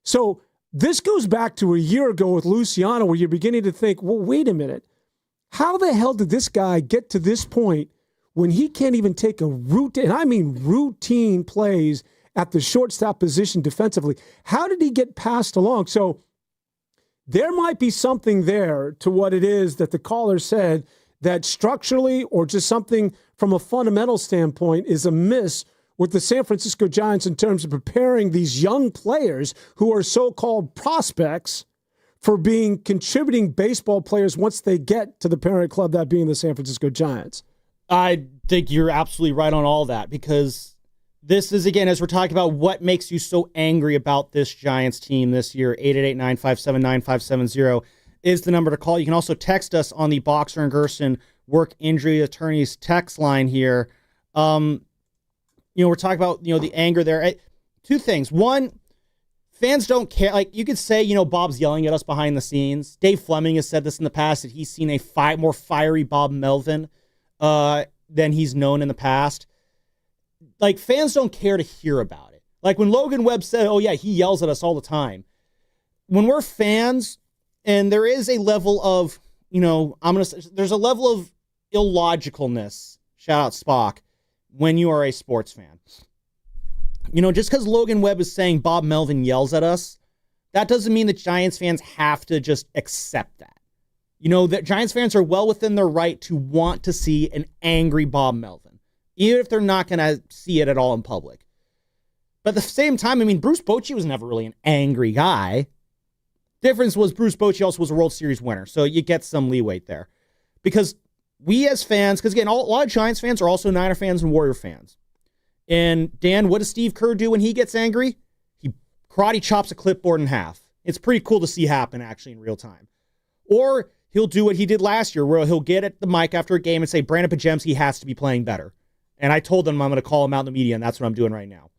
So this goes back to a year ago with Luciano, where you're beginning to think, well, wait a minute. How the hell did this guy get to this point when he can't even take a routine plays at the shortstop position defensively? How did he get passed along? So there might be something there to what it is that the caller said, that structurally or just something from a fundamental standpoint is amiss with the San Francisco Giants in terms of preparing these young players who are so-called prospects for being contributing baseball players once they get to the parent club, that being the San Francisco Giants. I think you're absolutely right on all that, because this is, again, as we're talking about what makes you so angry about this Giants team this year, 888-957-9570 is the number to call. You can also text us on the Boxer and Gerson Work Injury Attorneys text line here. We're talking about, the anger there. Two things. One, fans don't care. You could say, Bob's yelling at us behind the scenes. Dave Fleming has said this in the past, that he's seen a more fiery Bob Melvin than he's known in the past. Fans don't care to hear about it. When Logan Webb said, oh yeah, he yells at us all the time. When we're fans, and there is a level of, there's a level of illogicalness, shout out Spock, when you are a sports fan. Just because Logan Webb is saying Bob Melvin yells at us, that doesn't mean that Giants fans have to just accept that. That Giants fans are well within their right to want to see an angry Bob Melvin, even if they're not going to see it at all in public. But at the same time, Bruce Bochy was never really an angry guy. Difference was Bruce Bochy also was a World Series winner, so you get some leeway there. Because we as fans, because again, a lot of Giants fans are also Niner fans and Warrior fans. And Dan, what does Steve Kerr do when he gets angry? He karate chops a clipboard in half. It's pretty cool to see happen actually in real time. Or he'll do what he did last year, where he'll get at the mic after a game and say, Brandon Pajemski has to be playing better. And I told them I'm going to call him out in the media, and that's what I'm doing right now.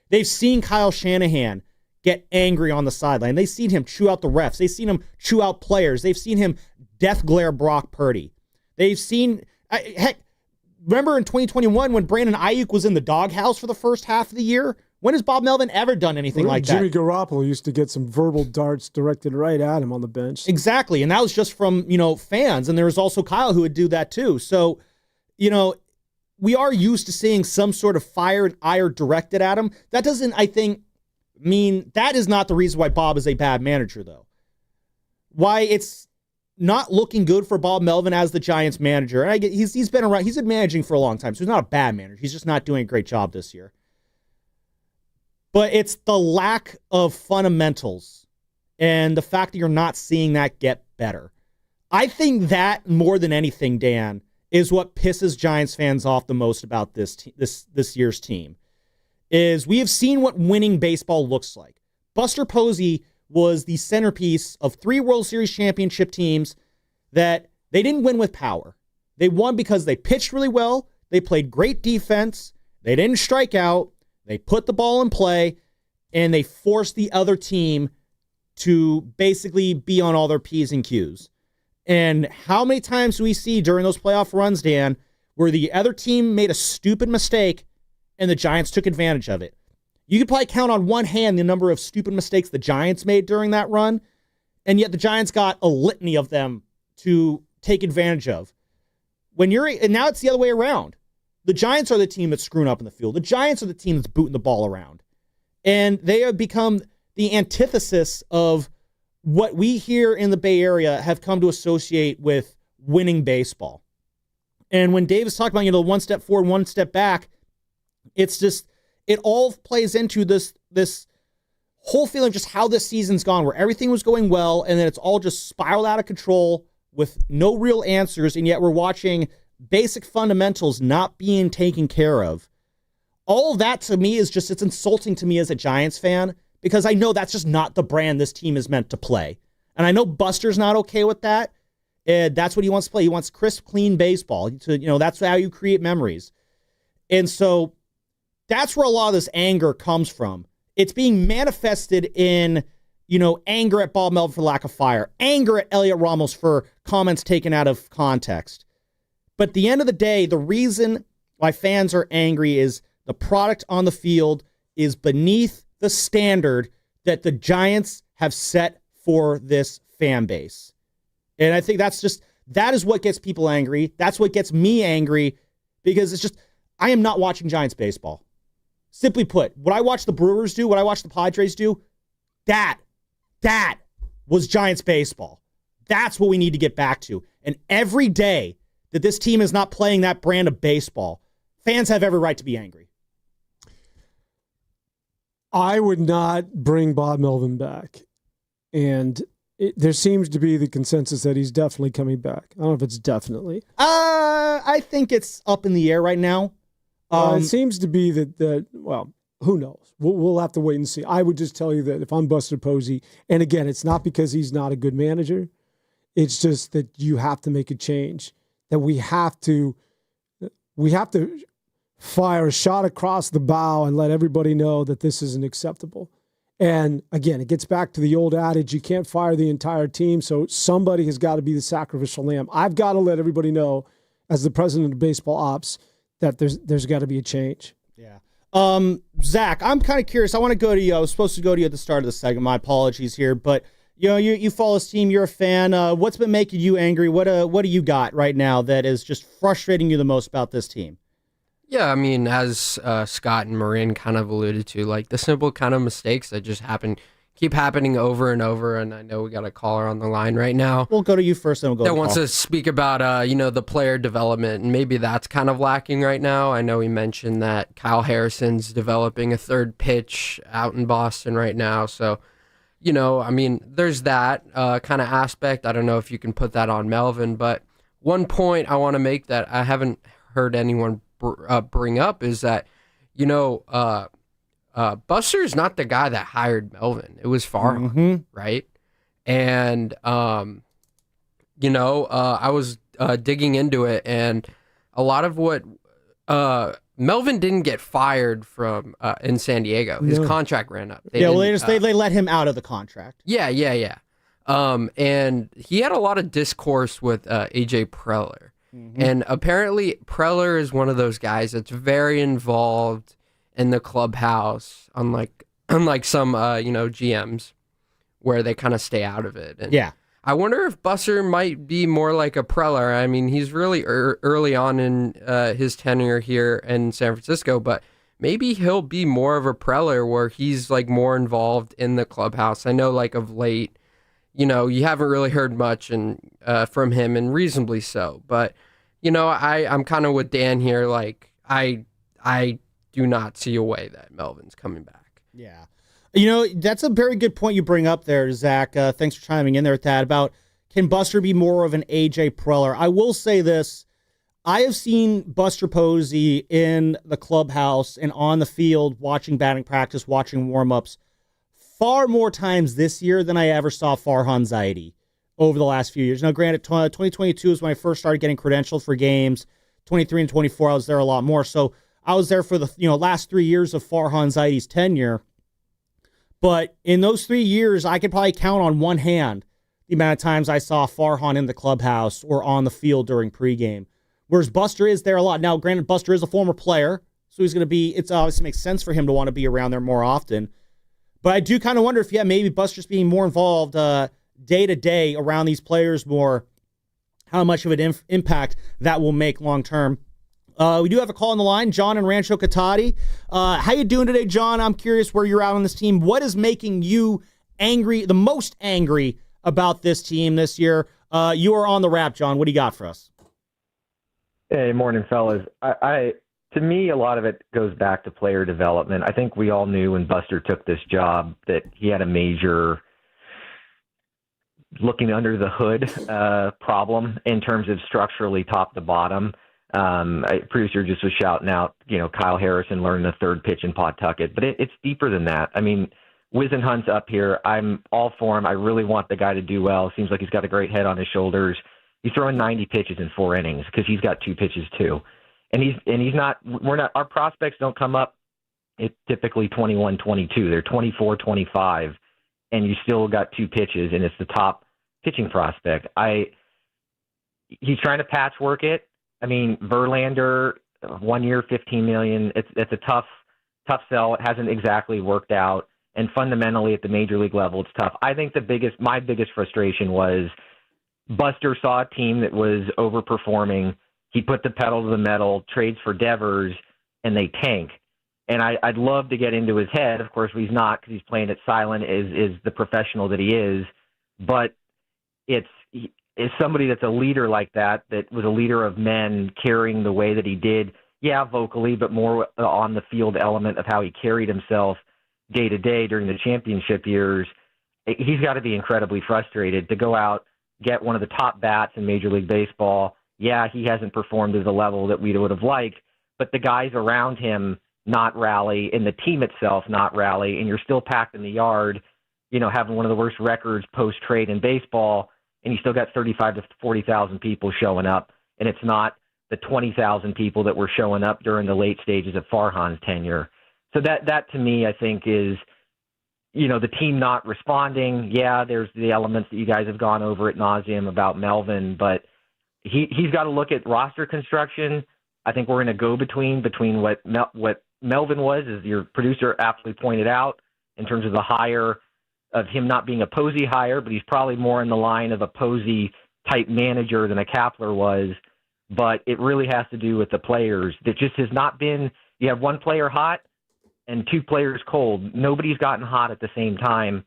They've seen Kyle Shanahan get angry on the sideline. They've seen him chew out the refs. They've seen him chew out players. They've seen him death glare Brock Purdy. They've seen, heck, remember in 2021 when Brandon Ayuk was in the doghouse for the first half of the year? When has Bob Melvin ever done anything like that? Jimmy Garoppolo used to get some verbal darts directed right at him on the bench. Exactly, and that was just from, fans, and there was also Kyle who would do that too. So, we are used to seeing some sort of fire and ire directed at him. That doesn't, I think, mean that is not the reason why Bob is a bad manager, though. Why it's not looking good for Bob Melvin as the Giants manager. And he's been around, he's been managing for a long time, so he's not a bad manager. He's just not doing a great job this year. But it's the lack of fundamentals and the fact that you're not seeing that get better. I think that more than anything, Dan, is what pisses Giants fans off the most about this year's team. Is we have seen what winning baseball looks like. Buster Posey was the centerpiece of 3 World Series championship teams that they didn't win with power. They won because they pitched really well, they played great defense, they didn't strike out, they put the ball in play, and they forced the other team to basically be on all their P's and Q's. And how many times do we see during those playoff runs, Dan, where the other team made a stupid mistake and the Giants took advantage of it? You could probably count on one hand the number of stupid mistakes the Giants made during that run, and yet the Giants got a litany of them to take advantage of. And now it's the other way around. The Giants are the team that's screwing up in the field. The Giants are the team that's booting the ball around. And they have become the antithesis of what we here in the Bay Area have come to associate with winning baseball. And when Dave is talking about, the one step forward, one step back, it's just, it all plays into this whole feeling of just how this season's gone, where everything was going well, and then it's all just spiraled out of control with no real answers, and yet we're watching basic fundamentals not being taken care of. All of that to me is just, it's insulting to me as a Giants fan, because I know that's just not the brand this team is meant to play. And I know Buster's not okay with that. That's what he wants to play. He wants crisp, clean baseball. That's how you create memories. And so that's where a lot of this anger comes from. It's being manifested in, anger at Bob Melvin for lack of fire, anger at Elliot Ramos for comments taken out of context. But at the end of the day, the reason why fans are angry is the product on the field is beneath the standard that the Giants have set for this fan base. And I think that is what gets people angry. That's what gets me angry, because it's just, I am not watching Giants baseball. Simply put, what I watch the Brewers do, what I watch the Padres do, that was Giants baseball. That's what we need to get back to. And every day that this team is not playing that brand of baseball, fans have every right to be angry. I would not bring Bob Melvin back. And there seems to be the consensus that he's definitely coming back. I don't know if it's definitely. I think it's up in the air right now. It seems to be that well, who knows? We'll have to wait and see. I would just tell you that if I'm Buster Posey, and again, it's not because he's not a good manager. It's just that you have to make a change. That we have to fire a shot across the bow and let everybody know that this isn't acceptable. And again, it gets back to the old adage, you can't fire the entire team, so somebody has got to be the sacrificial lamb. I've got to let everybody know, as the president of baseball ops, that there's got to be a change. Yeah. Zach, I'm kind of curious. I want to go to you. I was supposed to go to you at the start of the segment. My apologies here, but you follow this team. You're a fan. What's been making you angry? What do you got right now that is just frustrating you the most about this team? Yeah, I mean, as Scott and Marin kind of alluded to, like the simple kind of mistakes that just keep happening over and over. And I know we got a caller on the line right now. We'll go to you first, then we'll go to that wants to speak about, the player development, and maybe that's kind of lacking right now. I know he mentioned that Kyle Harrison's developing a third pitch out in Boston right now. So, I mean, there's that kind of aspect. I don't know if you can put that on Melvin, but one point I want to make that I haven't heard anyone bring up is that, Buster's not the guy that hired Melvin. It was Farhan, right? And, I was digging into it, and a lot of what Melvin didn't get fired from in San Diego. His contract ran up. They let him out of the contract. Yeah. And he had a lot of discourse with AJ Preller. Mm-hmm. And apparently Preller is one of those guys that's very involved in the clubhouse, unlike some GMs where they kind of stay out of it. And yeah. I wonder if Buster might be more like a Preller. I mean, he's really early on in his tenure here in San Francisco, but maybe he'll be more of a Preller where he's like more involved in the clubhouse. I know like of late, you haven't really heard much from him, and reasonably so. But, I'm kind of with Dan here. Like, I do not see a way that Melvin's coming back. Yeah. That's a very good point you bring up there, Zach. Thanks for chiming in there with that about can Buster be more of an AJ Preller? I will say this. I have seen Buster Posey in the clubhouse and on the field watching batting practice, watching warm-ups far more times this year than I ever saw Farhan Zaidi over the last few years. Now, granted, 2022 is when I first started getting credentialed for games. 23 and 24, I was there a lot more. So I was there for the last 3 years of Farhan Zaidi's tenure. But in those 3 years, I could probably count on one hand the amount of times I saw Farhan in the clubhouse or on the field during pregame. Whereas Buster is there a lot. Now, granted, Buster is a former player, so he's going to be, it obviously makes sense for him to want to be around there more often. But I do kind of wonder if, maybe Buster's being more involved day to day around these players more, how much of an impact that will make long term. We do have a call on the line, John in Rancho Cotati. How you doing today, John? I'm curious where you're at on this team. What is making you angry, the most angry about this team this year? You are on the wrap, John. What do you got for us? Hey, morning, fellas. To me, a lot of it goes back to player development. I think we all knew when Buster took this job that he had a major looking under the hood problem in terms of structurally top to bottom. Producer just was shouting out, Kyle Harrison learning the third pitch in Pawtucket, but it's deeper than that. I mean, Wisenhunt's up here. I'm all for him. I really want the guy to do well. Seems like he's got a great head on his shoulders. He's throwing 90 pitches in 4 innings because he's got 2 pitches too. And he's not, our prospects don't come up at typically 21, 22. They're 24, 25, and you still got 2 pitches, and it's the top pitching prospect. He's trying to patchwork it. I mean, Verlander, 1 year, $15 million. It's a tough sell. It hasn't exactly worked out. And fundamentally at the major league level, it's tough. I think my biggest frustration was Buster saw a team that was overperforming. He put the pedal to the metal, trades for Devers, and they tank. And I'd love to get into his head. Of course, he's not because he's playing it silent, is the professional that he is. But it's somebody that's a leader like that was a leader of men carrying the way that he did, vocally, but more on the field element of how he carried himself day to day during the championship years. He's got to be incredibly frustrated to go out, get one of the top bats in Major League Baseball. Yeah, he hasn't performed to the level that we would have liked, but the guys around him not rally and the team itself not rally, and you're still packed in the yard, having one of the worst records post-trade in baseball, and you still got 35 to 40,000 people showing up, and it's not the 20,000 people that were showing up during the late stages of Farhan's tenure. So that to me, I think is, the team not responding. Yeah, there's the elements that you guys have gone over ad nauseum about Melvin, but he's got to look at roster construction. I think we're in a go-between between what Melvin was, as your producer aptly pointed out, in terms of the hire of him not being a Posey hire, but he's probably more in the line of a Posey-type manager than a Kapler was. But it really has to do with the players. That just has not been – you have one player hot and 2 players cold. Nobody's gotten hot at the same time,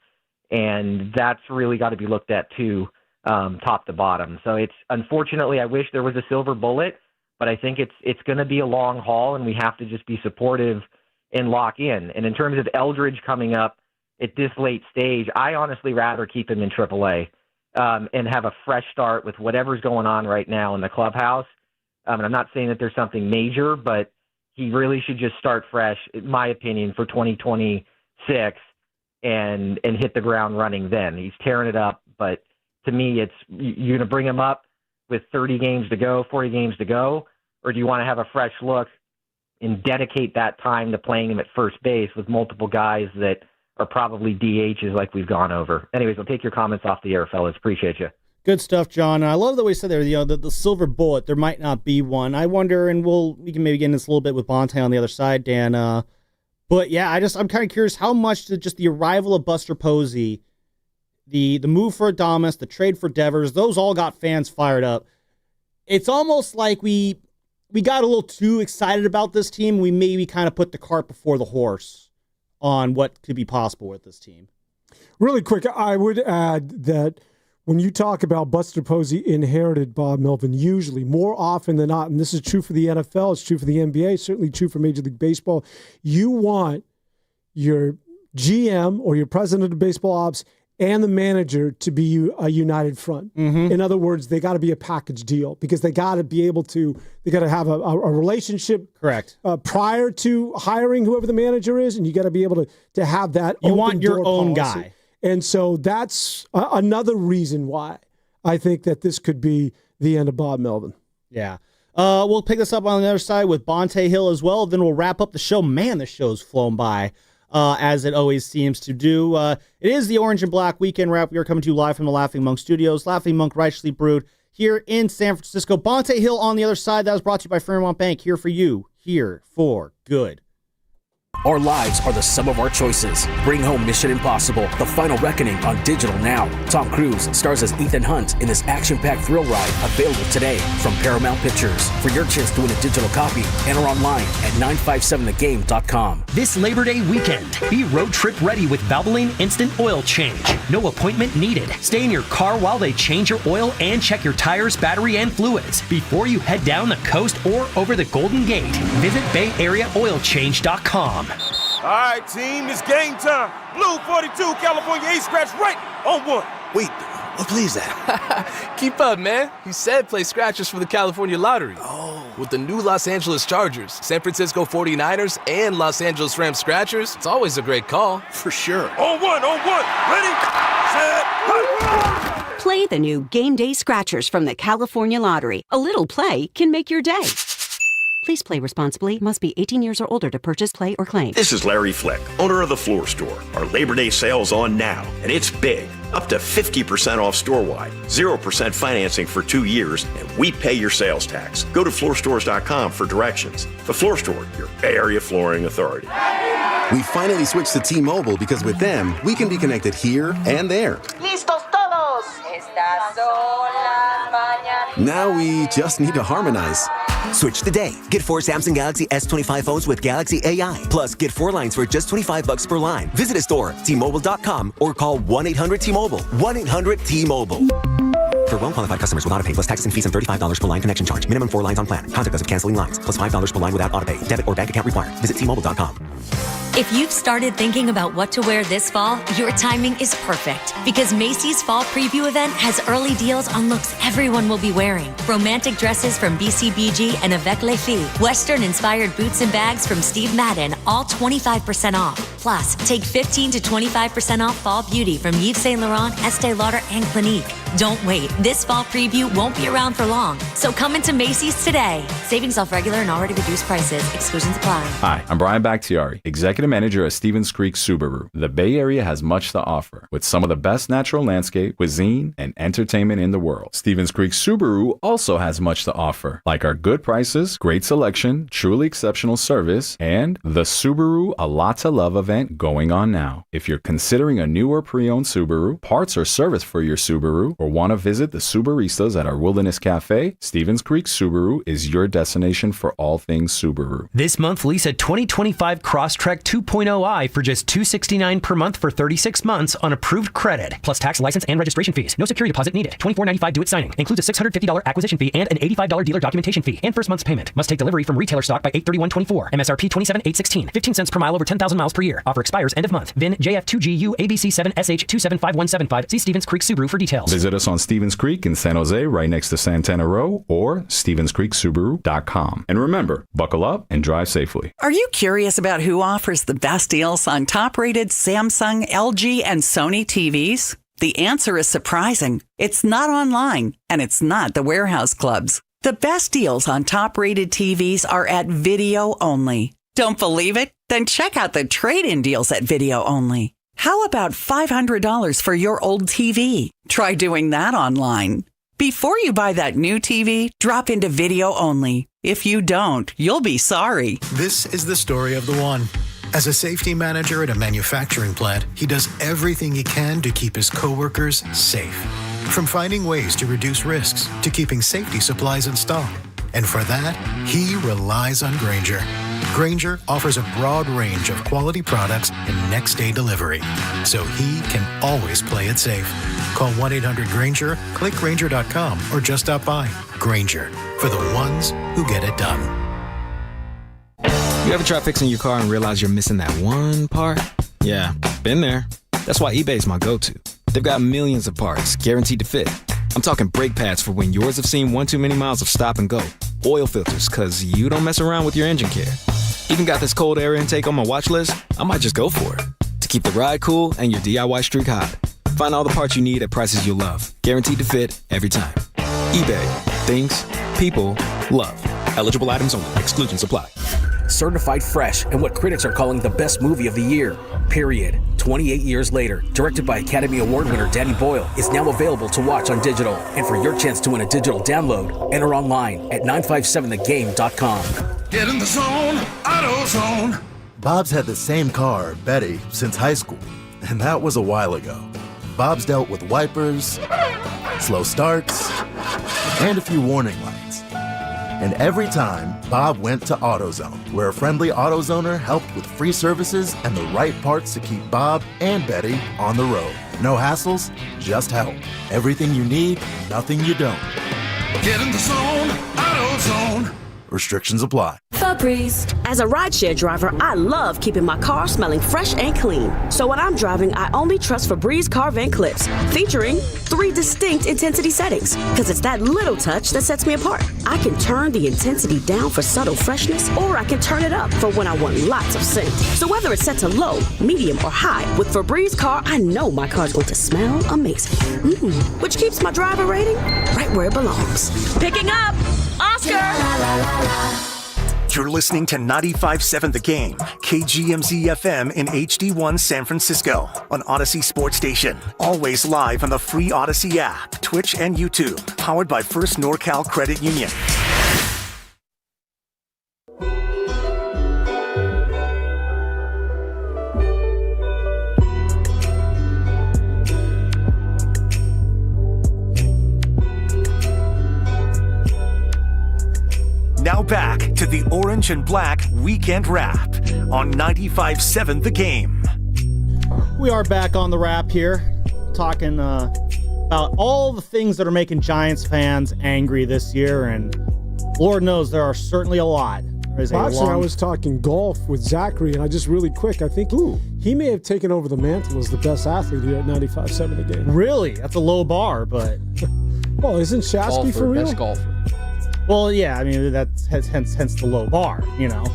and that's really got to be looked at too, top to bottom. So it's unfortunately, I wish there was a silver bullet, but I think it's going to be a long haul, and we have to just be supportive and lock in. And in terms of Eldridge coming up at this late stage, I honestly rather keep him in AAA and have a fresh start with whatever's going on right now in the clubhouse. And I'm not saying that there's something major, but he really should just start fresh, in my opinion, for 2026 and hit the ground running then. He's tearing it up, but to me, it's you're going to bring him up with 30 games to go, 40 games to go, or do you want to have a fresh look and dedicate that time to playing him at first base with multiple guys that are probably DHs like we've gone over. Anyways, I'll take your comments off the air, fellas. Appreciate you. Good stuff, John. And I love the way you said there, the silver bullet, there might not be one. I wonder, and we can maybe get into this a little bit with Bonte on the other side, Dan. But yeah, I'm kind of curious how much did just the arrival of Buster Posey, the move for Adames, the trade for Devers, those all got fans fired up. It's almost like we got a little too excited about this team. We maybe kind of put the cart before the horse on what could be possible with this team. Really quick, I would add that when you talk about Buster Posey inherited Bob Melvin, usually, more often than not, and this is true for the NFL, it's true for the NBA, certainly true for Major League Baseball, you want your GM or your president of baseball ops and the manager to be a united front. Mm-hmm. In other words, they got to be a package deal because they got to be able to, they got to have a relationship. Correct. Prior to hiring whoever the manager is, and you got to be able to have that. You want your own policy. guy. And so that's another reason why I think that this could be the end of Bob Melvin. Yeah. We'll pick this up on the other side with Bonte Hill as well. Then we'll wrap up the show. Man, the show's flown by. As it always seems to do. It is the Orange and Black Weekend Wrap. We are coming to you live from the Laughing Monk Studios. Laughing Monk Righteously Brewed here in San Francisco. Bonte Hill on the other side. That was brought to you by Fairmont Bank. Here for you. Here for good. Our lives are the sum of our choices. Bring home Mission Impossible, The Final Reckoning on digital now. Tom Cruise stars as Ethan Hunt in this action-packed thrill ride, available today from Paramount Pictures. For your chance to win a digital copy, enter online at 957thegame.com. This Labor Day weekend, be road trip ready with Valvoline Instant Oil Change. No appointment needed. Stay in your car while they change your oil and check your tires, battery, and fluids before you head down the coast or over the Golden Gate. Visit BayAreaOilChange.com. All right, team, it's game time. Blue 42, California ace scratch right on one. Wait, what play is that? Keep up, man. He said play scratchers for the California Lottery. Oh. With the new Los Angeles Chargers, San Francisco 49ers, and Los Angeles Rams scratchers, it's always a great call. For sure. On one. Ready, set, hut. Play the new Game Day Scratchers from the California Lottery. A little play can make your day. Please play responsibly. Must be 18 years or older to purchase, play, or claim. This is Larry Fleck, owner of The Floor Store. Our Labor Day sale's on now, and it's big. Up to 50% off store-wide, 0% financing for 2 years, and we pay your sales tax. Go to floorstores.com for directions. The Floor Store, your Bay Area flooring authority. We finally switched to T-Mobile because with them, we can be connected here and there. ¡Listos todos! Estas son las mañanas. Now we just need to harmonize. Switch today. Get 4 Samsung Galaxy S25 phones with Galaxy AI. Plus, get 4 lines for just $25 per line. Visit a store, T-Mobile.com, or call 1-800-T-Mobile. 1-800-T-Mobile. For well-qualified customers with autopay plus taxes and fees and $35 per line connection charge. Minimum 4 lines on plan. Contact us if canceling lines. Plus $5 per line without autopay. Debit or bank account required. Visit T-Mobile.com. If you've started thinking about what to wear this fall, your timing is perfect because Macy's Fall Preview event has early deals on looks everyone will be wearing. Romantic dresses from BCBG and Avec Les Filles. Western-inspired boots and bags from Steve Madden, all 25% off. Plus, take 15 to 25% off fall beauty from Yves Saint Laurent, Estee Lauder, and Clinique. Don't wait. This fall preview won't be around for long. So come into Macy's today. Savings off regular and already reduced prices. Exclusions apply. Hi, I'm Brian Bakhtiari, Executive Manager at Stevens Creek Subaru. The Bay Area has much to offer, with some of the best natural landscape, cuisine, and entertainment in the world. Stevens Creek Subaru also has much to offer, like our good prices, great selection, truly exceptional service, and the Subaru A Lot to Love event going on now. If you're considering a new or pre-owned Subaru, parts or service for your Subaru, or want to visit the Subaristas at our Wilderness Cafe, Stevens Creek Subaru is your destination for all things Subaru. This month, lease a 2025 Crosstrek 2.0i for just $269 per month for 36 months on approved credit, plus tax, license, and registration fees. No security deposit needed. $24.95 due at signing. Includes a $650 acquisition fee and an $85 dealer documentation fee and first month's payment. Must take delivery from retailer stock by 8/31/24. MSRP $27,816. 15 cents per mile over 10,000 miles per year. Offer expires end of month. VIN JF2GU ABC7SH275175. See Stevens Creek Subaru for details. Visit us on Stevens Creek in San Jose, right next to Santana Row, or StevensCreekSubaru.com. And remember, buckle up and drive safely. Are you curious about who offers the best deals on top-rated Samsung, LG, and Sony TVs? The answer is surprising. It's not online, and it's not the warehouse clubs. The best deals on top-rated TVs are at Video Only. Don't believe it? Then check out the trade-in deals at Video Only. How about $500 for your old TV? Try doing that online. Before you buy that new TV, drop into Video Only. If you don't, you'll be sorry. This is the story of the one. As a safety manager at a manufacturing plant, he does everything he can to keep his coworkers safe. From finding ways to reduce risks to keeping safety supplies in stock. And for that, he relies on Grainger. Grainger offers a broad range of quality products and next-day delivery, so he can always play it safe. Call 1-800-GRAINGER, click Grainger.com, or just stop by. Grainger, for the ones who get it done. You ever try fixing your car and realize you're missing that one part? Yeah, been there. That's why eBay's my go-to. They've got millions of parts, guaranteed to fit. I'm talking brake pads for when yours have seen one too many miles of stop and go. Oil filters, cause you don't mess around with your engine care. Even got this cold air intake on my watch list. I might just go for it. To keep the ride cool and your DIY streak hot. Find all the parts you need at prices you'll love. Guaranteed to fit every time. eBay. Things. People. Love. Eligible items only. Exclusions apply. Certified fresh and what critics are calling the best movie of the year. Period. 28 years later, directed by Academy Award winner Danny Boyle, is now available to watch on digital. And for your chance to win a digital download, enter online at 957thegame.com. Get in the zone, AutoZone. Bob's had the same car, Betty, since high school, and that was a while ago. Bob's dealt with wipers, slow starts, and a few warning lights. And every time, Bob went to AutoZone, where a friendly AutoZoner helped with free services and the right parts to keep Bob and Betty on the road. No hassles, just help. Everything you need, nothing you don't. Get in the zone, AutoZone. Restrictions apply. Febreze. As a rideshare driver, I love keeping my car smelling fresh and clean. So when I'm driving, I only trust Febreze car vent clips, featuring 3 distinct intensity settings. Because it's that little touch that sets me apart. I can turn the intensity down for subtle freshness, or I can turn it up for when I want lots of scent. So whether it's set to low, medium, or high, with Febreze car, I know my car's going to smell amazing. Which keeps my driver rating right where it belongs. Picking up Oscar! You're listening to 95.7 The Game, KGMZ FM in HD1 San Francisco on Odyssey Sports Station. Always live on the free Odyssey app, Twitch, and YouTube. Powered by First NorCal Credit Union. Now back to the Orange and Black Weekend Wrap on 95.7 The Game. We are back on the wrap here, talking about all the things that are making Giants fans angry this year, and Lord knows there are certainly a lot. Actually, I was talking golf with Zachary, and I just really quick, I think he may have taken over the mantle as the best athlete here at 95.7 The Game. Really? That's a low bar, but... Well, isn't Shasky for real? Best golfer. Well, yeah, I mean, that's hence the low bar, you know.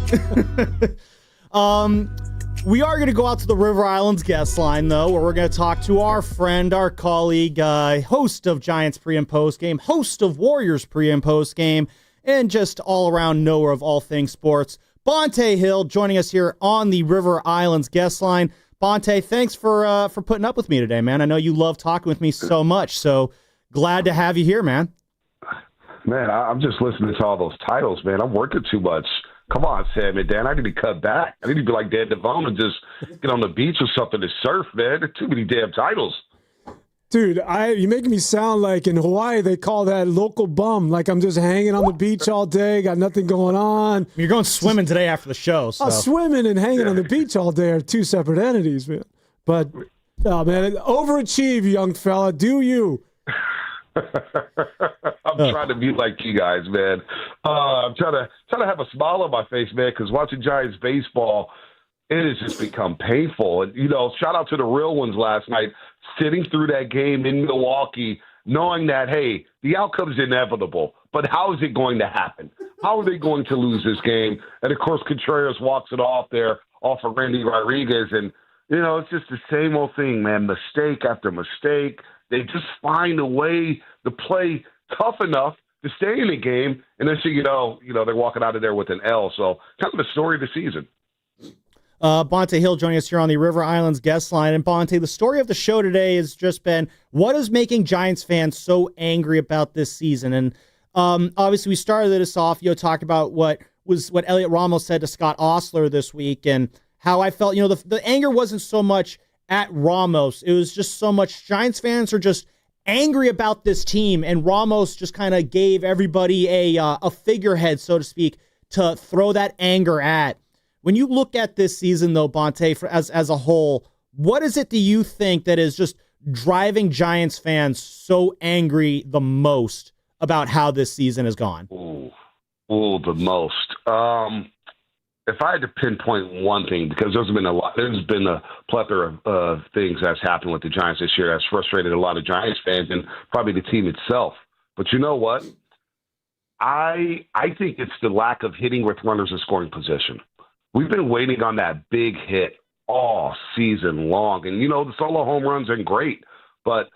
We are going to go out to the River Islands guest line, though, where we're going to talk to our friend, our colleague, host of Giants pre- and post-game, host of Warriors pre- and post-game, and just all-around knower of all things sports. Bonte Hill joining us here on the River Islands guest line. Bonte, thanks for putting up with me today, man. I know you love talking with me so much, so glad to have you here, man. Man, I'm just listening to all those titles, man. I'm working too much. Come on, Sam and Dan. I need to cut back. I need to be like Dan Devone and just get on the beach or something to surf, man. There's too many damn titles. Dude, you're making me sound like in Hawaii they call that local bum. Like I'm just hanging on the beach all day, got nothing going on. You're going swimming today after the show. So. Swimming and hanging on the beach all day are two separate entities, man. But, oh, man, overachieve, young fella. Do you? I'm trying to be like you guys, man. I'm trying to have a smile on my face, man, because watching Giants baseball, it has just become painful. And, you know, shout out to the real ones last night, sitting through that game in Milwaukee, knowing that, hey, the outcome is inevitable, but how is it going to happen? How are they going to lose this game? And, of course, Contreras walks it off there, off of Randy Rodriguez. And, you know, it's just the same old thing, man, mistake after mistake. They just find a way to play tough enough to stay in the game, and then so you know they're walking out of there with an L. So kind of the story of the season. Bonte Hill joining us here on the River Islands guest line. And Bonte, the story of the show today has just been what is making Giants fans so angry about this season. And obviously we started this off, talking about what Elliot Ramos said to Scott Ostler this week and how I felt, the anger wasn't so much at Ramos. It was just so much Giants fans are just angry about this team. And Ramos just kind of gave everybody a figurehead, so to speak, to throw that anger at. When you look at this season, though, Bonte, as a whole, what is it do you think that is just driving Giants fans so angry the most about how this season has gone? The most. If I had to pinpoint one thing, because there's been a plethora of things that's happened with the Giants this year that's frustrated a lot of Giants fans and probably the team itself. But you know what? I think it's the lack of hitting with runners in scoring position. We've been waiting on that big hit all season long. And, the solo home runs are great. But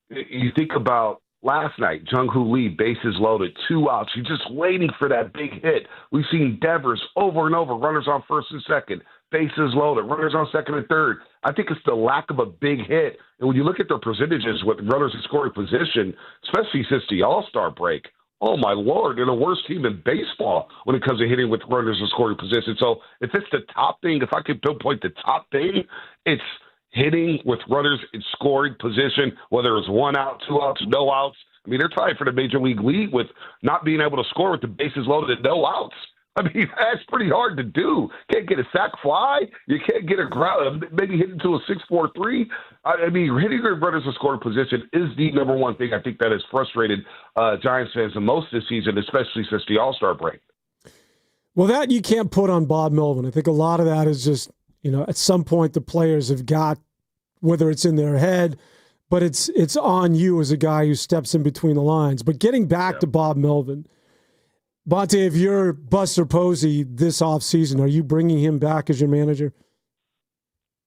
you think about last night, Jung-Hoo Lee, bases loaded, 2 outs. You're just waiting for that big hit. We've seen Devers over and over, runners on first and second, bases loaded, runners on second and third. I think it's the lack of a big hit. And when you look at their percentages with runners in scoring position, especially since the All-Star break, oh, my Lord, they're the worst team in baseball when it comes to hitting with runners in scoring position. So if it's the top thing, if I could pinpoint the top thing, it's hitting with runners in scoring position, whether it's 1 out, 2 outs, no outs. I mean, they're tied for the major league lead with not being able to score with the bases loaded and no outs. I mean, that's pretty hard to do. Can't get a sac fly. You can't get a ground, maybe hit into a 6-4-3. I mean, hitting with runners in scoring position is the number one thing I think that has frustrated Giants fans the most this season, especially since the All-Star break. Well, that you can't put on Bob Melvin. I think a lot of that is just, at some point the players have got, whether it's in their head, but it's on you as a guy who steps in between the lines. But getting back to Bob Melvin, Bonte, if you're Buster Posey this offseason, are you bringing him back as your manager?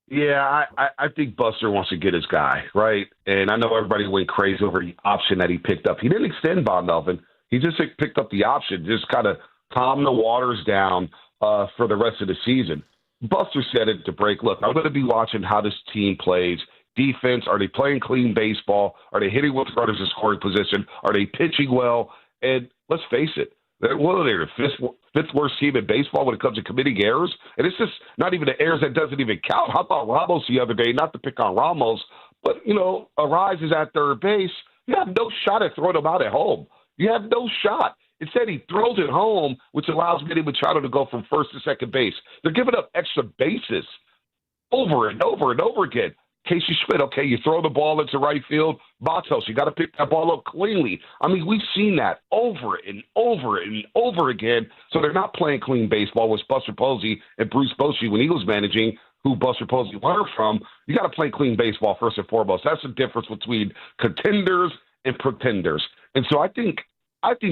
Yeah, I think Buster wants to get his guy, right? And I know everybody went crazy over the option that he picked up. He didn't extend Bob Melvin. He just picked up the option, just kind of calm the waters down for the rest of the season. Buster said it to break. Look, I'm going to be watching how this team plays. Defense, are they playing clean baseball? Are they hitting with runners in scoring position? Are they pitching well? And let's face it, what are they, the fifth worst team in baseball when it comes to committing errors? And it's just not even the errors that doesn't even count. How about Ramos the other day? Not to pick on Ramos, but, Arise is at third base. You have no shot at throwing him out at home. You have no shot. Instead, he throws it home, which allows Manny Machado to go from first to second base. They're giving up extra bases over and over and over again. Casey Schmidt, okay, you throw the ball into right field. Matos, you got to pick that ball up cleanly. I mean, we've seen that over and over and over again. So they're not playing clean baseball, which Buster Posey and Bruce Bochy, when he was managing, who Buster Posey learned from, you got to play clean baseball first and foremost. That's the difference between contenders and pretenders. And so I think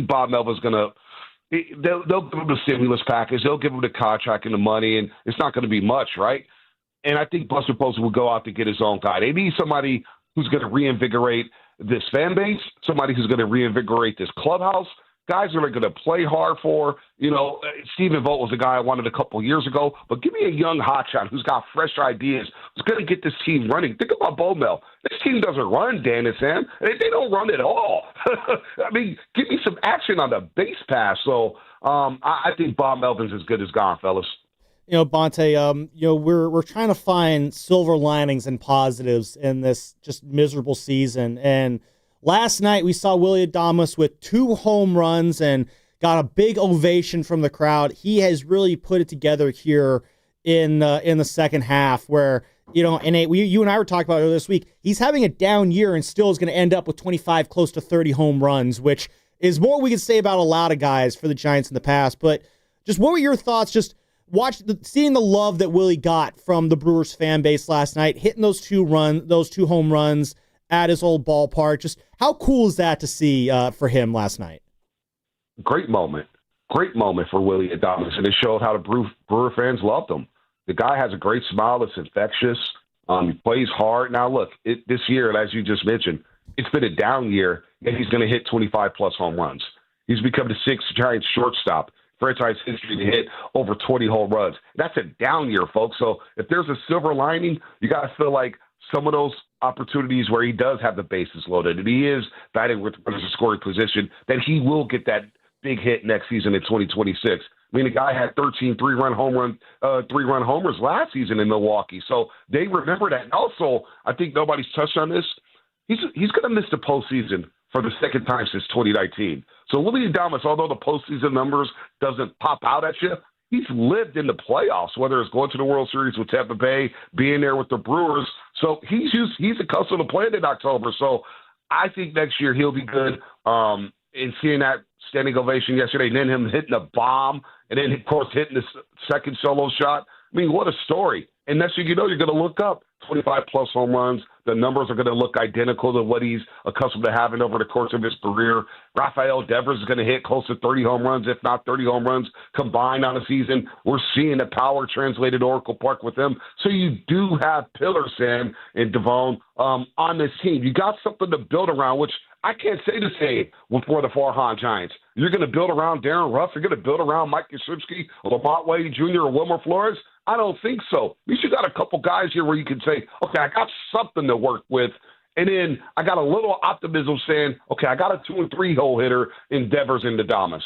Bob Melvin's going to – they'll give him the stimulus package. They'll give him the contract and the money, and it's not going to be much, right? And I think Buster Posey will go out to get his own guy. They need somebody who's going to reinvigorate this fan base, somebody who's going to reinvigorate this clubhouse, guys that are going to play hard for. Stephen Vogt was a guy I wanted a couple of years ago, but give me a young hotshot who's got fresh ideas, who's going to get this team running. Think about Bo Mel. This team doesn't run, Dan and Sam. They don't run at all. I mean, give me some action on the base pass. So I think Bob Melvin's as good as gone, fellas. Bonte, we're trying to find silver linings and positives in this just miserable season. And last night we saw Willie Adames with 2 home runs and got a big ovation from the crowd. He has really put it together here in the second half where, you and I were talking about it this week. He's having a down year and still is going to end up with 25, close to 30 home runs, which is more we can say about a lot of guys for the Giants in the past. But just what were your thoughts just seeing the love that Willie got from the Brewers fan base last night, hitting those 2 home runs at his old ballpark? Just how cool is that to see for him last night? Great moment for Willie Adames, and it showed how the Brewer fans loved him. The guy has a great smile that's infectious. He plays hard. Now, look, this year, as you just mentioned, it's been a down year, and he's going to hit 25-plus home runs. He's become the sixth Giants shortstop franchise history to hit over 20 home runs. That's a down year, folks. So if there's a silver lining, you got to feel like some of those opportunities where he does have the bases loaded and he is batting with runners in scoring position, that he will get that big hit next season in 2026. I mean, the guy had 13 three-run homers last season in Milwaukee. So they remember that. And also, I think nobody's touched on this. He's going to miss the postseason for the second time since 2019. So Willard Dibs, although the postseason numbers doesn't pop out at you, he's lived in the playoffs, whether it's going to the World Series with Tampa Bay, being there with the Brewers. So he's accustomed to playing in October. So I think next year he'll be good. And seeing that standing ovation yesterday, and then him hitting a bomb, and then, of course, hitting the second solo shot. I mean, what a story. And next thing you know, you're going to look up 25-plus home runs. The numbers are going to look identical to what he's accustomed to having over the course of his career. Rafael Devers is going to hit close to 30 home runs, if not 30 home runs combined on a season. We're seeing the power translated to Oracle Park with him. So you do have pillars, Sam and Devon, on this team. You got something to build around, which I can't say the same for the Farhan Giants. You're going to build around Darren Ruff. You're going to build around Mike Yastrzemski, Lamont Wade Jr., or Wilmer Flores. I don't think so. At least you got a couple guys here where you can say, okay, I got something to work with. And then I got a little optimism saying, okay, I got a 2 and 3 hole hitter in Devers and Adames.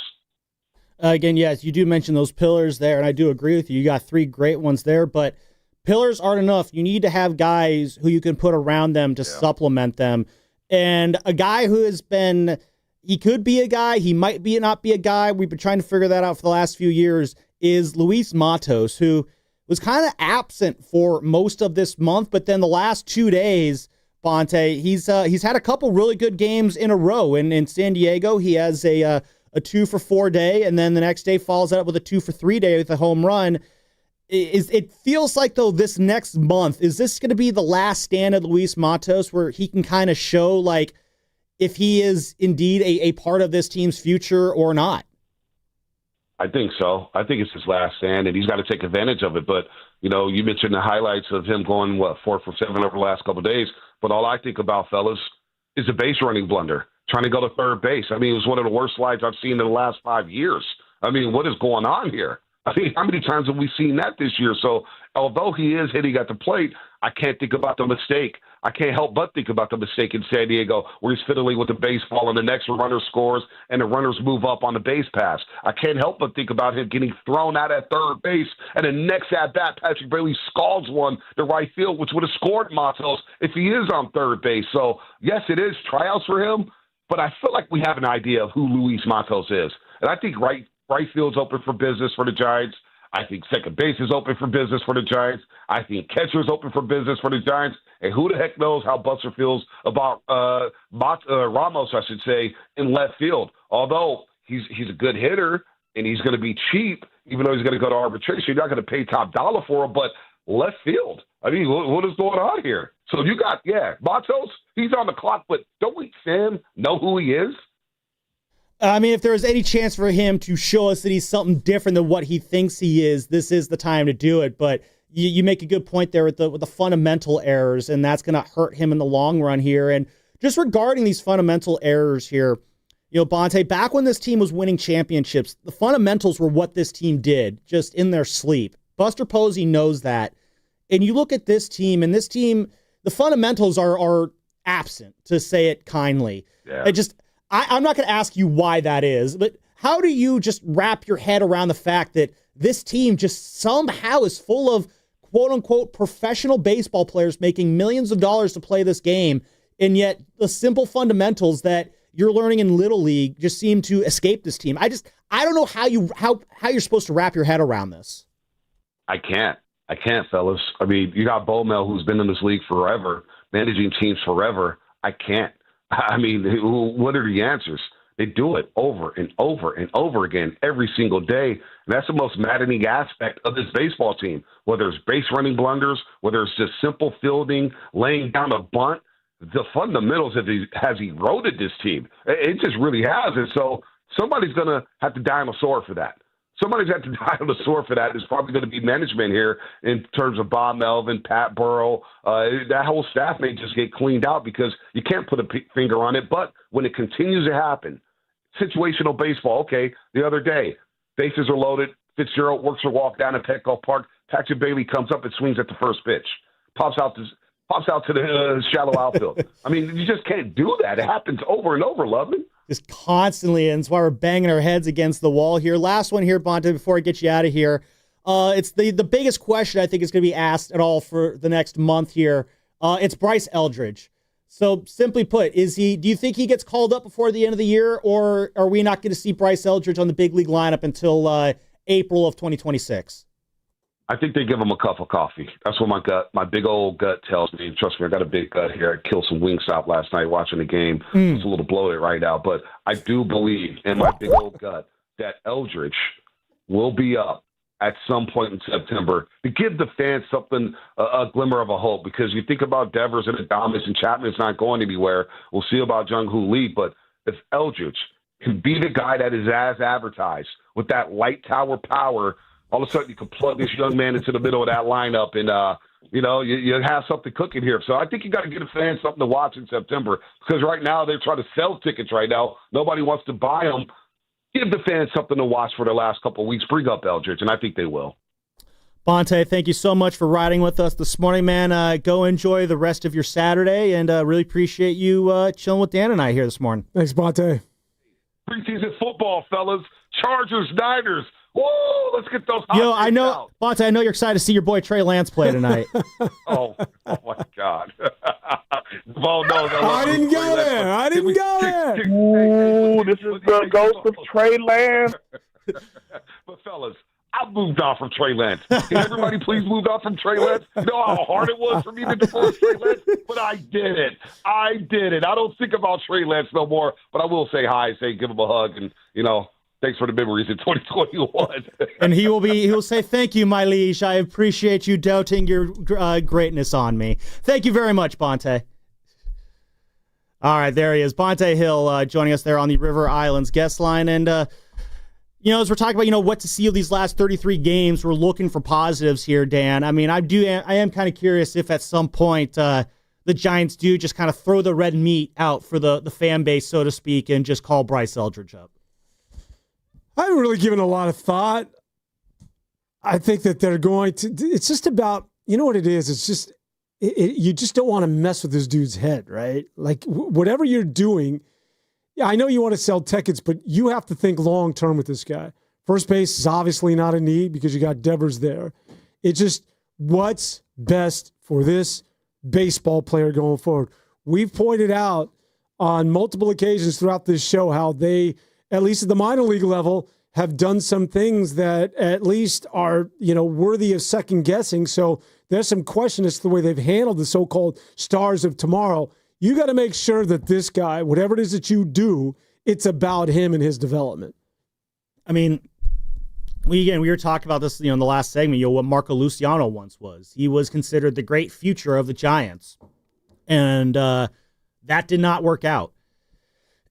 Again, yes, you do mention those pillars there, and I do agree with you. You got 3 great ones there, but pillars aren't enough. You need to have guys who you can put around them to supplement them. And a guy who has been, he could be a guy, he might be not be a guy, we've been trying to figure that out for the last few years, is Luis Matos, who was kind of absent for most of this month, but then the last 2 days, Bonte, he's had a couple really good games in a row. In San Diego, he has a 2-for-4 day, and then the next day follows that up with a 2-for-3 day with a home run. It feels like, though, this next month, is this going to be the last stand of Luis Matos where he can kind of show, like, if he is indeed a part of this team's future or not? I think so. I think it's his last stand, and he's got to take advantage of it. But, you know, you mentioned the highlights of him going, 4 for 7 over the last couple of days. But all I think about, fellas, is a base running blunder, trying to go to third base. I mean, it was one of the worst slides I've seen in the last 5 years. I mean, what is going on here? I mean, how many times have we seen that this year? So although he is hitting at the plate, I can't think about the mistake. I can't help but think about the mistake in San Diego where he's fiddling with the baseball and the next runner scores and the runners move up on the base pass. I can't help but think about him getting thrown out at third base and the next at-bat, Patrick Bailey scalds one to right field, which would have scored Matos if he is on third base. So, yes, it is tryouts for him, but I feel like we have an idea of who Luis Matos is. And I think right field's open for business for the Giants. I think second base is open for business for the Giants. I think catcher is open for business for the Giants. And who the heck knows how Buster feels about Ramos, I should say, in left field. Although he's a good hitter and he's going to be cheap, even though he's going to go to arbitration. You're not going to pay top dollar for him, but left field. I mean, what is going on here? So you got, Matos, he's on the clock, but don't we, Sam, know who he is? I mean, if there was any chance for him to show us that he's something different than what he thinks he is, this is the time to do it. But you make a good point there with the fundamental errors, and that's going to hurt him in the long run here. And just regarding these fundamental errors here, you know, Bonte, back when this team was winning championships, the fundamentals were what this team did, just in their sleep. Buster Posey knows that. And you look at this team, and this team, the fundamentals are absent, to say it kindly. Yeah. I'm not going to ask you why that is, but how do you just wrap your head around the fact that this team just somehow is full of quote-unquote professional baseball players making millions of dollars to play this game, and yet the simple fundamentals that you're learning in Little League just seem to escape this team? I don't know how you're supposed to wrap your head around this. I can't, fellas. I mean, you got Bowmel, who's been in this league forever, managing teams forever. I can't. I mean, what are the answers? They do it over and over and over again every single day. And that's the most maddening aspect of this baseball team, whether it's base running blunders, whether it's just simple fielding, laying down a bunt. The fundamentals has eroded this team. It just really has. And so somebody's going to have to die on a sword for that. Somebody's had to die on the sword for that. It's probably going to be management here in terms of Bob Melvin, Pat Burrow. That whole staff may just get cleaned out because you can't put a finger on it. But when it continues to happen, situational baseball. Okay, the other day, bases are loaded. Fitzgerald works her walk down at Petco Park. Patrick Bailey comes up and swings at the first pitch. Pops out to the shallow outfield. I mean, you just can't do that. It happens over and over, Loveman. Just constantly, and that's why we're banging our heads against the wall here. Last one here, Bonte, before I get you out of here. It's the biggest question I think is going to be asked at all for the next month here. It's Bryce Eldridge. So simply put, do you think he gets called up before the end of the year, or are we not going to see Bryce Eldridge on the big league lineup until April of 2026? I think they give him a cup of coffee. That's what my big old gut tells me. Trust me, I got a big gut here. I killed some Wingstop last night watching the game. It's a little bloated right now, but I do believe in my big old gut that Eldridge will be up at some point in September to give the fans something, a glimmer of a hope, because you think about Devers and Adames and Chapman's not going anywhere. We'll see about Jung-Hoo Lee, but if Eldridge can be the guy that is as advertised with that light tower power, all of a sudden you can plug this young man into the middle of that lineup and, you have something cooking here. So I think you got to give the fans something to watch in September, because right now they're trying to sell tickets right now. Nobody wants to buy them. Give the fans something to watch for the last couple of weeks. Bring up Eldridge, and I think they will. Bonte, thank you so much for riding with us this morning, man. Go enjoy the rest of your Saturday, and really appreciate you chilling with Dan and I here this morning. Thanks, Bonte. Preseason football, fellas. Chargers, Niners. Whoa, let's get those. I know, out. Bonte, I know you're excited to see your boy Trey Lance play tonight. oh my God. Oh, no, I didn't go there. I didn't go there. Ooh, this is the ghost of Trey Lance. But, fellas, I moved on from Trey Lance. Can everybody please move on from Trey Lance? You know how hard it was for me to divorce Trey Lance? But I did it. I don't think about Trey Lance no more, but I will say hi, give him a hug, and, thanks for the memories in 2021. And he will say, thank you, my liege. I appreciate you doting your greatness on me. Thank you very much, Bonte. All right, there he is. Bonte Hill joining us there on the River Islands guest line. And, as we're talking about, what to see of these last 33 games, we're looking for positives here, Dan. I mean, I am kind of curious if at some point the Giants do just kind of throw the red meat out for the fan base, so to speak, and just call Bryce Eldridge up. I haven't really given a lot of thought. I think that they're going to – it's just about – you know what it is? It's just you just don't want to mess with this dude's head, right? Like whatever you're doing – yeah, I know you want to sell tickets, but you have to think long-term with this guy. First base is obviously not a need because you got Devers there. It's just what's best for this baseball player going forward. We've pointed out on multiple occasions throughout this show how they – at least at the minor league level, have done some things that at least are, worthy of second guessing. So there's some question as to the way they've handled the so-called stars of tomorrow. You got to make sure that this guy, whatever it is that you do, it's about him and his development. I mean, we were talking about this, in the last segment, what Marco Luciano once was. He was considered the great future of the Giants. And that did not work out.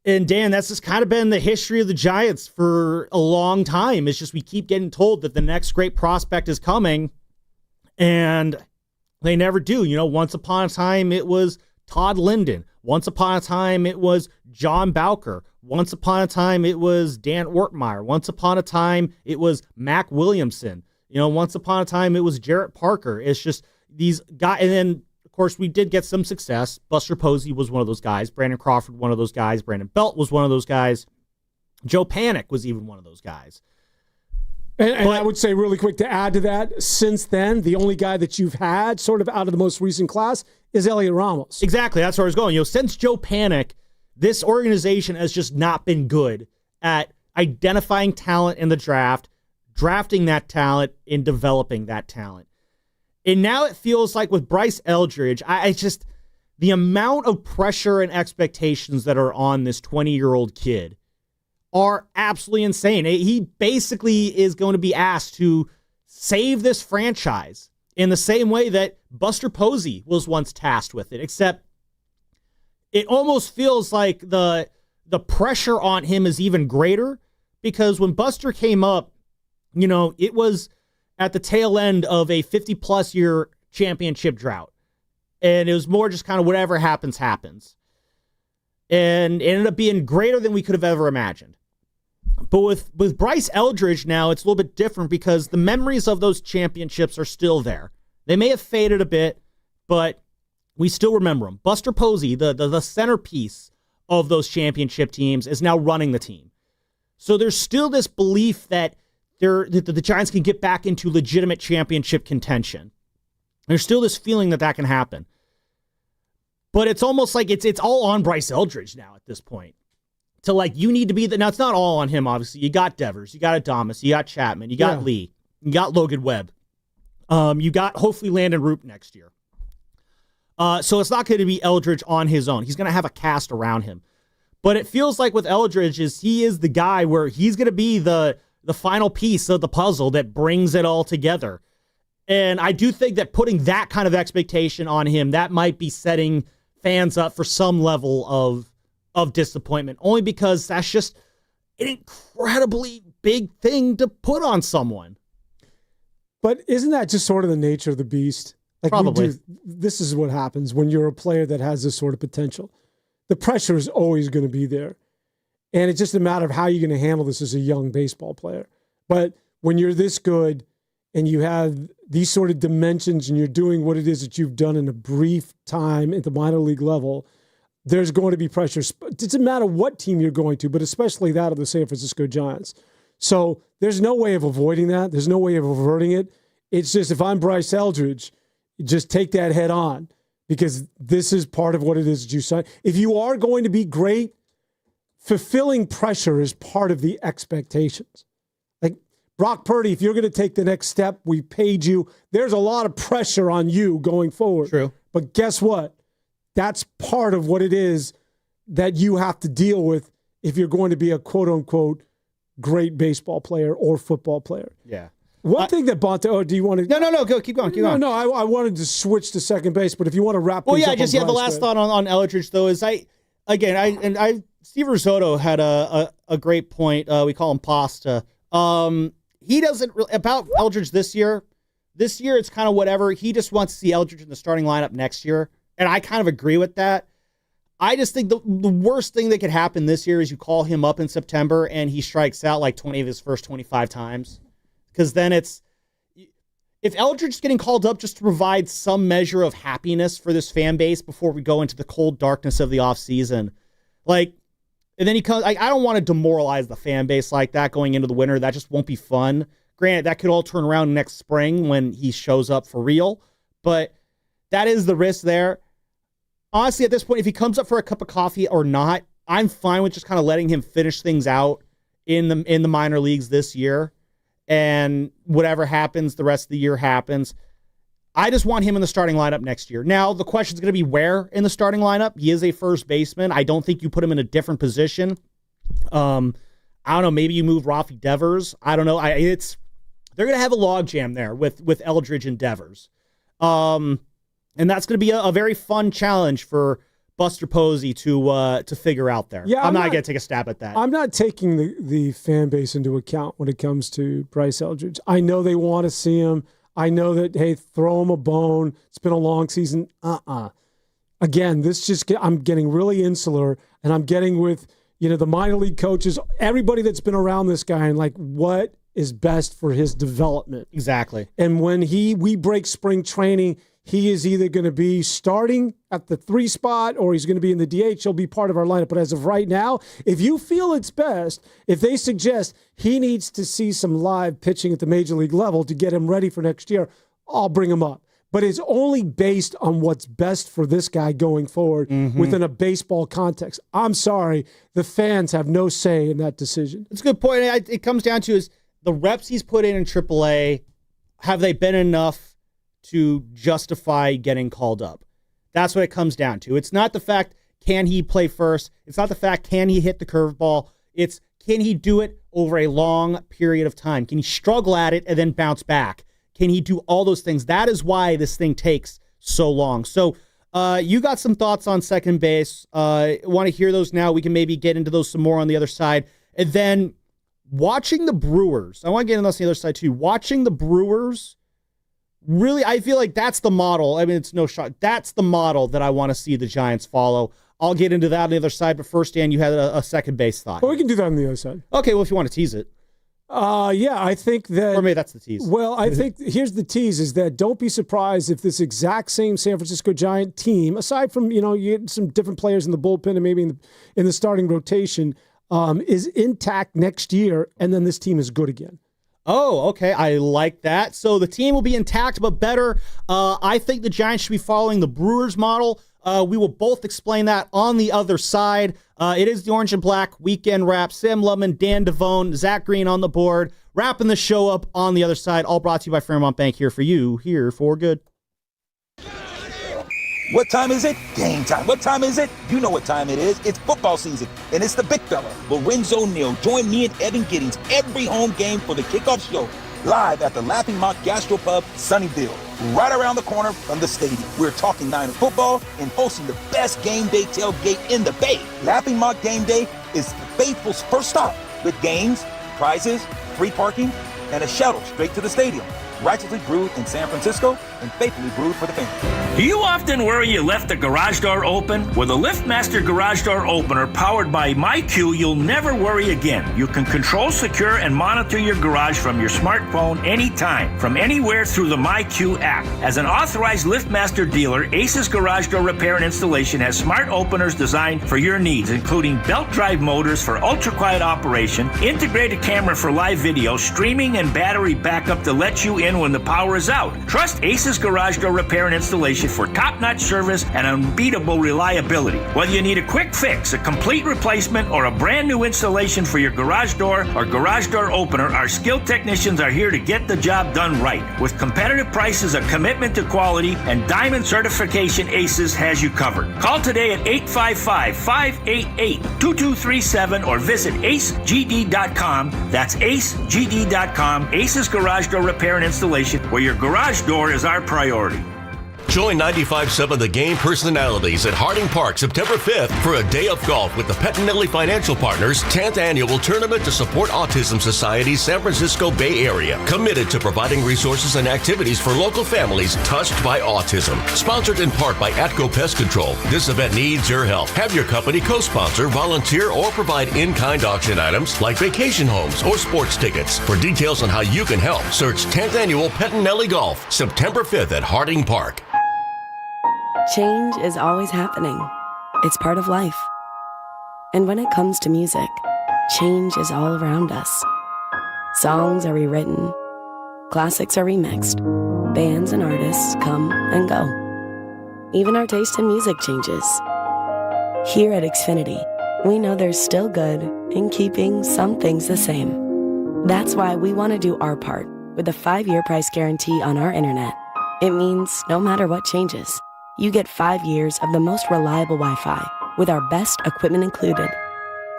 And Dan, that's just kind of been the history of the Giants for a long time. It's just we keep getting told that the next great prospect is coming, and they never do. Once upon a time it was Todd Linden. Once upon a time it was John Bowker. Once upon a time it was Dan Ortmeyer. Once upon a time it was Mac Williamson. Once upon a time it was Jarrett Parker. It's just these guys, and then of course, we did get some success. Buster Posey was one of those guys. Brandon Crawford, one of those guys. Brandon Belt was one of those guys. Joe Panik was even one of those guys. And I would say really quick to add to that, since then, the only guy that you've had sort of out of the most recent class is Elliot Ramos. Exactly. That's where I was going. Since Joe Panik, this organization has just not been good at identifying talent in the draft, drafting that talent, and developing that talent. And now it feels like with Bryce Eldridge, the amount of pressure and expectations that are on this 20-year-old kid are absolutely insane. He basically is going to be asked to save this franchise in the same way that Buster Posey was once tasked with it, except it almost feels like the pressure on him is even greater, because when Buster came up, it was at the tail end of a 50-plus year championship drought. And it was more just kind of whatever happens, happens. and it ended up being greater than we could have ever imagined. But with Bryce Eldridge now, it's a little bit different because the memories of those championships are still there. They may have faded a bit, but we still remember them. Buster Posey, the centerpiece of those championship teams, is now running the team. So there's still this belief that the Giants can get back into legitimate championship contention. There's still this feeling that can happen. But it's almost like it's all on Bryce Eldridge now at this point. To you need to be now it's not all on him, obviously. You got Devers, you got Adames, you got Chapman, you got Lee, you got Logan Webb. You got hopefully Landon Root next year. So it's not going to be Eldridge on his own. He's going to have a cast around him. But it feels like with Eldridge he is the guy where he's going to be the final piece of the puzzle that brings it all together. And I do think that putting that kind of expectation on him, that might be setting fans up for some level of disappointment, only because that's just an incredibly big thing to put on someone. But isn't that just sort of the nature of the beast? Probably. This is what happens when you're a player that has this sort of potential. The pressure is always going to be there. And it's just a matter of how you're going to handle this as a young baseball player. But when you're this good and you have these sort of dimensions and you're doing what it is that you've done in a brief time at the minor league level, there's going to be pressure. It doesn't matter what team you're going to, but especially that of the San Francisco Giants. So there's no way of avoiding that. There's no way of averting it. It's just, if I'm Bryce Eldridge, just take that head on, because this is part of what it is that you sign. If you are going to be great, fulfilling pressure is part of the expectations. Like Brock Purdy, if you're going to take the next step, we paid you. There's a lot of pressure on you going forward. True. But guess what? That's part of what it is that you have to deal with if you're going to be a quote-unquote great baseball player or football player. Yeah. One thing that Bonta, do you want to... No, go, keep going. No, I wanted to switch to second base, but if you want to wrap things up... the last thought on Eldridge, though, is Steve Risotto had a great point. We call him Pasta. He doesn't... About Eldridge this year, it's kind of whatever. He just wants to see Eldridge in the starting lineup next year. And I kind of agree with that. I just think the worst thing that could happen this year is you call him up in September and he strikes out 20 of his first 25 times. Because then if Eldridge is getting called up just to provide some measure of happiness for this fan base before we go into the cold darkness of the offseason, and then he comes, I don't want to demoralize the fan base like that going into the winter. That just won't be fun. Granted, that could all turn around next spring when he shows up for real, but that is the risk there. Honestly, at this point, if he comes up for a cup of coffee or not, I'm fine with just kind of letting him finish things out in the minor leagues this year. And whatever happens, the rest of the year happens. I just want him in the starting lineup next year. Now, the question is going to be where in the starting lineup. He is a first baseman. I don't think you put him in a different position. I don't know. Maybe you move Rafi Devers. I don't know. They're going to have a logjam there with Eldridge and Devers. And that's going to be a very fun challenge for Buster Posey to figure out there. Yeah, I'm not going to take a stab at that. I'm not taking the fan base into account when it comes to Bryce Eldridge. I know they want to see him. I know that, hey, throw him a bone. It's been a long season. Again, I'm getting really insular, and I'm getting with the minor league coaches, everybody that's been around this guy, and what is best for his development. Exactly. And when we break spring training, he is either going to be starting at the 3 spot or he's going to be in the DH. He'll be part of our lineup. But as of right now, if you feel it's best, if they suggest he needs to see some live pitching at the major league level to get him ready for next year, I'll bring him up. But it's only based on what's best for this guy going forward within a baseball context. I'm sorry, the fans have no say in that decision. That's a good point. It comes down to is the reps he's put in AAA, have they been enough to justify getting called up? That's what it comes down to. It's not the fact, can he play first? It's not the fact, can he hit the curveball? It's, can he do it over a long period of time? Can he struggle at it and then bounce back? Can he do all those things? That is why this thing takes so long. So you got some thoughts on second base. Want to hear those now? We can maybe get into those some more on the other side. And then watching the Brewers, I want to get into those on the other side too. Watching the Brewers, really, I feel like that's the model. I mean, it's no shot. That's the model that I want to see the Giants follow. I'll get into that on the other side. But first, Dan, you had a second base thought. Well, we can do that on the other side. Okay, well, if you want to tease it. Yeah, I think that... Or maybe that's the tease. Well, I think here's the tease is that don't be surprised if this exact same San Francisco Giant team, aside from, you get some different players in the bullpen and maybe in the starting rotation, is intact next year, and then this team is good again. Oh, okay. I like that. So the team will be intact, but better. I think the Giants should be following the Brewers model. We will both explain that on the other side. It is the Orange and Black Weekend Wrap. Sam Lubman, Dan Devone, Zach Green on the board, wrapping the show up on the other side. All brought to you by Fairmont Bank, here for you, here for good. What time is it? Game time. What time is it? You know what time it is. It's football season, and it's the big fella, Lorenzo Neal. Join me and Evan Giddings every home game for the kickoff show, live at the Laughing Mount Gastropub, Sunnyvale, right around the corner from the stadium. We're talking Niner football and hosting the best game day tailgate in the Bay. Laughing Mount Game Day is the faithful's first stop, with games, prizes, free parking, and a shuttle straight to the stadium. Righteously brewed in San Francisco and faithfully brewed for the family. Do you often worry you left the garage door open? With a LiftMaster garage door opener powered by MyQ, you'll never worry again. You can control, secure, and monitor your garage from your smartphone anytime, from anywhere through the MyQ app. As an authorized LiftMaster dealer, Ace's Garage Door Repair and Installation has smart openers designed for your needs, including belt drive motors for ultra-quiet operation, integrated camera for live video, streaming, and battery backup to let you in when the power is out. Trust Ace's Garage Door Repair and Installation for top-notch service and unbeatable reliability. Whether you need a quick fix, a complete replacement, or a brand new installation for your garage door or garage door opener, our skilled technicians are here to get the job done right. With competitive prices, a commitment to quality, and diamond certification, Aces has you covered. Call today at 855-588-2237 or visit acegd.com. That's acegd.com. Ace's Garage Door Repair and Installation, where your garage door is our priority. Join 95.7 The Game personalities at Harding Park September 5th for a day of golf with the Pettinelli Financial Partners 10th Annual Tournament to Support Autism Society's San Francisco Bay Area. Committed to providing resources and activities for local families touched by autism. Sponsored in part by Atco Pest Control. This event needs your help. Have your company co-sponsor, volunteer, or provide in-kind auction items like vacation homes or sports tickets. For details on how you can help, search 10th Annual Pettinelli Golf, September 5th at Harding Park. Change is always happening. It's part of life. And when it comes to music, change is all around us. Songs are rewritten. Classics are remixed. Bands and artists come and go. Even our taste in music changes. Here at Xfinity, we know there's still good in keeping some things the same. That's why we want to do our part with a 5-year price guarantee on our internet. It means no matter what changes, you get 5 years of the most reliable Wi-Fi with our best equipment included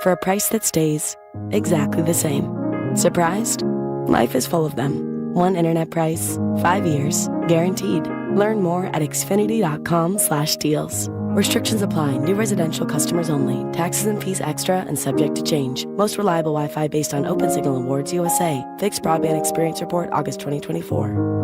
for a price that stays exactly the same. Surprised? Life is full of them. One internet price, 5 years, guaranteed. Learn more at xfinity.com/deals. Restrictions apply. New residential customers only. Taxes and fees extra and subject to change. Most reliable Wi-Fi based on OpenSignal Awards USA. Fixed Broadband Experience Report, August 2024.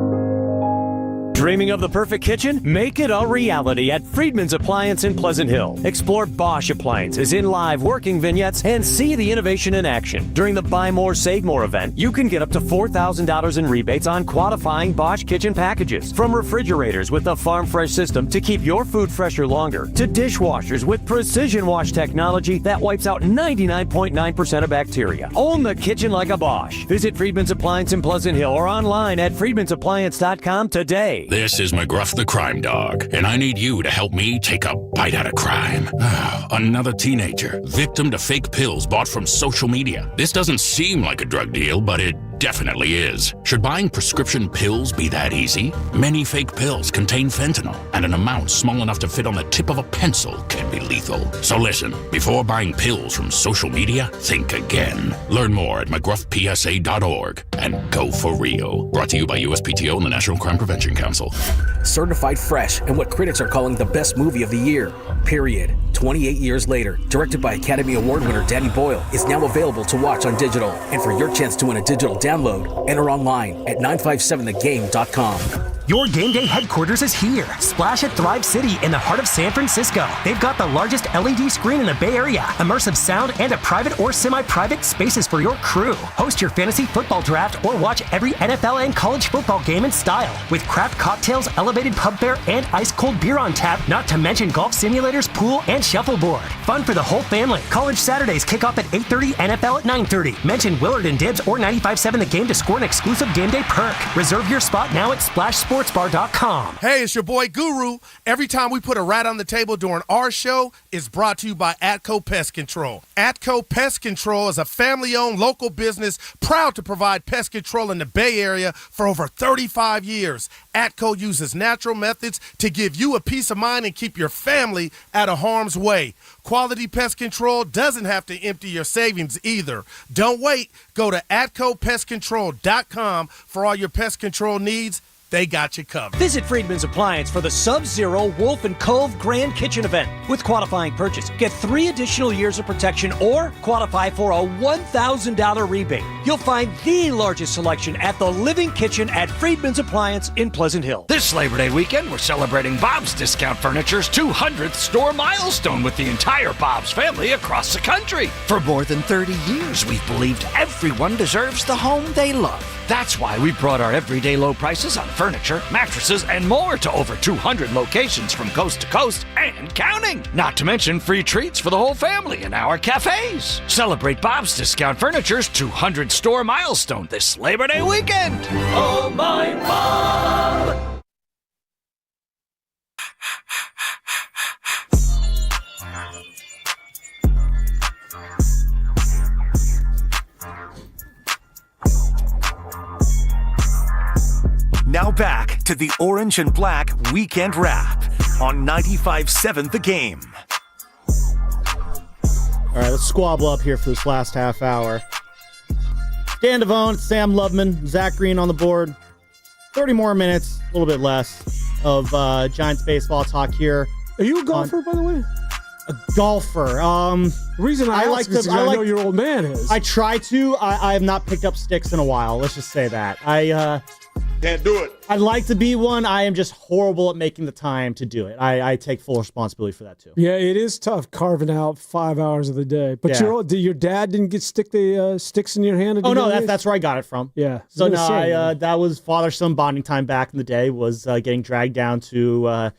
Dreaming of the perfect kitchen? Make it a reality at Friedman's Appliance in Pleasant Hill. Explore Bosch appliances in live working vignettes and see the innovation in action. During the Buy More, Save More event, you can get up to $4,000 in rebates on qualifying Bosch kitchen packages. From refrigerators with the Farm Fresh system to keep your food fresher longer, to dishwashers with precision wash technology that wipes out 99.9% of bacteria. Own the kitchen like a Bosch. Visit Friedman's Appliance in Pleasant Hill or online at friedmansappliance.com today. This is McGruff the Crime Dog, and I need you to help me take a bite out of crime. Another teenager, victim to fake pills bought from social media. This doesn't seem like a drug deal, but it definitely is. Should buying prescription pills be that easy? Many fake pills contain fentanyl, and an amount small enough to fit on the tip of a pencil can be lethal. So listen, before buying pills from social media, think again. Learn more at mcgruffpsa.org and go for real. Brought to you by USPTO and the National Crime Prevention Council. Certified fresh and what critics are calling the best movie of the year, period. 28 years later, directed by Academy Award winner Danny Boyle, is now available to watch on digital. And for your chance to win a digital download, enter online at 957thegame.com. Your game day headquarters is here. Splash at Thrive City in the heart of San Francisco. They've got the largest LED screen in the Bay Area, immersive sound, and a private or semi-private spaces for your crew. Host your fantasy football draft or watch every NFL and college football game in style. With craft cocktails, elevated pub fare, and ice-cold beer on tap, not to mention golf simulators, pool, and shuffleboard. Fun for the whole family. College Saturdays kick off at 8:30, NFL at 9:30. Mention Willard and Dibs or 95.7 The Game to score an exclusive game day perk. Reserve your spot now at splashsportsbar.com. Hey, it's your boy Guru. Every time we put a rat on the table during our show, it's brought to you by Atco Pest Control. Atco Pest Control is a family-owned local business proud to provide pest control in the Bay Area for over 35 years. Atco uses natural methods to give you a peace of mind and keep your family out of harm's way. Quality pest control doesn't have to empty your savings either. Don't wait. Go to AtcoPestControl.com for all your pest control needs. They got you covered. Visit Friedman's Appliance for the Sub-Zero Wolf and Cove Grand Kitchen event. With qualifying purchase, get 3 additional years of protection or qualify for a $1,000 rebate. You'll find the largest selection at the Living Kitchen at Friedman's Appliance in Pleasant Hill. This Labor Day weekend, we're celebrating Bob's Discount Furniture's 200th store milestone with the entire Bob's family across the country. For more than 30 years, we've believed everyone deserves the home they love. That's why we brought our everyday low prices on furniture, mattresses, and more to over 200 locations from coast to coast and counting. Not to mention free treats for the whole family in our cafes. Celebrate Bob's Discount Furniture's 200 store milestone this Labor Day weekend. Oh, my Bob! Now back to the Orange and Black Weekend Wrap on 95.7 The Game. All right, let's squabble up here for this last half hour. Dan Devone, Sam Loveman, Zach Green on the board. 30 more minutes, a little bit less, of Giants baseball talk here. Are you a golfer, by the way? A golfer. The reason I like to, I know your old man is. I try to. I have not picked up sticks in a while. Let's just say that. Can't do it. I'd like to be one. I am just horrible at making the time to do it. I take full responsibility for that too. Yeah, it is tough carving out 5 hours of the day. But your dad didn't get sticks in your hand? Oh no, that's where I got it from. Yeah. So no, that was father-son bonding time back in the day. Was getting dragged down to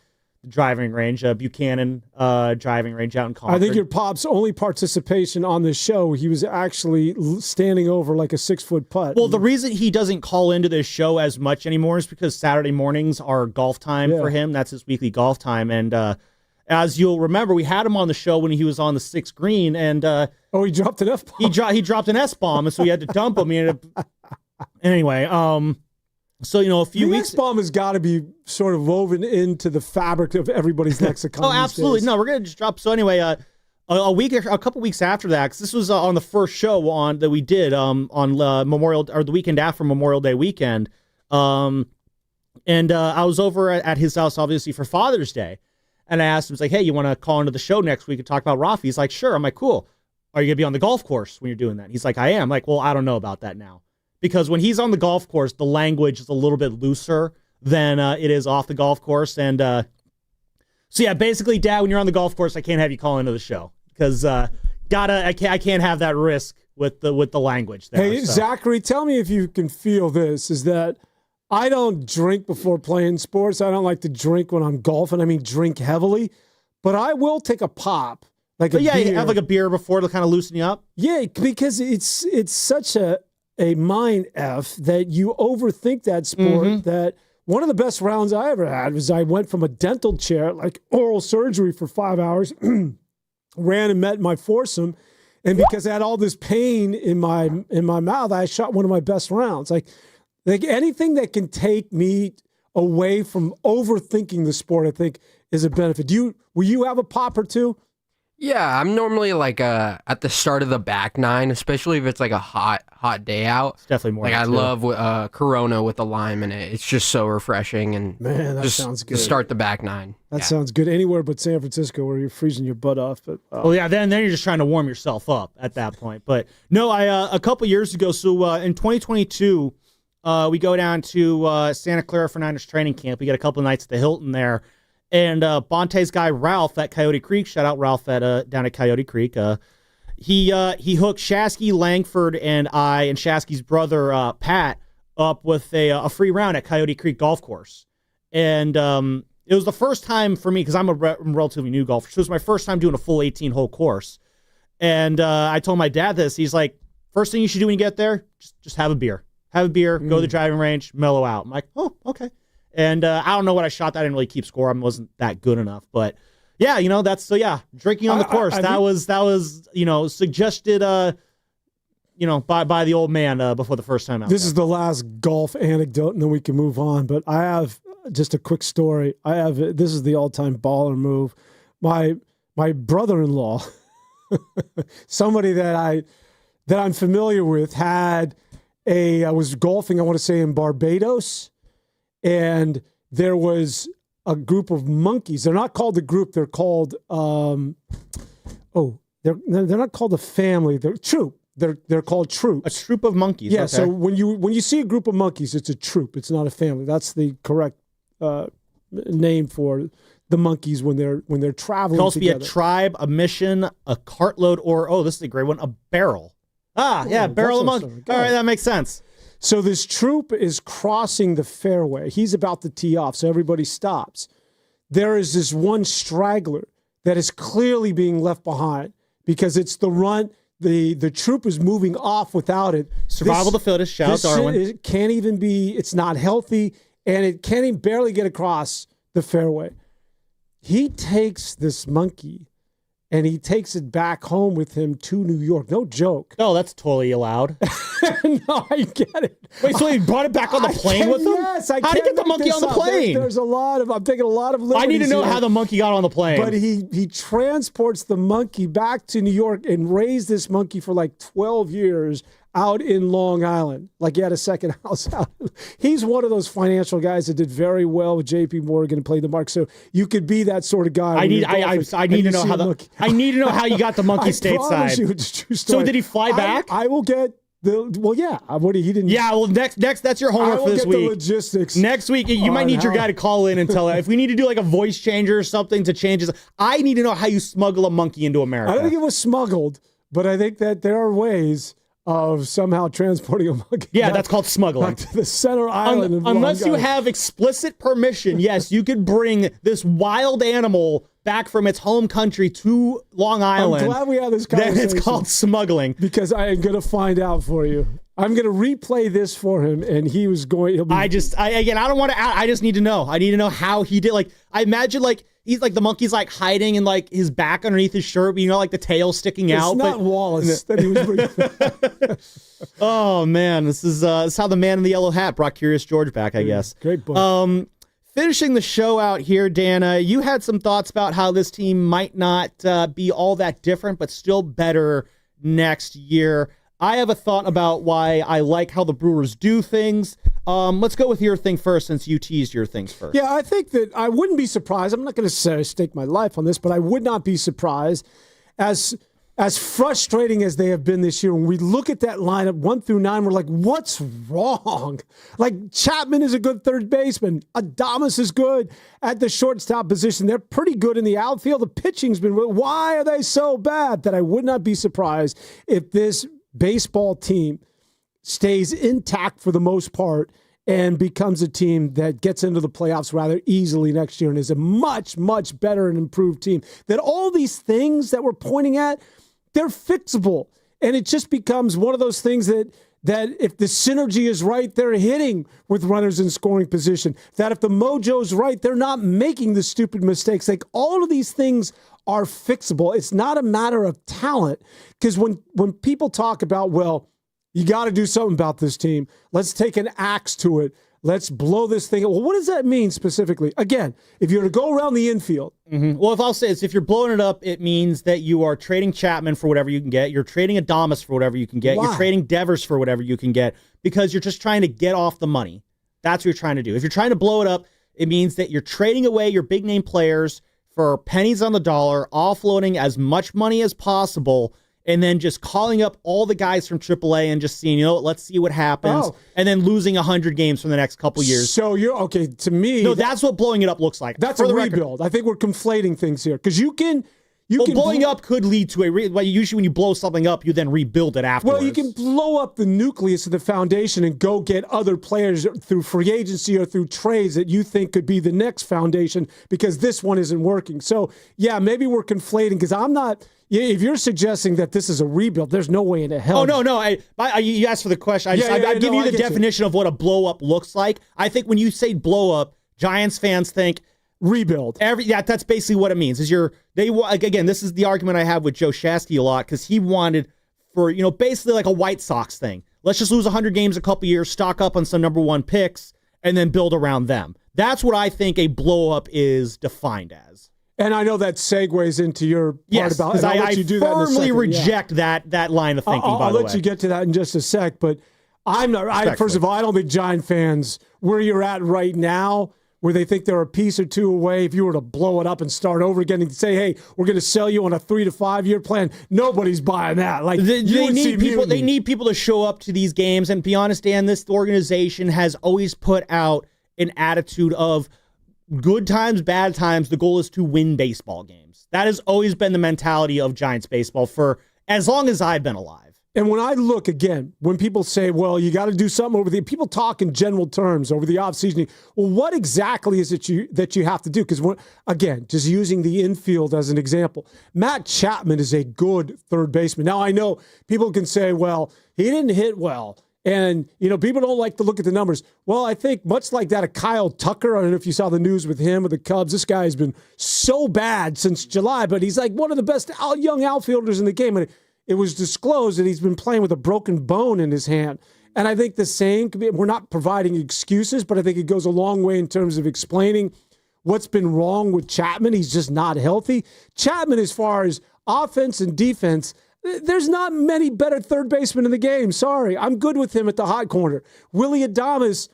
the driving range, Buchanan driving range out in Concord. I think your pop's only participation on this show, he was actually standing over like a 6-foot putt. Well, the reason he doesn't call into this show as much anymore is because Saturday mornings are golf time for him. That's his weekly golf time. And as you'll remember, we had him on the show when he was on the 6th green. And he dropped an F-bomb. He dropped an S-bomb, and so we had to dump him. Anyway, so, a few weeks... The S-bomb has got to be sort of woven into the fabric of everybody's lexicon. Oh, absolutely. No, we're going to just drop... So anyway, a couple weeks after that, because this was on the first show that we did on Memorial... or the weekend after Memorial Day weekend. And I was over at his house, obviously, for Father's Day. And I asked him, hey, you want to call into the show next week and talk about Rafi? He's like, sure. I'm like, cool. Are you going to be on the golf course when you're doing that? He's like, I am. I'm like, well, I don't know about that now. Because when he's on the golf course, the language is a little bit looser than it is off the golf course. And so, yeah, basically, Dad, when you're on the golf course, I can't have you call into the show because I can't have that risk with the language there. Hey, Zachary, tell me if you can feel this, is that I don't drink before playing sports. I don't like to drink when I'm golfing. I mean, drink heavily. But I will take a pop. Beer. You have like a beer before to kind of loosen you up? Yeah, because it's such a mind F that you overthink that sport. That one of the best rounds I ever had was I went from a dental chair, like oral surgery for 5 hours, ran and met my foursome. And because I had all this pain in my mouth, I shot one of my best rounds. Like anything that can take me away from overthinking the sport, I think is a benefit. Will you have a pop or two? Yeah, I'm normally like at the start of the back nine, especially if it's like a hot day out. It's definitely more. Like I love Corona with the lime in it. It's just so refreshing and man, that sounds good. To start the back nine. That sounds good anywhere but San Francisco where you're freezing your butt off. But well, yeah, then you're just trying to warm yourself up at that point. But no, I a couple years ago, so in 2022, we go down to Santa Clara for Niners training camp. We get a couple of nights at the Hilton there. And Bonte's guy, Ralph, at Coyote Creek, shout out Ralph down at Coyote Creek, he hooked Shasky, Langford, and I, and Shasky's brother, Pat, up with a free round at Coyote Creek Golf Course. And it was the first time for me, because I'm a relatively new golfer, so it was my first time doing a full 18-hole course. And I told my dad this. He's like, first thing you should do when you get there, just have a beer. Have a beer, go to the driving range, mellow out. I'm like, oh, okay. And I don't know what I shot. I didn't really keep score. I wasn't that good enough. But, yeah, drinking on the course. That was suggested, by the old man before the first time out. This is the last golf anecdote, and then we can move on. But I have just a quick story. This is the all-time baller move. My brother-in-law, somebody that I'm familiar with, I was golfing, I want to say, in Barbados, and there was a group of monkeys. They're not called a group. They're called, they're not called a family. They're troop. They're called troops. A troop of monkeys. Yeah. Okay. So when you see a group of monkeys, it's a troop. It's not a family. That's the correct name for the monkeys when they're traveling. It could also together. be a tribe, a mission, a cartload, or this is a great one, a barrel. Barrel of monkeys. All right, that makes sense. So this troop is crossing the fairway. He's about to tee off, so everybody stops. There is this one straggler that is clearly being left behind because it's the run. The troop is moving off without it. Survival of the fittest. Shout out Darwin. It can't even be. It's not healthy, and it can't even barely get across the fairway. He takes this monkey, and he takes it back home with him to New York. No joke. No, that's totally allowed. No, I get it. Wait, so he brought it back on the plane with him? Yes, I How did he get the monkey on the plane? There's I'm taking a lot of liberties. I need to know here. how the monkey got on the plane. But he transports the monkey back to New York and raised this monkey for like 12 years out in Long Island. Like he had a second house out. He's one of those financial guys that did very well with JP Morgan and played the mark. So you could be that sort of guy. I need to know how you got the monkey stateside. I promise you, it's a true story. So did he fly back? I will get he didn't. Yeah, well, next that's your homework for this week. The logistics. Next week, you might need your guy to call in and tell if we need to do like a voice changer or something to change his. I need to know how you smuggle a monkey into America. I don't think it was smuggled, but I think that there are ways of somehow transporting a monkey. Yeah, that's called smuggling. Back to the center island. Unless you have explicit permission, yes, you could bring this wild animal back from its home country to Long Island. I'm glad we had this conversation. Then it's called smuggling. Because I am going to find out for you. I'm going to replay this for him, and he was going. I don't want to. I just need to know. I need to know how he did. Like, I imagine, like he's like the monkey's like hiding in like his back underneath his shirt, but the tail sticking out. It's not Wallace that he was bringing. Oh man, this is how the man in the yellow hat brought Curious George back. I guess. Great book. Finishing the show out here, Dana, you had some thoughts about how this team might not be all that different, but still better next year. I have a thought about why I like how the Brewers do things. Let's go with your thing first, since you teased your things first. Yeah, I think that I wouldn't be surprised. I'm not going to stake my life on this, but I would not be surprised as frustrating as they have been this year. When we look at that lineup 1 through 9, we're like, what's wrong? Like Chapman is a good third baseman. Adames is good at the shortstop position. They're pretty good in the outfield. The pitching's been, why are they so bad? That I would not be surprised if this baseball team stays intact for the most part and becomes a team that gets into the playoffs rather easily next year and is a much, much better and improved team. That all these things that we're pointing at, they're fixable. And it just becomes one of those things that if the synergy is right, they're hitting with runners in scoring position. That if the mojo's right, they're not making the stupid mistakes. Like all of these things are fixable. It's not a matter of talent. Because when people talk about, well, you got to do something about this team. Let's take an axe to it. Let's blow this thing up. Well, what does that mean specifically? Again, if you're to go around the infield. Mm-hmm. Well, if I'll say is if you're blowing it up, it means that you are trading Chapman for whatever you can get. You're trading Adames for whatever you can get. Why? You're trading Devers for whatever you can get because you're just trying to get off the money. That's what you're trying to do. If you're trying to blow it up, it means that you're trading away your big name players for pennies on the dollar, offloading as much money as possible, and then just calling up all the guys from AAA and just seeing, let's see what happens, and then losing 100 games from the next couple years. So you're okay to me. No, that's what blowing it up looks like. That's a rebuild. I think we're conflating things here because you can blowing up could lead to usually when you blow something up, you then rebuild it afterwards. Well, you can blow up the nucleus of the foundation and go get other players through free agency or through trades that you think could be the next foundation because this one isn't working. So, yeah, maybe we're conflating because I'm not – if you're suggesting that this is a rebuild, there's no way in hell. Oh, no. You asked for the question. I give you the definition of what a blow up looks like. I think when you say blow up, Giants fans think – rebuild. That's basically what it means. Again, this is the argument I have with Joe Shasky a lot because he wanted for, basically like a White Sox thing. Let's just lose 100 games a couple years, stock up on some number one picks, and then build around them. That's what I think a blow up is defined as. And I know that segues into your part about. Because I firmly reject that line of thinking. I'll let you get to that in just a sec, but I'm not. First of all, I don't think Giant fans where you're at right now, where they think they're a piece or two away. If you were to blow it up and start over again and say, "Hey, we're going to sell you on a 3 to 5 year plan," nobody's buying that. Like they need people to show up to these games. And be honest, Dan, this organization has always put out an attitude of good times, bad times. The goal is to win baseball games. That has always been the mentality of Giants baseball for as long as I've been alive. And when I look, again, when people say, well, you got to do something people talk in general terms over the offseason. Well, what exactly is it that you have to do? Because, again, just using the infield as an example, Matt Chapman is a good third baseman. Now, I know people can say, well, he didn't hit well. And, people don't like to look at the numbers. Well, I think much like that of Kyle Tucker, I don't know if you saw the news with him or the Cubs, this guy has been so bad since July, but he's like one of the best young outfielders in the game. And it was disclosed that he's been playing with a broken bone in his hand. And I think the same could be, we're not providing excuses, but I think it goes a long way in terms of explaining what's been wrong with Chapman. He's just not healthy. Chapman, as far as offense and defense, there's not many better third basemen in the game. Sorry. I'm good with him at the hot corner. Willie Adames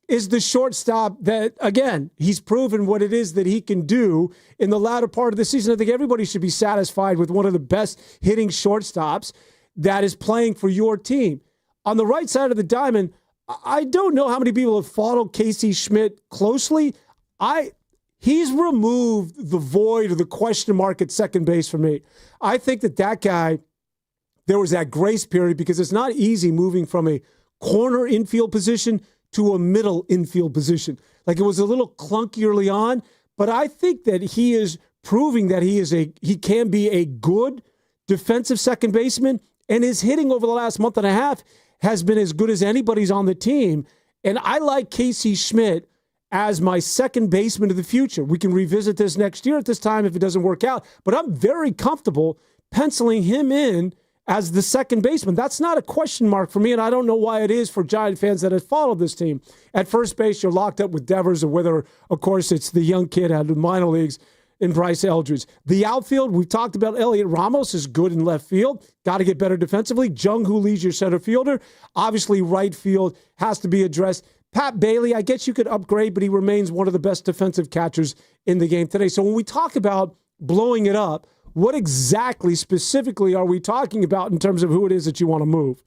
is the shortstop that, again, he's proven what it is that he can do in the latter part of the season. I think everybody should be satisfied with one of the best hitting shortstops that is playing for your team. On the right side of the diamond, I don't know how many people have followed Casey Schmidt closely. He's removed the void or the question mark at second base for me. I think that guy, there was that grace period because it's not easy moving from a corner infield position to a middle infield position. Like it was a little clunky early on, but I think that he is proving that he can be a good defensive second baseman, and his hitting over the last month and a half has been as good as anybody's on the team. And I like Casey Schmidt as my second baseman of the future. We can revisit this next year at this time if it doesn't work out, but I'm very comfortable penciling him in as the second baseman. That's not a question mark for me, and I don't know why it is for Giant fans that have followed this team. At first base, you're locked up with Devers, or whether, of course, it's the young kid out of the minor leagues in Bryce Eldridge. The outfield, we've talked about Elliot Ramos is good in left field. Got to get better defensively. Jung-Hoo Lee's your center fielder. Obviously, right field has to be addressed. Pat Bailey, I guess you could upgrade, but he remains one of the best defensive catchers in the game today. So when we talk about blowing it up, what exactly, specifically, are we talking about in terms of who it is that you want to move?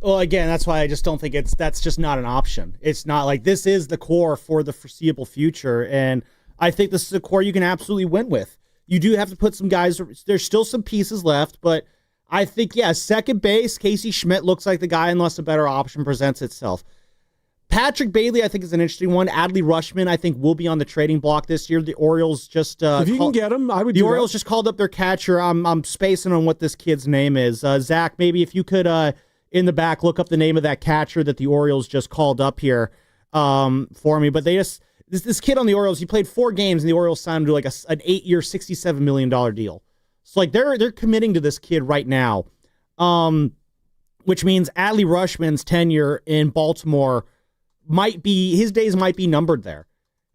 Well, again, that's why I just don't think that's just not an option. It's not like this is the core for the foreseeable future, and I think this is a core you can absolutely win with. You do have to put some guys, there's still some pieces left, but I think, second base, Casey Schmidt looks like the guy unless a better option presents itself. Patrick Bailey, I think, is an interesting one. Adley Rutschman, I think, will be on the trading block this year. The Orioles just if you can get him, I would. The Orioles just called up their catcher. I'm spacing on what this kid's name is. Zach, maybe if you could, in the back, look up the name of that catcher that the Orioles just called up here for me. But they just this kid on the Orioles, he played 4 games, and the Orioles signed him to like an 8-year, $67 million deal. So like they're committing to this kid right now, which means Adley Rutschman's tenure in Baltimore his days might be numbered there.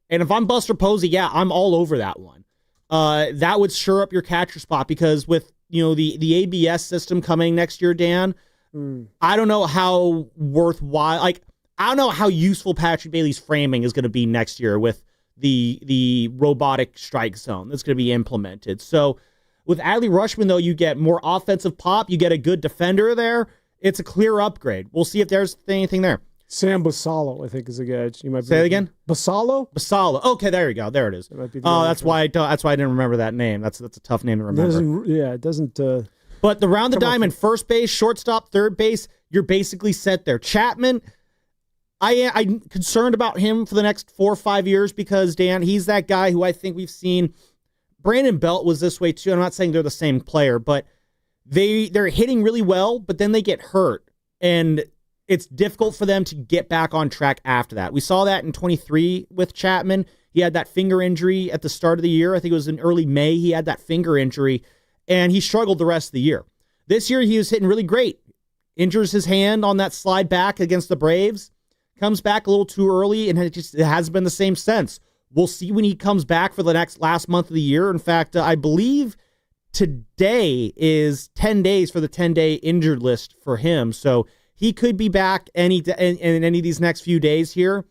And if I'm Buster Posey, I'm all over that one. That would sure up your catcher spot because with, the ABS system coming next year, Dan, I don't know how worthwhile, I don't know how useful Patrick Bailey's framing is going to be next year with the robotic strike zone that's going to be implemented. So With Adley Rushman, though, you get more offensive pop. You get a good defender there. It's a clear upgrade. We'll see if there's anything there. Sam Basalo, I think, is a guy. You might say it again. Basalo. Okay, there you go. There it is. That's why I didn't remember that name. That's a tough name to remember. It doesn't. But around the diamond, first base, shortstop, third base, you're basically set there. Chapman, I'm concerned about him for the next 4 or 5 years because, Dan, he's that guy who I think we've seen. Brandon Belt was this way too. I'm not saying they're the same player, but they're hitting really well, but then they get hurt. And it's difficult for them to get back on track after that. We saw that in 23 with Chapman. He had that finger injury at the start of the year. I think it was in early May. He had that finger injury, and he struggled the rest of the year. This year, he was hitting really great. Injures his hand on that slide back against the Braves. Comes back a little too early, and it hasn't been the same since. We'll see when he comes back for the last month of the year. In fact, I believe today is 10 days for the 10-day injured list for him. So he could be back in any of these next few days here.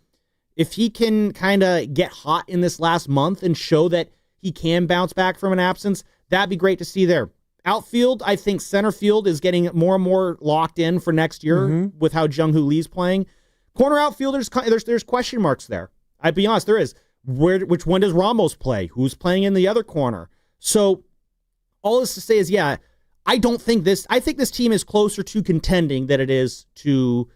If he can kind of get hot in this last month and show that he can bounce back from an absence, that'd be great to see there. Outfield, I think center field is getting more and more locked in for next year with how Jung-Hoo Lee's playing. Corner outfielders, there's question marks there. I'd be honest, there is. Which one does Ramos play? Who's playing in the other corner? So all this to say is, I think this team is closer to contending than it is to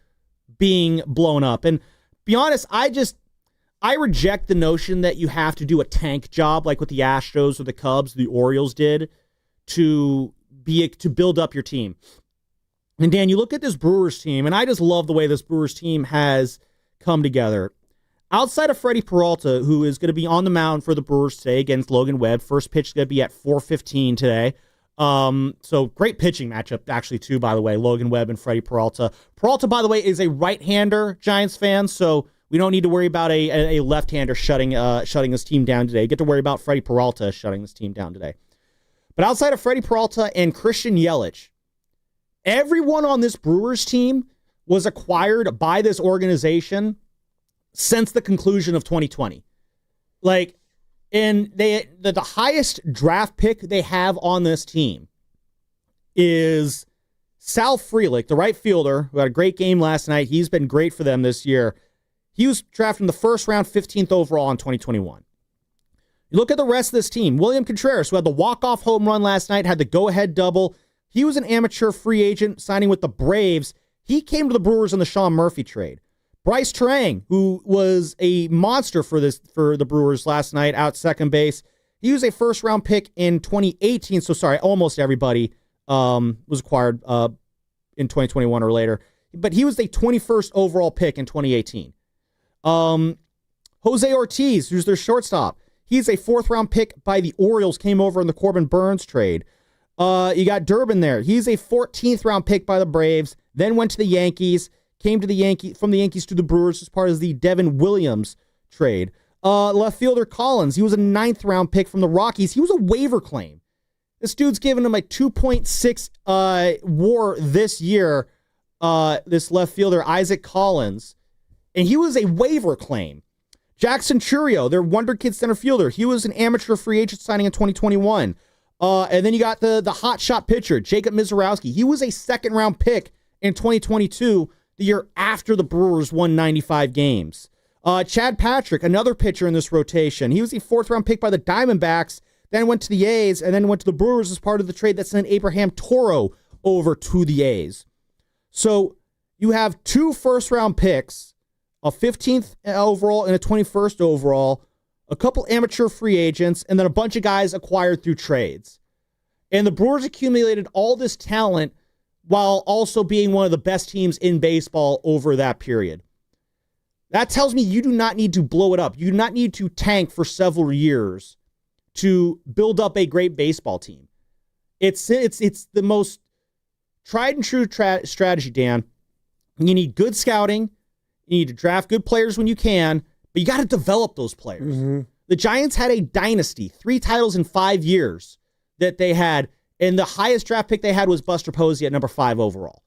being blown up. And be honest, I reject the notion that you have to do a tank job like what the Astros or the Cubs, the Orioles did to build up your team. And Dan, you look at this Brewers team, and I just love the way this Brewers team has come together. Outside of Freddie Peralta, who is going to be on the mound for the Brewers today against Logan Webb, first pitch is going to be at 4:15 today. So great pitching matchup, actually, too, by the way, Logan Webb and Freddie Peralta. Peralta, by the way, is a right-hander Giants fan, so we don't need to worry about a left-hander shutting his team down today. Get to worry about Freddie Peralta shutting his team down today. But outside of Freddie Peralta and Christian Yelich, everyone on this Brewers team was acquired by this organization since the conclusion of 2020. And the highest draft pick they have on this team is Sal Frelick, the right fielder, who had a great game last night. He's been great for them this year. He was drafted in the first round, 15th overall in 2021. You look at the rest of this team. William Contreras, who had the walk-off home run last night, had the go-ahead double. He was an amateur free agent signing with the Braves. He came to the Brewers in the Sean Murphy trade. Bryce Terang, who was a monster for the Brewers last night out second base, he was a first-round pick in 2018. So sorry, almost everybody was acquired in 2021 or later. But he was the 21st overall pick in 2018. Jose Ortiz, who's their shortstop, he's a fourth-round pick by the Orioles, came over in the Corbin Burns trade. You got Durbin there. He's a 14th-round pick by the Braves, then went to the Yankees. Came to from the Yankees to the Brewers as part of the Devin Williams trade. Left fielder Collins, he was a 9th-round pick from the Rockies. He was a waiver claim. This dude's given him a 2.6 WAR this year, this left fielder Isaac Collins, and he was a waiver claim. Jackson Churio, their wonder kid center fielder, he was an amateur free agent signing in 2021. And then you got the hotshot pitcher, Jacob Mizorowski. He was a 2nd-round pick in 2022, the year after the Brewers won 95 games. Chad Patrick, another pitcher in this rotation. He was a 4th-round pick by the Diamondbacks, then went to the A's, and then went to the Brewers as part of the trade that sent Abraham Toro over to the A's. So you have 2 first-round picks, a 15th overall and a 21st overall, a couple amateur free agents, and then a bunch of guys acquired through trades. And the Brewers accumulated all this talent while also being one of the best teams in baseball over that period. That tells me you do not need to blow it up. You do not need to tank for several years to build up a great baseball team. It's the most tried and true strategy, Dan. You need good scouting. You need to draft good players when you can, but you got to develop those players. Mm-hmm. The Giants had a dynasty, 3 titles in 5 years that they had. And the highest draft pick they had was Buster Posey at number 5 overall.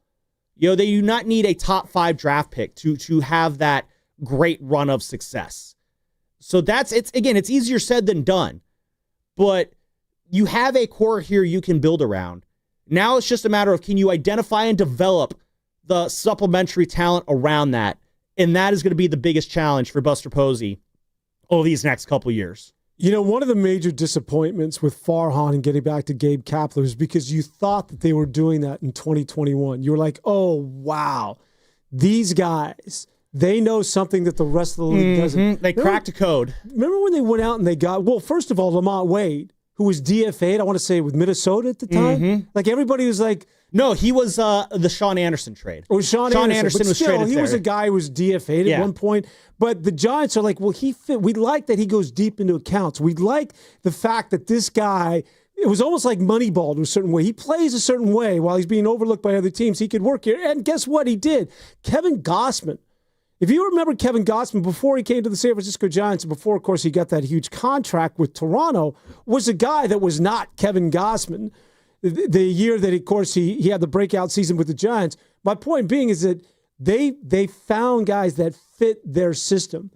They do not need a top 5 draft pick to have that great run of success. So it's easier said than done. But you have a core here you can build around. Now it's just a matter of, can you identify and develop the supplementary talent around that? And that is going to be the biggest challenge for Buster Posey over these next couple years. You know, one of the major disappointments with Farhan and getting back to Gabe Kapler is because you thought that they were doing that in 2021. You were like, oh, wow, these guys, they know something that the rest of the league doesn't. They cracked a code. Remember when they went out and they got, well, first of all, Lamont Wade, who was DFA'd, I want to say, with Minnesota at the time. Like, everybody was like... No, he was the Sean Anderson trade. Oh, Sean Anderson was traded he there. was a guy who was DFA'd at one point. But the Giants are like, well, he fit. We like that he goes deep into accounts. We like the fact that this guy, it was almost like Moneyball to a certain way. He plays a certain way while he's being overlooked by other teams. He could work here. And guess what he did? Kevin Gossman. If you remember Kevin Gossman, before he came to the San Francisco Giants, and before, of course, he got that huge contract with Toronto, was a guy that was not Kevin Gossman. The year that, of course, he had the breakout season with the Giants. My point being is that they found guys that fit their system.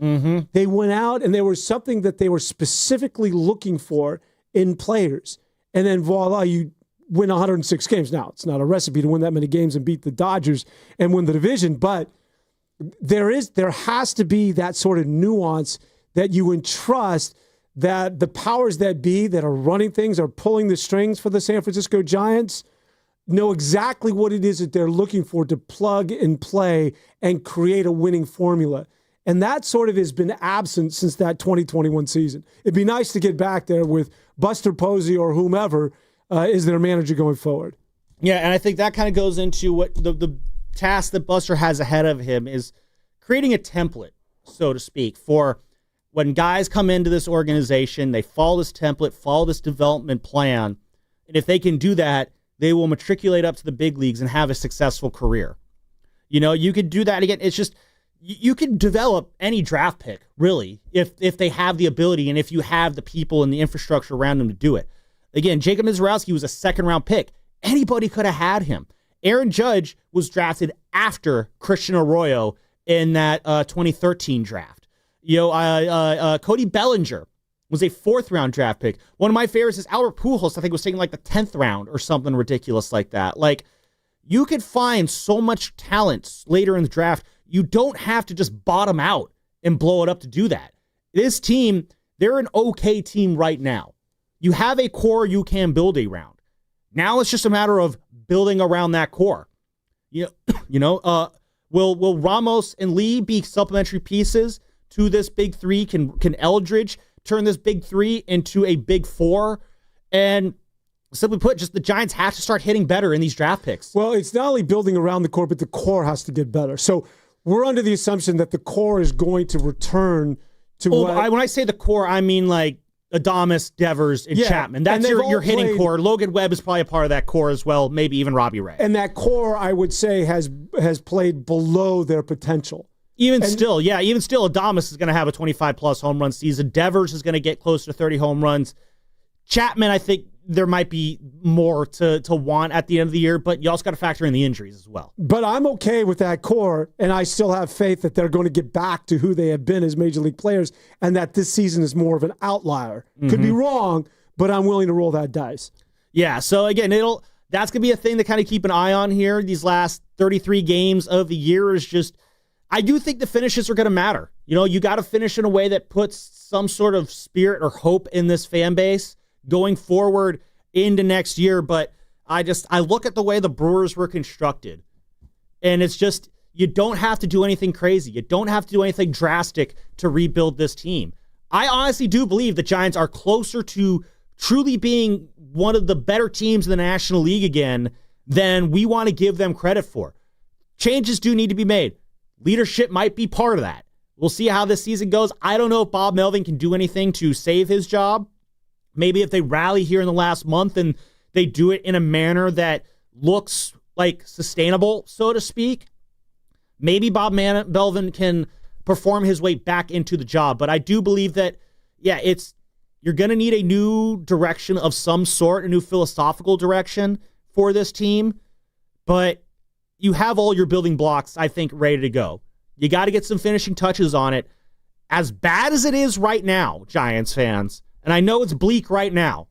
They went out, and there was something that they were specifically looking for in players. And then, voila, you win 106 games. Now, it's not a recipe to win that many games and beat the Dodgers and win the division, but there has to be that sort of nuance that you entrust that the powers that be that are running things, are pulling the strings for the San Francisco Giants, know exactly what it is that they're looking for to plug and play and create a winning formula. And that sort of has been absent since that 2021 season. It'd be nice to get back there with Buster Posey or whomever is their manager going forward. Yeah, and I think that kind of goes into what the task that Buster has ahead of him is creating a template, so to speak, for when guys come into this organization, they follow this template, follow this development plan, and if they can do that, they will matriculate up to the big leagues and have a successful career. You know, you could do that again. It's just, you can develop any draft pick, really, if they have the ability and if you have the people and the infrastructure around them to do it. Again, Jacob Mizraowski was a second-round pick. Anybody could have had him. Aaron Judge was drafted after Christian Arroyo in that 2013 draft. You know, Cody Bellinger was a fourth-round draft pick. One of my favorites is Albert Pujols. I think was taken like the 10th round or something ridiculous like that. Like, you could find so much talent later in the draft. You don't have to just bottom out and blow it up to do that. This team, they're an okay team right now. You have a core you can build around. Now it's just a matter of building around that core. Will Ramos and Lee be supplementary pieces to this big three? Can Eldridge turn this big three into a big four? And simply put, just the Giants have to start hitting better in these draft picks. Well, it's not only building around the core, but the core has to get better. So we're under the assumption that the core is going to return to when I say the core, I mean like Adames, Devers, and Chapman. That's your hitting core. Logan Webb is probably a part of that core as well, maybe even Robbie Ray. And that core, I would say, has played below their potential. Even still, Adames is going to have a 25-plus home run season. Devers is going to get close to 30 home runs. Chapman, I think there might be more to want at the end of the year, but you also got to factor in the injuries as well. But I'm okay with that core, and I still have faith that they're going to get back to who they have been as Major League players, and that this season is more of an outlier. Could be wrong, but I'm willing to roll that dice. Yeah, so again, that's going to be a thing to kind of keep an eye on here. These last 33 games of the year is just, I do think the finishes are going to matter. You know, you got to finish in a way that puts some sort of spirit or hope in this fan base going forward into next year. But I look at the way the Brewers were constructed, and it's just, you don't have to do anything crazy. You don't have to do anything drastic to rebuild this team. I honestly do believe the Giants are closer to truly being one of the better teams in the National League again than we want to give them credit for. Changes do need to be made. Leadership might be part of that. We'll see how this season goes. I don't know if Bob Melvin can do anything to save his job. Maybe if they rally here in the last month and they do it in a manner that looks like sustainable, so to speak, maybe Bob Melvin can perform his way back into the job. But I do believe that, you're going to need a new direction of some sort, a new philosophical direction for this team. But you have all your building blocks, I think, ready to go. You got to get some finishing touches on it. As bad as it is right now, Giants fans, and I know it's bleak right now,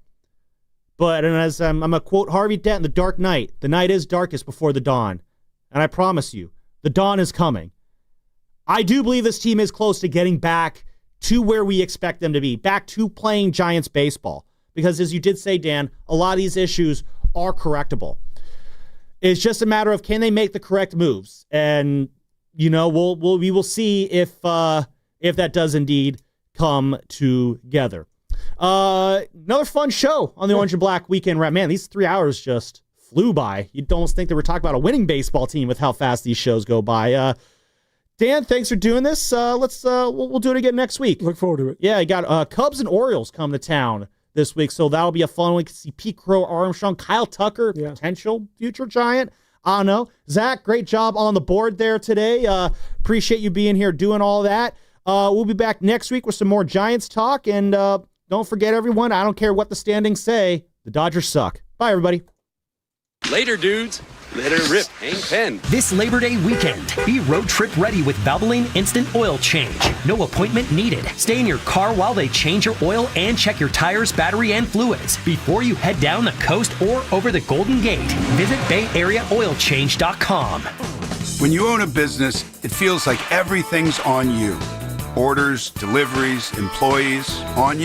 But and as I'm going to quote Harvey Dent in The Dark Knight, the night is darkest before the dawn. And I promise you, the dawn is coming. I do believe this team is close to getting back to where we expect them to be, back to playing Giants baseball. Because as you did say, Dan, a lot of these issues are correctable. It's just a matter of can they make the correct moves, and we will see if that does indeed come together. Another fun show on the Orange and Black Weekend Wrap. Man, these 3 hours just flew by. You'd almost think that we're talking about a winning baseball team with how fast these shows go by. Dan, thanks for doing this. We'll do it again next week. Look forward to it. Yeah, you got Cubs and Orioles come to town this week, so that'll be a fun one. We can see Pete Crow, Armstrong, Kyle Tucker, potential future Giant. I don't know. Zach, great job on the board there today. Appreciate you being here doing all that. We'll be back next week with some more Giants talk, and don't forget, everyone, I don't care what the standings say, the Dodgers suck. Bye, everybody. Later, dudes. Let her rip. Hank Penn. This Labor Day weekend, be road trip ready with Valvoline Instant Oil Change. No appointment needed. Stay in your car while they change your oil and check your tires, battery, and fluids before you head down the coast or over the Golden Gate. Visit BayAreaOilChange.com. When you own a business, it feels like everything's on you. Orders, deliveries, employees, on you.